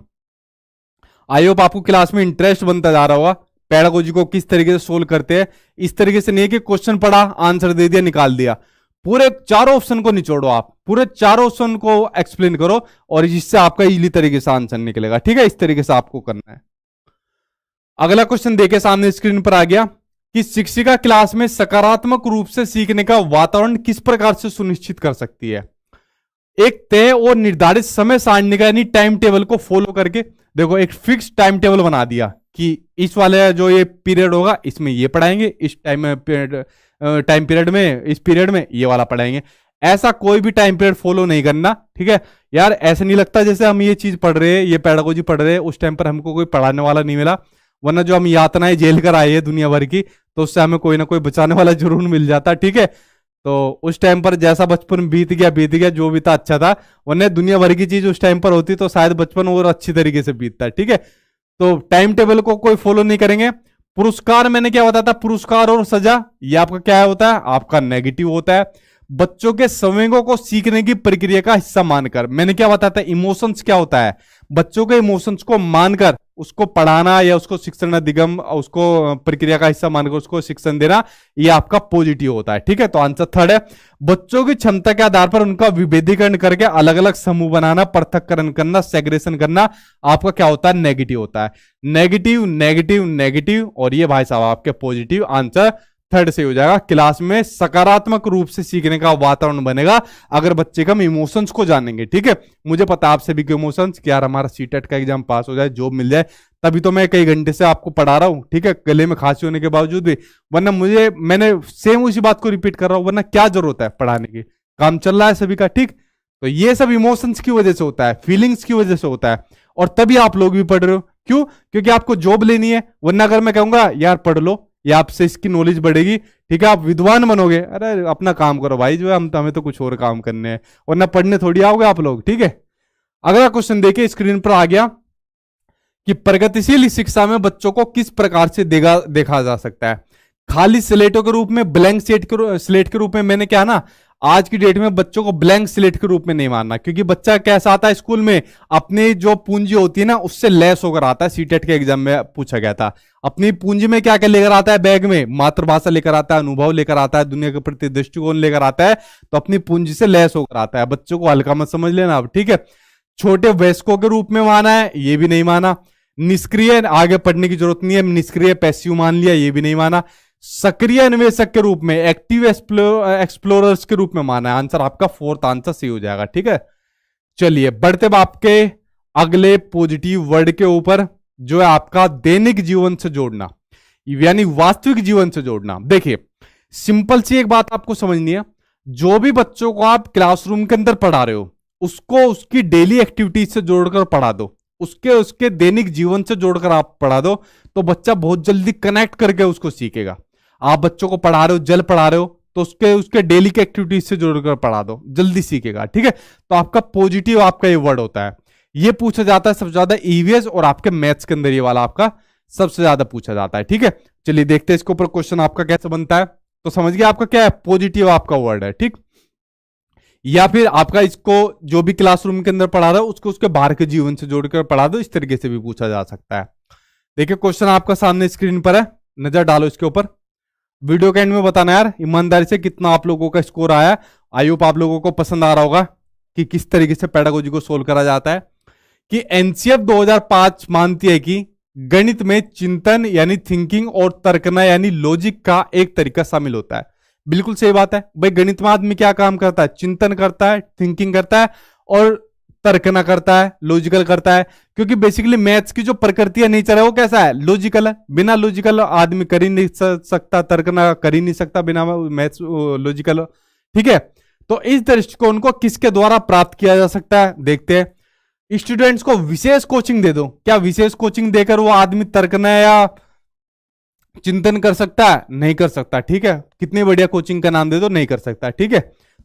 आई होप आपको क्लास में इंटरेस्ट बनता जा रहा होगा। पेडागोजी को किस तरीके से सोल्व करते हैं, इस तरीके से नहीं है कि क्वेश्चन पढ़ा, आंसर दे दिया, निकाल दिया। पूरे चारों ऑप्शन को निचोड़ो, आप पूरे चारों ऑप्शन को एक्सप्लेन करो और इससे आपका इजीली तरीके से आंसर निकलेगा। ठीक है, इस तरीके से आपको करना है। अगला क्वेश्चन देखिए सामने स्क्रीन पर आ गया कि शिक्षिका क्लास में सकारात्मक रूप से सीखने का वातावरण किस प्रकार से सुनिश्चित कर सकती है? एक तय और निर्धारित समय सारणी का यानी टाइम टेबल को फॉलो करके। देखो एक फिक्स टाइम टेबल बना दिया कि इस वाले जो ये पीरियड होगा इसमें ये पढ़ाएंगे, इस टाइम पीरियड में इस पीरियड में ये वाला पढ़ाएंगे। ऐसा कोई भी टाइम पीरियड फॉलो नहीं करना, ठीक है यार। ऐसा नहीं लगता जैसे हम ये चीज पढ़ रहे हैं, ये पेडागोजी पढ़ रहे हैं, उस टाइम पर हमको कोई पढ़ाने वाला नहीं मिला, वरना जो हम यातनाएं झेल कर आए हैं दुनिया भर की, तो उससे हमें कोई ना कोई बचाने वाला जरूर मिल जाता, ठीक है। तो उस टाइम पर जैसा बचपन बीत गया, जो भी था अच्छा था, वरना दुनिया भर की चीज उस टाइम पर होती तो शायद बचपन और अच्छी तरीके से बीतता है, ठीक है। तो टाइम टेबल को कोई फॉलो नहीं करेंगे। पुरस्कार मैंने क्या बताया था, पुरस्कार और सजा ये आपका क्या होता है, आपका नेगेटिव होता है। बच्चों के संवेगों को सीखने की प्रक्रिया का हिस्सा मानकर, मैंने क्या बताया था, इमोशंस क्या होता है, बच्चों के इमोशंस को मानकर उसको पढ़ाना या उसको शिक्षण अधिगम, उसको प्रक्रिया का हिस्सा मानकर उसको शिक्षण देना, ये आपका पॉजिटिव होता है, ठीक है। तो आंसर थर्ड है, बच्चों की क्षमता के आधार पर उनका विभेदीकरण करके अलग अलग समूह बनाना, पृथक्करण करना, सेग्रेशन करना, आपका क्या होता है, नेगेटिव होता है। नेगेटिव नेगेटिव नेगेटिव, और ये भाई साहब आपके पॉजिटिव। आंसर थर्ड से हो जाएगा। क्लास में सकारात्मक रूप से सीखने का वातावरण बनेगा अगर बच्चे का हम इमोशंस को जानेंगे, ठीक है। मुझे पता है आप सभी के इमोशंस कि यार हमारा सीटेट का एग्जाम पास हो जाए, जॉब मिल जाए, तभी तो मैं कई घंटे से आपको पढ़ा रहा हूं, ठीक है, गले में खांसी होने के बावजूद भी, वरना मैंने सेम उसी बात को रिपीट कर रहा हूं, वरना क्या जरूरत है पढ़ाने की, काम चल रहा है सभी का, ठीक। तो ये सब इमोशंस की वजह से होता है, फीलिंग्स की वजह से होता है, और तभी आप लोग भी पढ़ रहे हो। क्यों? क्योंकि आपको जॉब लेनी है, वरना अगर मैं कहूंगा यार पढ़ लो, या आपसे इसकी नॉलेज बढ़ेगी, ठीक है, आप विद्वान बनोगे, अरे अपना काम करो भाई, जो है हमें तो कुछ और काम करने हैं, वरना पढ़ने थोड़ी आओगे आप लोग, ठीक है। अगला क्वेश्चन देखिए, स्क्रीन पर आ गया कि प्रगतिशील शिक्षा में बच्चों को किस प्रकार से देखा जा सकता है। खाली स्लेटों के रूप में, ब्लैंक स्लेट के रूप में। मैंने क्या ना, आज की डेट में बच्चों को ब्लैंक स्लेट के रूप में नहीं मानना, क्योंकि बच्चा कैसा आता है स्कूल में, अपनी जो पूंजी होती है ना उससे लेस होकर आता है। सीटेट के एग्जाम में पूछा गया था, अपनी पूंजी में क्या क्या लेकर आता है बैग में, मातृभाषा लेकर आता है, अनुभव लेकर आता है, दुनिया के प्रति दृष्टिकोण लेकर आता है, तो अपनी पूंजी से लेस होकर आता है। बच्चों को हल्का मत समझ लेना अब, ठीक है। छोटे वयस्कों के रूप में माना है, ये भी नहीं माना। निष्क्रिय, आगे पढ़ने की जरूरत नहीं है, निष्क्रिय पैसिव मान लिया, ये भी नहीं माना। सक्रिय अन्वेषक के रूप में, एक्टिव एक्सप्लोरर्स के रूप में माना है। आंसर आपका फोर्थ आंसर सही हो जाएगा, ठीक है। चलिए बढ़ते आपके अगले पॉजिटिव वर्ड के ऊपर, जो है आपका दैनिक जीवन से जोड़ना, यानी वास्तविक जीवन से जोड़ना। देखिए सिंपल सी एक बात आपको समझनी है, जो भी बच्चों को आप क्लासरूम के अंदर पढ़ा रहे हो उसको उसकी डेली एक्टिविटीज से जोड़कर पढ़ा दो, उसके दैनिक जीवन से जोड़कर आप पढ़ा दो, तो बच्चा बहुत जल्दी कनेक्ट करके उसको सीखेगा। आप बच्चों को पढ़ा रहे हो, जल पढ़ा रहे हो, तो उसके डेली के एक्टिविटीज से जोड़कर पढ़ा दो, जल्दी सीखेगा, ठीक है। तो आपका पॉजिटिव आपका ये वर्ड होता है। ये पूछा जाता है सबसे ज्यादा ईवीएस और आपके मैथ्स के अंदर, ये वाला आपका सबसे ज्यादा पूछा जाता है, ठीक है। चलिए देखते हैं इसके ऊपर क्वेश्चन आपका कैसे बनता है। तो समझ गया आपका क्या है, पॉजिटिव आपका वर्ड है, ठीक। या फिर आपका इसको जो भी क्लासरूम के अंदर पढ़ा रहा है उसको उसके बाहर के जीवन से जोड़कर पढ़ा दो, इस तरीके से भी पूछा जा सकता है। देखिए क्वेश्चन आपका सामने स्क्रीन पर है, नजर डालो इसके ऊपर। वीडियो के एंड में बताना यार ईमानदारी से कितना आप लोगों का स्कोर आया। आई होप आप लोगों को पसंद आ रहा होगा कि किस तरीके से पेडागोजी को सोल्व करा जाता है। कि एनसीएफ 2005 मानती है कि गणित में चिंतन यानी थिंकिंग और तर्कना यानी लॉजिक का एक तरीका शामिल होता है। बिल्कुल सही बात है भाई, गणित में आदमी क्या काम करता है, चिंतन करता है, थिंकिंग करता है और तर्कना करता है, लॉजिकल करता है। क्योंकि बेसिकली मैथ्स की जो प्रकृति है, नेचर है, वो कैसा है, लॉजिकल है। बिना लॉजिकल आदमी कर ही नहीं सकता, तर्कना कर ही नहीं सकता बिना मैथ्स लॉजिकल, ठीक है। तो इस दृष्टिकोण को किसके द्वारा प्राप्त किया जा सकता है, देखते हैं। स्टूडेंट्स को विशेष कोचिंग दे दो, क्या विशेष कोचिंग देकर वो आदमी तर्कना या चिंतन कर सकता है, नहीं कर सकता, ठीक है। कितनी बढ़िया कोचिंग का नाम दे दो, नहीं कर सकता, ठीक है।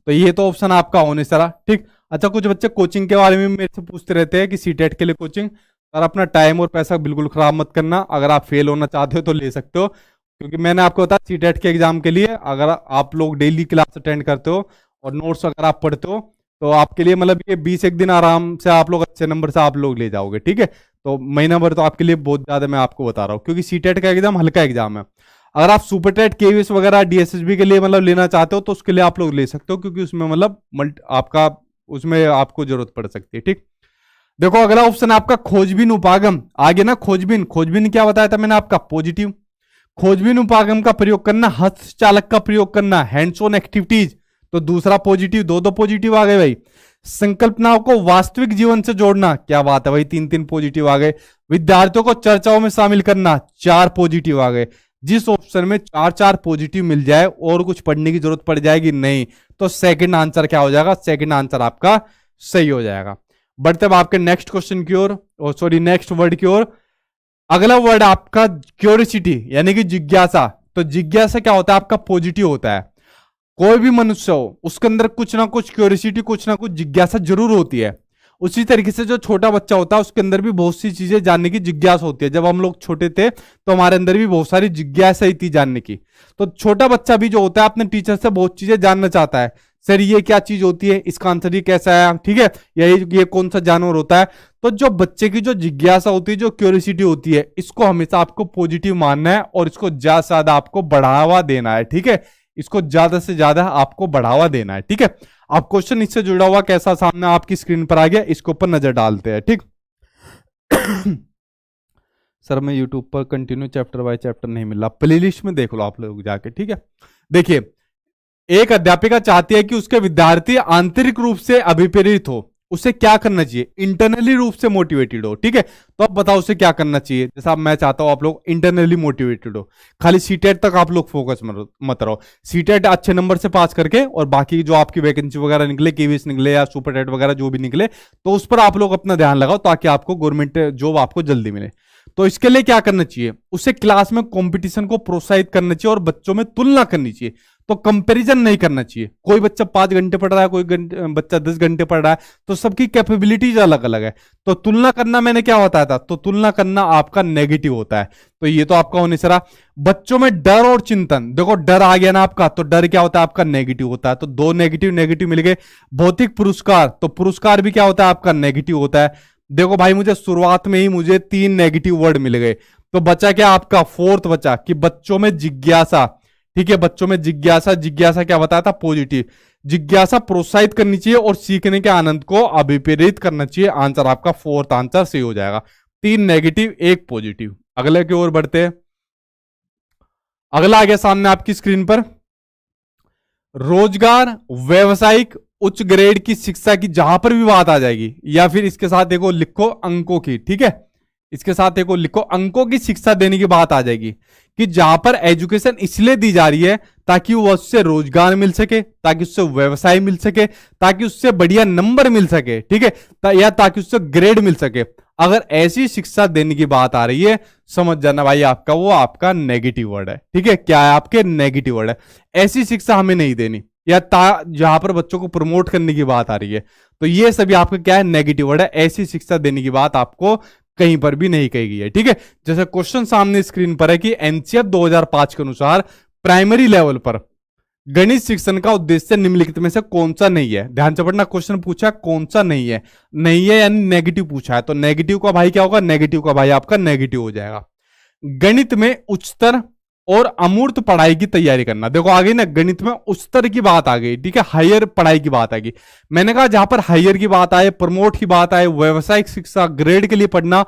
तो ये तो ऑप्शन आपका होने सारा, ठीक। अच्छा कुछ बच्चे कोचिंग के बारे में मेरे से पूछते रहते हैं कि सीटेट के लिए कोचिंग, और अपना टाइम और पैसा बिल्कुल खराब मत करना। अगर आप फेल होना चाहते हो तो ले सकते हो, क्योंकि मैंने आपको बताया सीटेट के एग्जाम के लिए अगर आप लोग डेली क्लास अटेंड करते हो और नोट्स अगर आप पढ़ते हो तो आपके लिए मतलब ये 20 एक दिन आराम से आप लोग अच्छे नंबर से आप लोग ले जाओगे, ठीक है। तो महीना भर तो आपके लिए बहुत ज्यादा मैं आपको बता रहा हूँ, क्योंकि सीटेट का एग्जाम हल्का एग्जाम है। अगर आप सुपरटेट केवीएस वगैरह डीएसएसबी के लिए मतलब लेना चाहते हो तो उसके लिए आप लोग ले सकते हो, क्योंकि उसमें मतलब आपका उसमें आपको जरूरत पड़ सकती है, ठीक। देखो अगला ऑप्शन आपका खोजबीन उपागम, आगे ना खोजबीन, खोजबीन क्या बताया था मैंने आपका, पॉजिटिव। खोजबीन उपागम का प्रयोग करना, हस्तचालक का प्रयोग करना, हैंड्स ऑन एक्टिविटीज, तो दूसरा पॉजिटिव, दो पॉजिटिव आ गए भाई। संकल्पनाओं को वास्तविक जीवन से जोड़ना, क्या बात है भाई, तीन पॉजिटिव आ गए। विद्यार्थियों को चर्चाओं में शामिल करना, 4 पॉजिटिव आ गए। जिस ऑप्शन में चार चार पॉजिटिव मिल जाए और कुछ पढ़ने की जरूरत पड़ जाएगी नहीं, तो सेकंड आंसर क्या हो जाएगा, सेकंड आंसर आपका सही हो जाएगा। बढ़ते अब आपके नेक्स्ट क्वेश्चन की ओर, सॉरी नेक्स्ट वर्ड की ओर। अगला वर्ड आपका क्यूरियोसिटी यानी कि जिज्ञासा। तो जिज्ञासा क्या होता है, आपका पॉजिटिव होता है। कोई भी मनुष्य हो उसके अंदर कुछ ना कुछ क्यूरियोसिटी, कुछ ना कुछ जिज्ञासा जरूर होती है। उसी तरीके से जो छोटा बच्चा होता है उसके अंदर भी बहुत सी चीजें जानने की जिज्ञासा होती है। जब हम लोग छोटे थे तो हमारे अंदर भी बहुत सारी जिज्ञासा ही थी जानने की। तो छोटा बच्चा भी जो होता है अपने टीचर से बहुत चीजें जानना चाहता है, सर ये क्या चीज होती है, इसका आंसर ये कैसा है, ठीक है, ये कौन सा जानवर होता है। तो जो बच्चे की जो जिज्ञासा होती है, जो क्यूरियोसिटी होती है, इसको हमेशा आपको पॉजिटिव मानना है और इसको ज्यादा से ज्यादा आपको बढ़ावा देना है, ठीक है, इसको ज्यादा से ज्यादा आपको बढ़ावा देना है, ठीक है। आप क्वेश्चन इससे जुड़ा हुआ कैसा सामने आपकी स्क्रीन पर आ गया, इसके ऊपर नजर डालते हैं, ठीक। सर मैं यूट्यूब पर कंटिन्यू चैप्टर बाय चैप्टर नहीं मिल रहा, प्लेलिस्ट में देख लो आप लोग जाके, ठीक है। देखिए, एक अध्यापिका चाहती है कि उसके विद्यार्थी आंतरिक रूप से अभिप्रेरित हो, उसे क्या करना चाहिए, इंटरनली रूप से मोटिवेटेड हो, ठीक है। तो अब बताओ उसे क्या करना चाहिए। जैसा मैं चाहता हूं आप लोग इंटरनली मोटिवेटेड हो, खाली सीटेट तक आप लोग फोकस मत रहो, सीटेट अच्छे नंबर से पास करके और बाकी जो आपकी वैकेंसी वगैरह निकले, केवीएस निकले या सुपर टेट वगैरह जो भी निकले, तो उस पर आप लोग अपना ध्यान लगाओ ताकि आपको गवर्नमेंट जॉब आपको जल्दी मिले। तो इसके लिए क्या करना चाहिए, उसे क्लास में कंपटीशन को प्रोत्साहित करना चाहिए और बच्चों में तुलना करनी चाहिए। तो कंपैरिजन नहीं करना चाहिए, कोई बच्चा 5 घंटे पढ़ रहा है, कोई बच्चा 10 घंटे पढ़ रहा है, तो सबकी कैपेबिलिटीज अलग अलग है। तो तुलना करना मैंने क्या बताया था, तो तुलना करना आपका नेगेटिव होता है। तो ये तो आपका होने से रहा। बच्चों में डर और चिंतन, देखो डर आ गया ना आपका, तो डर क्या होता है आपका नेगेटिव होता है। तो दो नेगेटिव नेगेटिव मिल गए। भौतिक पुरस्कार, तो पुरस्कार भी क्या होता है आपका नेगेटिव होता है। देखो भाई मुझे शुरुआत में ही मुझे 3 नेगेटिव वर्ड मिल गए, तो बचा क्या आपका फोर्थ बचा कि बच्चों में जिज्ञासा, ठीक है, बच्चों में जिज्ञासा, जिज्ञासा क्या बताया था, पॉजिटिव। जिज्ञासा प्रोत्साहित करनी चाहिए और सीखने के आनंद को अभिप्रेरित करना चाहिए। आंसर आपका फोर्थ आंसर सही हो जाएगा। 3 नेगेटिव 1 पॉजिटिव। अगले की ओर बढ़ते हैं। अगला आ गया सामने आपकी स्क्रीन पर, रोजगार, व्यवसायिक, उच्च ग्रेड की शिक्षा की जहां पर भी बात आ जाएगी, या फिर इसके साथ देखो लिखो अंकों की, ठीक है, इसके साथ देखो लिखो अंकों की शिक्षा देने की बात आ जाएगी कि जहां पर एजुकेशन इसलिए दी जा रही है ताकि वो उससे रोजगार मिल सके, ताकि उससे व्यवसाय मिल सके, ताकि उससे बढ़िया नंबर मिल सके, ठीक है, या ताकि उससे ग्रेड मिल सके। अगर ऐसी शिक्षा देने की बात आ रही है, समझ जाना भाई आपका वो आपका नेगेटिव वर्ड है, ठीक है। क्या है आपके नेगेटिव वर्ड है, ऐसी शिक्षा हमें नहीं देनी, या जहां पर बच्चों को प्रमोट करने की बात आ रही है, तो ये सभी आपका क्या है नेगेटिव वर्ड है। ऐसी शिक्षा देने की बात आपको कहीं पर भी नहीं कही गई है, ठीक है। जैसे क्वेश्चन सामने स्क्रीन पर है कि एनसीएफ 2005 के अनुसार प्राइमरी लेवल पर गणित शिक्षण का उद्देश्य निम्नलिखित में से कौन सा नहीं है। ध्यान से पढ़ना, क्वेश्चन पूछा कौन सा नहीं है, नहीं है यानी नेगेटिव पूछा है, तो नेगेटिव का भाई क्या होगा, नेगेटिव का भाई आपका नेगेटिव हो जाएगा। गणित में उच्चतर और अमूर्त पढ़ाई की तैयारी करना, देखो आ गई ना, गणित में उच्चतर की बात आ गई, ठीक है, हायर पढ़ाई की बात आ गई। मैंने कहा जहां पर हायर की बात आए, प्रमोट की बात आए, व्यवसायिक शिक्षा, ग्रेड के लिए पढ़ना,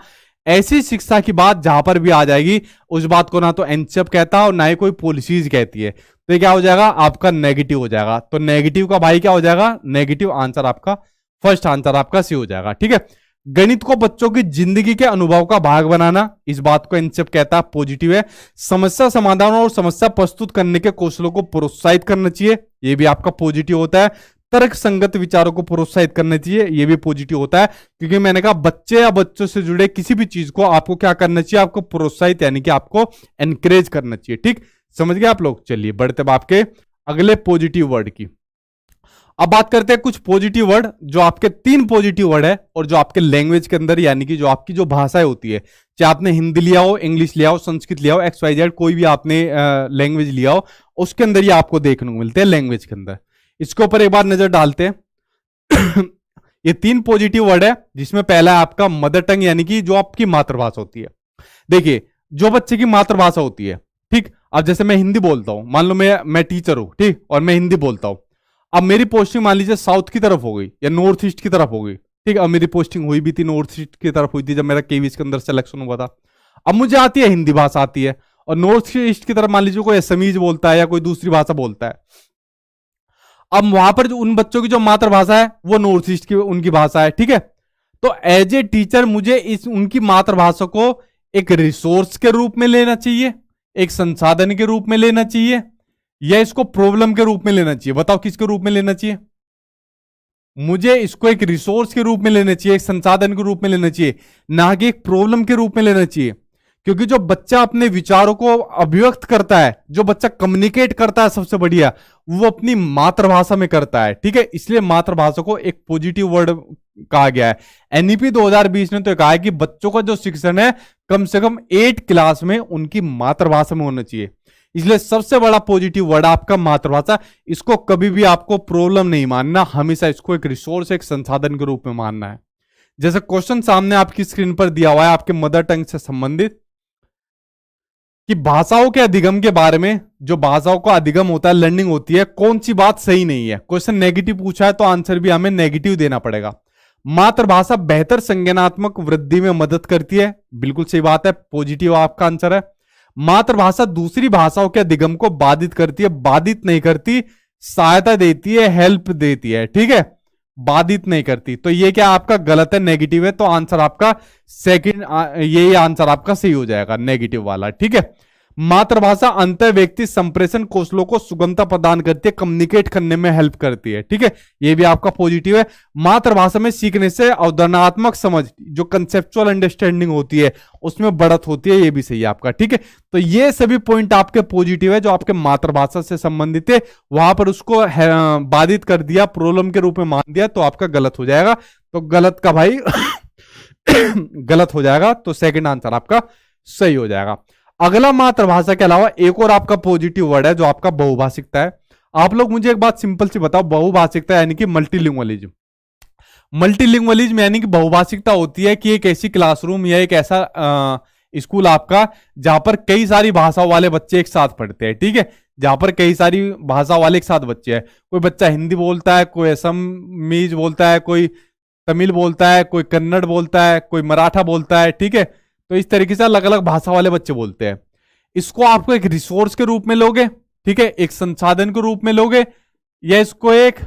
ऐसी शिक्षा की बात जहां पर भी आ जाएगी, उस बात को ना तो एनसीएफ कहता और ना ही कोई पॉलिसीज कहती है, तो ये क्या हो जाएगा आपका नेगेटिव हो जाएगा। तो नेगेटिव का भाई क्या हो जाएगा, नेगेटिव। आंसर आपका फर्स्ट आंसर आपका सी हो जाएगा, ठीक है। गणित को बच्चों की जिंदगी के अनुभव का भाग बनाना, इस बात को एनसीएफ कहता है पॉजिटिव है। समस्या समाधान और समस्या प्रस्तुत करने के कौशलों को प्रोत्साहित करना चाहिए, ये भी आपका पॉजिटिव होता है। तर्क संगत विचारों को प्रोत्साहित करना चाहिए, ये भी पॉजिटिव होता है, क्योंकि मैंने कहा बच्चे या बच्चों से जुड़े किसी भी चीज को आपको क्या करना चाहिए, आपको प्रोत्साहित यानी कि आपको एनकरेज करना चाहिए, ठीक, समझ गए आप लोग। चलिए बढ़ते अब आपके अगले पॉजिटिव वर्ड की। अब बात करते हैं कुछ पॉजिटिव वर्ड, जो आपके 3 पॉजिटिव वर्ड है और जो आपके लैंग्वेज के अंदर यानी कि जो आपकी जो भाषाएं होती है, चाहे आपने हिंदी लिया हो, इंग्लिश लिया हो, संस्कृत लिया हो, XYZ कोई भी आपने लैंग्वेज लिया हो, उसके अंदर ये आपको देखने को मिलते हैं लैंग्वेज के अंदर। इसके ऊपर एक बार नजर डालते हैं। ये 3 पॉजिटिव वर्ड है, जिसमें पहला है आपका मदर टंग यानी कि जो आपकी मातृभाषा होती है। देखिए जो बच्चे की मातृभाषा होती है, ठीक, अब जैसे मैं हिंदी बोलता हूं, मान लो मैं टीचर हूं, ठीक, और मैं हिंदी बोलता हूं। अब मेरी पोस्टिंग मान लीजिए साउथ की तरफ हो गई या नॉर्थ ईस्ट की तरफ हो गई, ठीक। अब मेरी पोस्टिंग हुई भी थी नॉर्थ ईस्ट की तरफ हुई थी जब मेरा केवीएस के अंदर सिलेक्शन हुआ था। अब मुझे आती है हिंदी भाषा आती है, और नॉर्थ ईस्ट की तरफ मान लीजिए कोई असमीज बोलता है या कोई दूसरी भाषा बोलता है। अब वहां पर जो उन बच्चों की जो मातृभाषा है वो नॉर्थ ईस्ट की उनकी भाषा है, ठीक है। तो एज ए टीचर मुझे इस उनकी मातृभाषा को एक रिसोर्स के रूप में लेना चाहिए, एक संसाधन के रूप में लेना चाहिए या इसको प्रॉब्लम के रूप में लेना चाहिए? बताओ किसके रूप में लेना चाहिए? मुझे इसको एक रिसोर्स के रूप में लेना चाहिए, एक संसाधन के रूप में लेना चाहिए, ना कि एक प्रॉब्लम के रूप में लेना चाहिए। क्योंकि जो बच्चा अपने विचारों को अभिव्यक्त करता है, जो बच्चा कम्युनिकेट करता है, सबसे बढ़िया वो अपनी मातृभाषा में करता है। ठीक है, इसलिए मातृभाषा को एक पॉजिटिव वर्ड कहा गया है। एनईपी 2020 ने तो कहा है कि बच्चों का जो शिक्षण है कम से कम 8 क्लास में उनकी मातृभाषा में होना चाहिए। इसलिए सबसे बड़ा पॉजिटिव वर्ड आपका मातृभाषा। इसको कभी भी आपको प्रॉब्लम नहीं मानना, हमेशा इसको एक रिसोर्स, एक संसाधन के रूप में मानना है। जैसे क्वेश्चन सामने आपकी स्क्रीन पर दिया हुआ है आपके मदर टंग से संबंधित, कि भाषाओं के अधिगम के बारे में, जो भाषाओं का अधिगम होता है, लर्निंग होती है, कौन सी बात सही नहीं है। क्वेश्चन नेगेटिव पूछा है तो आंसर भी हमें नेगेटिव देना पड़ेगा। मातृभाषा बेहतर संज्ञानात्मक वृद्धि में मदद करती है, बिल्कुल सही बात है, पॉजिटिव आपका आंसर है। मातृभाषा दूसरी भाषाओं के अधिगम को बाधित करती है, बाधित नहीं करती, सहायता देती है, हेल्प देती है। ठीक है, बाधित नहीं करती। तो ये क्या आपका गलत है, नेगेटिव है। तो आंसर आपका सेकंड, ये आंसर आपका सही हो जाएगा, नेगेटिव वाला। ठीक है, मातृभाषा अंतर व्यक्ति संप्रेषण कौशलों को सुगमता प्रदान करती है, कम्युनिकेट करने में हेल्प करती है। ठीक है, ये भी आपका पॉजिटिव है। मातृभाषा में सीखने से अवधारणात्मक समझ, जो कंसेप्चुअल अंडरस्टैंडिंग होती है, उसमें बढ़त होती है, ये भी सही है आपका। ठीक है, तो ये सभी पॉइंट आपके पॉजिटिव है जो आपके मातृभाषा से संबंधित है। वहां पर उसको बाधित कर दिया, प्रॉब्लम के रूप में मान दिया, तो आपका गलत हो जाएगा। तो गलत का भाई गलत हो जाएगा, तो सेकंड आंसर आपका सही हो जाएगा। अगला मातृभाषा के अलावा एक और आपका पॉजिटिव वर्ड है जो आपका बहुभाषिकता है। आप लोग मुझे एक बात सिंपल सी बताओ, बहुभाषिकता यानी कि मल्टीलिंगुअलिज्म। मल्टीलिंगुअलिज्म यानी कि बहुभाषिकता होती है कि एक ऐसी क्लासरूम या एक ऐसा स्कूल आपका जहां पर कई सारी भाषाओं वाले बच्चे एक साथ पढ़ते हैं। ठीक है, जहां पर कई सारी भाषा वाले एक साथ बच्चे हैं। कोई बच्चा हिंदी बोलता है, कोई असमीज बोलता है, कोई तमिल बोलता है, कोई कन्नड़ बोलता है, कोई मराठा बोलता है। ठीक है, तो इस तरीके से अलग अलग भाषा वाले बच्चे बोलते हैं। इसको आपको एक रिसोर्स के रूप में लोगे, ठीक है, एक संसाधन के रूप में लोगे, या इसको एक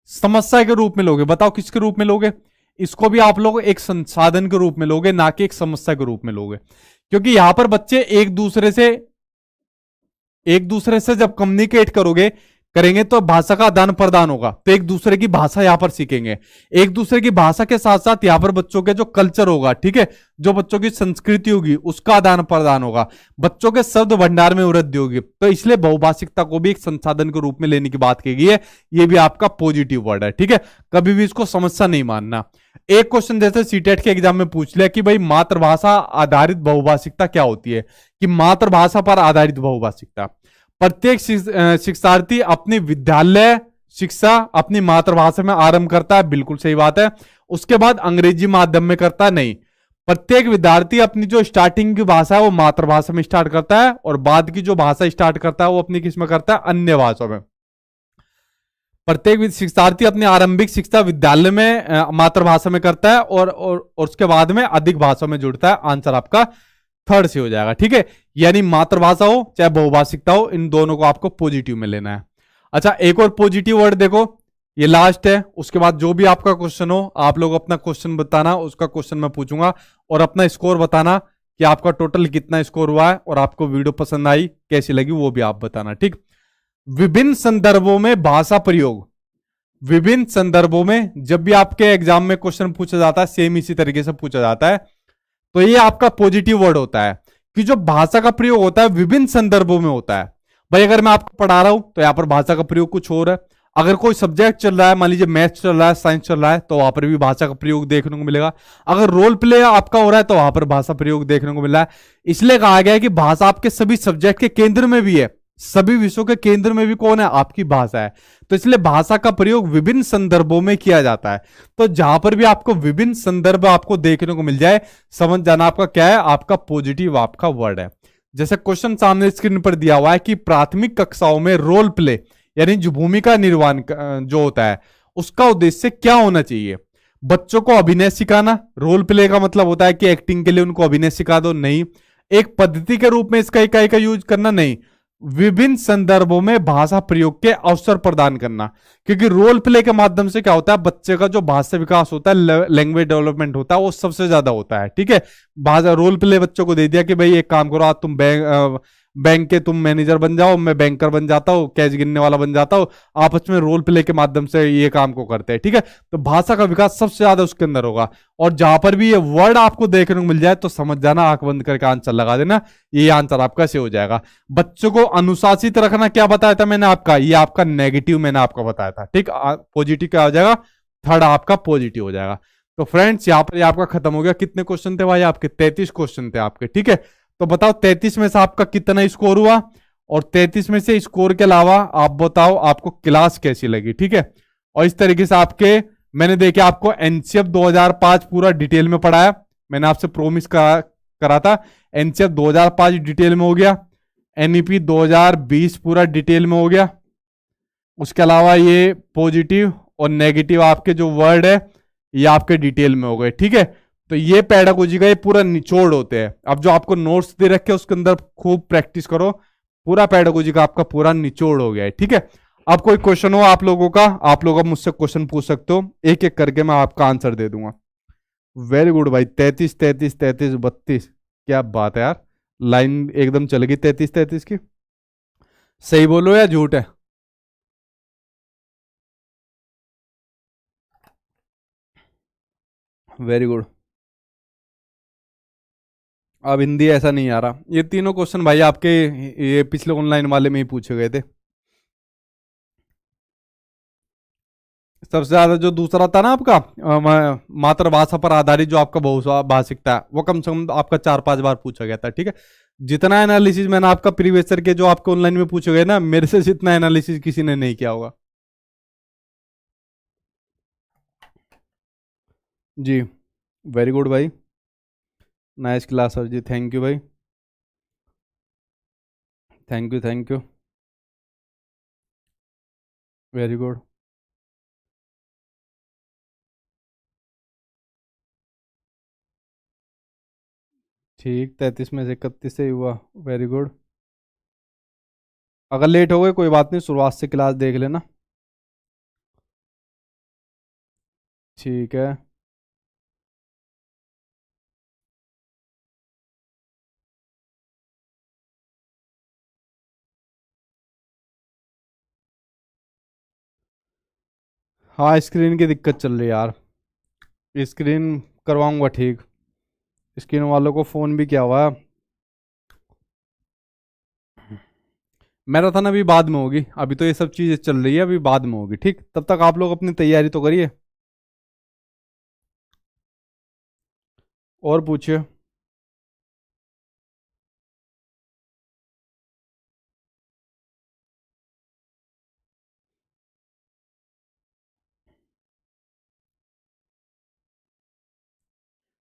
समस्या के रूप में लोगे? बताओ किसके रूप में लोगे? इसको भी आप लोग एक संसाधन के रूप में लोगे, ना कि एक समस्या के रूप में लोगे। क्योंकि यहां पर बच्चे एक दूसरे से जब कम्युनिकेट करेंगे तो भाषा का आदान प्रदान होगा, तो एक दूसरे की भाषा यहां पर सीखेंगे। एक दूसरे की भाषा के साथ साथ यहां पर बच्चों के जो कल्चर होगा, ठीक है, जो बच्चों की संस्कृति होगी, उसका आदान प्रदान होगा, बच्चों के शब्द भंडार में वृद्धि होगी। तो इसलिए बहुभाषिकता को भी एक संसाधन के रूप में लेने की बात की गई है। ये भी आपका पॉजिटिव वर्ड है। ठीक है, कभी भी इसको समस्या नहीं मानना। एक क्वेश्चन जैसे सीटेट के एग्जाम में पूछ लिया कि भाई मातृभाषा आधारित बहुभाषिकता क्या होती है, कि मातृभाषा पर आधारित बहुभाषिकता, प्रत्येक शिक्षार्थी अपनी विद्यालय शिक्षा अपनी मातृभाषा में आरंभ करता है, बिल्कुल सही बात है। उसके बाद अंग्रेजी माध्यम में करता है, नहीं। प्रत्येक विद्यार्थी अपनी जो स्टार्टिंग की भाषा है वो मातृभाषा में स्टार्ट करता है, और बाद की जो भाषा स्टार्ट करता है वो अपनी किस में करता है? अन्य भाषा में। प्रत्येक शिक्षार्थी अपनी आरंभिक शिक्षा विद्यालय में मातृभाषा में करता है, और उसके बाद में अधिक भाषा में जुड़ता है। आंसर आपका थर्ड से हो जाएगा। ठीक है, यानी मातृभाषा हो चाहे बहुभाषिकता हो, इन दोनों को आपको पॉजिटिव में लेना है। अच्छा, एक और पॉजिटिव वर्ड देखो, ये लास्ट है। उसके बाद जो भी आपका क्वेश्चन हो आप लोग अपना क्वेश्चन बताना, उसका क्वेश्चन मैं पूछूंगा, और अपना स्कोर बताना कि आपका टोटल कितना स्कोर हुआ है, और आपको वीडियो पसंद आई कैसी लगी वो भी आप बताना। ठीक, विभिन्न संदर्भों में भाषा प्रयोग। विभिन्न संदर्भों में जब भी आपके एग्जाम में क्वेश्चन पूछा जाता है, सेम इसी तरीके से पूछा जाता है, तो ये आपका पॉजिटिव वर्ड होता है कि जो भाषा का प्रयोग होता है विभिन्न संदर्भों में होता है। भाई अगर मैं आपको पढ़ा रहा हूं तो यहां पर भाषा का प्रयोग कुछ और है। अगर कोई सब्जेक्ट चल रहा है, मान लीजिए मैथ्स चल रहा है, साइंस चल रहा है, तो वहां पर भी भाषा का प्रयोग देखने को मिलेगा। अगर रोल प्ले आपका हो रहा है तो वहां पर भाषा प्रयोग देखने को मिल रहा है। इसलिए कहा गया है कि भाषा आपके सभी सब्जेक्ट के केंद्र में भी है, सभी विषयों के केंद्र में भी कौन है? आपकी भाषा है। तो इसलिए भाषा का प्रयोग विभिन्न संदर्भों में किया जाता है। तो जहां पर भी आपको विभिन्न संदर्भ आपको देखने को मिल जाए, समझ जाना आपका क्या है? आपका पॉजिटिव आपका वर्ड है। जैसे क्वेश्चन सामने स्क्रीन पर दिया हुआ है कि प्राथमिक कक्षाओं में रोल प्ले यानी जो भूमिका निर्वहन जो होता है उसका उद्देश्य क्या होना चाहिए? बच्चों को अभिनय सिखाना। रोल प्ले का मतलब होता है कि एक्टिंग के लिए उनको अभिनय सिखा दो, नहीं। एक पद्धति के रूप में इसका इकाई का यूज करना, नहीं। विभिन्न संदर्भों में भाषा प्रयोग के अवसर प्रदान करना, क्योंकि रोल प्ले के माध्यम से क्या होता है? बच्चे का जो भाषा विकास होता है, लैंग्वेज डेवलपमेंट होता है, वो सबसे ज्यादा होता है। ठीक है, भाषा रोल प्ले बच्चों को दे दिया कि भाई एक काम करो, आज तुम बैंक के तुम मैनेजर बन जाओ, मैं बैंकर बन जाता हूँ, कैश गिनने वाला बन जाता हूँ, आपस में रोल प्ले के माध्यम से ये काम को करते हैं। ठीक है, तो भाषा का विकास सबसे ज्यादा उसके अंदर होगा। और जहां पर भी ये वर्ड आपको देखने को मिल जाए तो समझ जाना, आंख बंद करके आंसर लगा देना, ये आंसर आपका सही हो जाएगा। बच्चों को अनुशासित रखना क्या बताया था मैंने आपका, ये आपका नेगेटिव मैंने आपको बताया था। ठीक, पॉजिटिव क्या हो जाएगा, थर्ड आपका पॉजिटिव हो जाएगा। तो फ्रेंड्स यहाँ पर आपका खत्म हो गया। कितने क्वेश्चन थे भाई आपके, 33 क्वेश्चन थे आपके। ठीक है, तो बताओ 33 में से आपका कितना स्कोर हुआ, और 33 में से स्कोर के अलावा आप बताओ आपको क्लास कैसी लगी। ठीक है, और इस तरीके से आपके मैंने देखे आपको एनसीएफ 2005 पूरा डिटेल में पढ़ाया, मैंने आपसे प्रोमिस करा था एनसीएफ 2005 डिटेल में हो गया, एनईपी 2020 पूरा डिटेल में हो गया। उसके अलावा ये पॉजिटिव और नेगेटिव आपके जो वर्ड है ये आपके डिटेल में हो गए। ठीक है, तो ये पेडागोजी का ये पूरा निचोड़ होते हैं। अब जो आपको नोट्स दे रखे उसके अंदर खूब प्रैक्टिस करो, पूरा पेडागोजी का आपका पूरा निचोड़ हो गया है। ठीक है, अब कोई क्वेश्चन हो आप लोगों का, आप लोग अब मुझसे क्वेश्चन पूछ सकते हो, एक एक करके मैं आपका आंसर दे दूंगा। वेरी गुड भाई, 33 33 33 32, क्या बात है यार, लाइन एकदम चल गई 33 33 की। सही बोलो या झूठ है? Very good. अब हिंदी ऐसा नहीं आ रहा, ये तीनों क्वेश्चन भाई आपके ये पिछले ऑनलाइन वाले में ही पूछे गए थे। सबसे ज्यादा जो दूसरा था ना आपका मातृभाषा पर आधारित जो आपका बहुभाषिकता है, वो कम से कम आपका 4-5 बार पूछा गया था। ठीक है, जितना एनालिसिस मैंने आपका प्रीवियस ईयर के जो आपके ऑनलाइन में पूछे गए ना, मेरे से जितना एनालिसिस किसी ने नहीं किया होगा। जी, वेरी गुड भाई, nice class sir ji, thank you भाई, thank you thank you, very good. ठीक, 33 में से 31 से ही हुआ, वेरी गुड। अगर लेट हो गए कोई बात नहीं, शुरुआत से क्लास देख लेना। ठीक है, हाँ स्क्रीन की दिक्कत चल रही है यार, स्क्रीन करवाऊंगा ठीक, स्क्रीन वालों को फ़ोन भी किया हुआ है। मैराथन अभी बाद में होगी, अभी तो ये सब चीज़ें चल रही है, अभी बाद में होगी। ठीक, तब तक आप लोग अपनी तैयारी तो करिए, और पूछिए।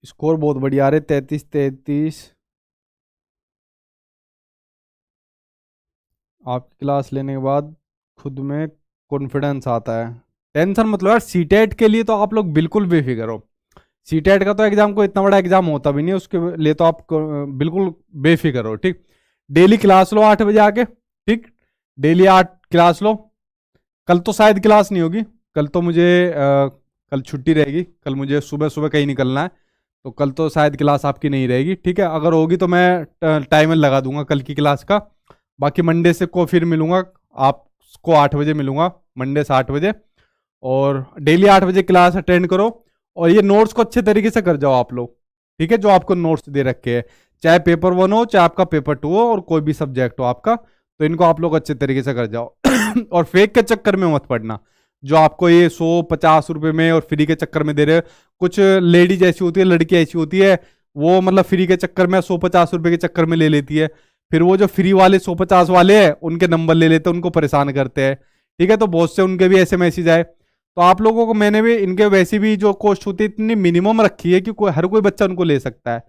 स्कोर बहुत बढ़िया आ रहे, 33 33। आपकी क्लास लेने के बाद खुद में कॉन्फिडेंस आता है। टेंशन मतलब यार, सीटेट के लिए तो आप लोग बिल्कुल बेफिक्र हो। सीटेट का तो एग्जाम को इतना बड़ा एग्जाम होता भी नहीं, उसके लिए तो आप बिल्कुल बेफिक्र हो। ठीक, डेली क्लास लो 8 बजे आके। ठीक, डेली 8 क्लास लो। कल तो शायद क्लास नहीं होगी, कल तो मुझे कल छुट्टी रहेगी, कल मुझे सुबह सुबह कहीं निकलना है, तो कल तो शायद क्लास आपकी नहीं रहेगी। ठीक है, अगर होगी तो मैं टाइमर लगा दूंगा कल की क्लास का। बाकी मंडे से को फिर मिलूंगा आपको, 8 बजे मिलूंगा, मंडे से 8 बजे। और डेली 8 बजे क्लास अटेंड करो, और ये नोट्स को अच्छे तरीके से कर जाओ आप लोग। ठीक है, जो आपको नोट्स दे रखे हैं, चाहे पेपर 1 हो चाहे आपका पेपर 2 हो, और कोई भी सब्जेक्ट हो आपका, तो इनको आप लोग अच्छे तरीके से कर जाओ। और फेक के चक्कर में मत पड़ना, जो आपको ये 150 रुपए में और फ्री के चक्कर में दे रहे हो। कुछ लेडीज ऐसी होती है, लड़की ऐसी होती है, वो मतलब फ्री के चक्कर में 150 रुपए के चक्कर में ले लेती है, फिर वो जो फ्री वाले 150 वाले हैं उनके नंबर ले लेते हैं, उनको परेशान करते हैं। ठीक है, तो बहुत से उनके भी ऐसे मैसेज आए। तो आप लोगों को मैंने भी इनके वैसे भी जो कॉस्ट होती है इतनी मिनिमम रखी है कि हर कोई बच्चा उनको ले सकता है।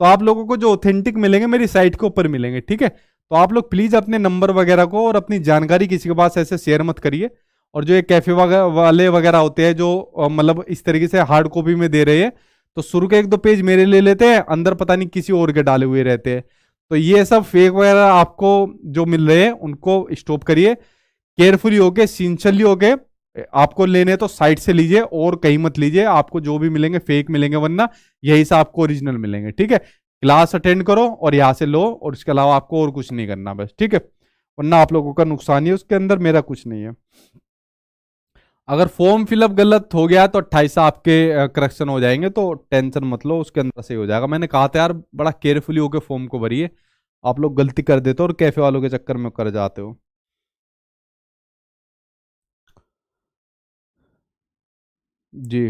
तो आप लोगों को जो ऑथेंटिक मिलेंगे मेरी साइट के ऊपर मिलेंगे। ठीक है, तो आप लोग प्लीज अपने नंबर वगैरह को और अपनी जानकारी किसी के पास ऐसे शेयर मत करिए। और जो ये कैफे वाले वगैरह होते हैं जो मतलब इस तरीके से हार्ड कॉपी में दे रहे हैं, तो शुरू के 1-2 पेज मेरे ले लेते हैं, अंदर पता नहीं किसी और के डाले हुए रहते हैं। तो ये सब फेक वगैरह आपको जो मिल रहे हैं उनको स्टॉप करिए, केयरफुली होके, सिंसियरली होके। आपको लेने तो साइट से लीजिए और कहीं मत लीजिए, आपको जो भी मिलेंगे फेक मिलेंगे, वरना यही से आपको ओरिजिनल मिलेंगे। ठीक है, क्लास अटेंड करो और यहाँ से लो, और इसके अलावा आपको और कुछ नहीं करना बस, ठीक है। वरना आप लोगों का नुकसान ही है उसके अंदर, मेरा कुछ नहीं है। अगर फॉर्म फिलअप गलत हो गया तो 28 आपके करेक्शन हो जाएंगे, तो टेंशन मत लो, उसके अंदर सही हो जाएगा। मैंने कहा था यार बड़ा केयरफुली होकर फॉर्म को भरिए, आप लोग गलती कर देते हो और कैफे वालों के चक्कर में कर जाते हो। जी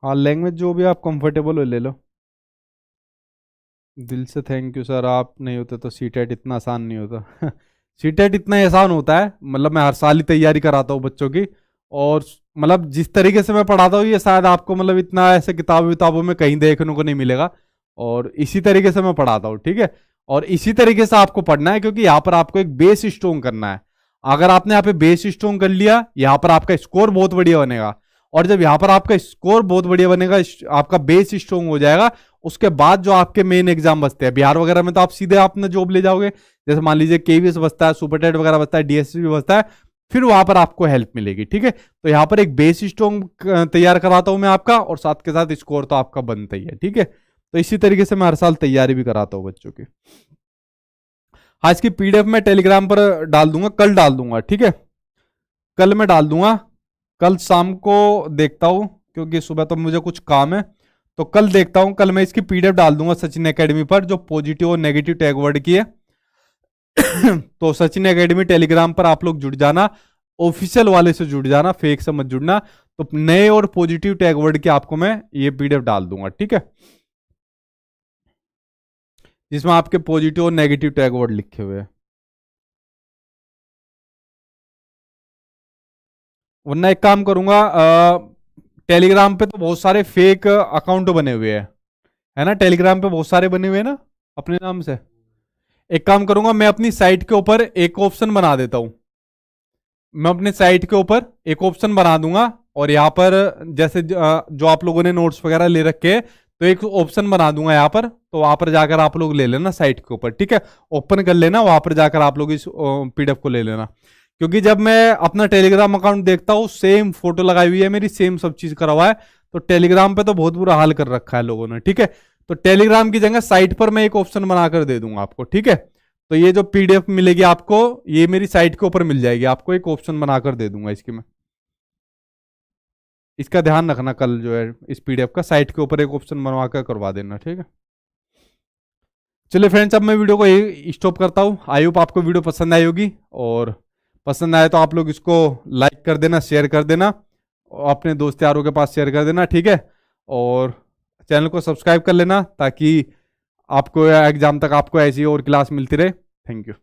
हाँ, लैंग्वेज जो भी आप कंफर्टेबल हो ले लो। दिल से थैंक यू सर, आप नहीं होते तो सीटेट इतना आसान नहीं होता। सीटेट इतना ही आसान होता है, मतलब मैं हर साल ही तैयारी कराता हूँ बच्चों की, और मतलब जिस तरीके से मैं पढ़ाता हूँ ये शायद आपको मतलब इतना ऐसे किताबों में कहीं देखने को नहीं मिलेगा, और इसी तरीके से मैं पढ़ाता हूँ, ठीक है। और इसी तरीके से आपको पढ़ना है, क्योंकि यहाँ पर आपको एक बेस स्ट्रोंग करना है। अगर आपने यहाँ पे बेस स्ट्रोंग कर लिया, यहाँ पर आपका स्कोर बहुत बढ़िया बनेगा। और जब यहाँ पर आपका स्कोर बहुत बढ़िया बनेगा, आपका बेस स्ट्रोंग हो जाएगा, उसके बाद जो आपके मेन एग्जाम बचते हैं बिहार वगैरह में, तो आप सीधे आपने जॉब ले जाओगे। जैसे मान लीजिए केवीएस बचता है, सुपरटेट वगैरह बचता है, डीएसपी बचता है, फिर वहां पर आपको हेल्प मिलेगी, ठीक है। तो यहाँ पर एक बेस स्ट्रोंग तैयार कराता हूं मैं आपका, और साथ के साथ स्कोर तो आपका बनता ही है, ठीक है। तो इसी तरीके से मैं हर साल तैयारी भी कराता हूँ बच्चों की। हाँ, इसकी पीडीएफ मैं टेलीग्राम पर डाल दूंगा, कल डाल दूंगा, ठीक है। कल मैं डाल दूंगा, कल शाम को देखता हूँ, क्योंकि सुबह तो मुझे कुछ काम है। तो कल देखता हूँ, कल मैं इसकी पीडीएफ डाल दूंगा सचिन एकेडमी पर, जो पॉजिटिव और नेगेटिव टैग वर्ड की है। तो सचिन एकेडमी टेलीग्राम पर आप लोग जुड़ जाना, ऑफिशियल वाले से जुड़ जाना, फेक से मत जुड़ना। तो नए और पॉजिटिव टैग वर्ड की आपको मैं ये पीडीएफ डाल दूंगा, ठीक है, जिसमें आपके पॉजिटिव और नेगेटिव टैग वर्ड लिखे हुए हैं। वरना एक काम करूंगा, टेलीग्राम पे तो बहुत सारे फेक अकाउंट बने हुए हैं, है ना, टेलीग्राम पे बहुत सारे बने हुए हैं ना अपने नाम से। एक काम करूंगा, मैं अपनी साइट के ऊपर एक ऑप्शन बना देता हूं। मैं अपने साइट के ऊपर एक ऑप्शन बना दूंगा, और यहाँ पर जैसे जो आप लोगों ने नोट्स वगैरह ले रखे हैं, तो एक ऑप्शन बना दूंगा यहाँ पर, तो वहां पर जाकर आप लोग ले लेना साइट के ऊपर, ठीक है। ओपन कर लेना, वहां पर जाकर आप लोग इस पीडीएफ को ले लेना। क्योंकि जब मैं अपना टेलीग्राम अकाउंट देखता हूँ, सेम फोटो लगाई हुई है मेरी, सेम सब चीज करा हुआ है, तो टेलीग्राम पे तो बहुत बुरा हाल कर रखा है लोगों ने, ठीक है। तो टेलीग्राम की जगह साइट पर मैं एक ऑप्शन बनाकर दे दूंगा आपको, ठीक है। तो ये जो पीडीएफ मिलेगी आपको, ये मेरी साइट के ऊपर मिल जाएगी, आपको एक ऑप्शन बनाकर दे दूंगा इसकी मैं। इसका ध्यान रखना, कल जो है इस पीडीएफ का साइट के ऊपर एक ऑप्शन बनवा कर करवा देना, ठीक है। चलिए फ्रेंड्स, अब मैं वीडियो को यही स्टॉप करता हूँ। आई होप आपको वीडियो पसंद आई होगी, और पसंद आए तो आप लोग इसको लाइक कर देना, शेयर कर देना, और अपने दोस्त यारों के पास शेयर कर देना, ठीक है। और चैनल को सब्सक्राइब कर लेना, ताकि आपको एग्जाम तक आपको ऐसी और क्लास मिलती रहे। Thank you.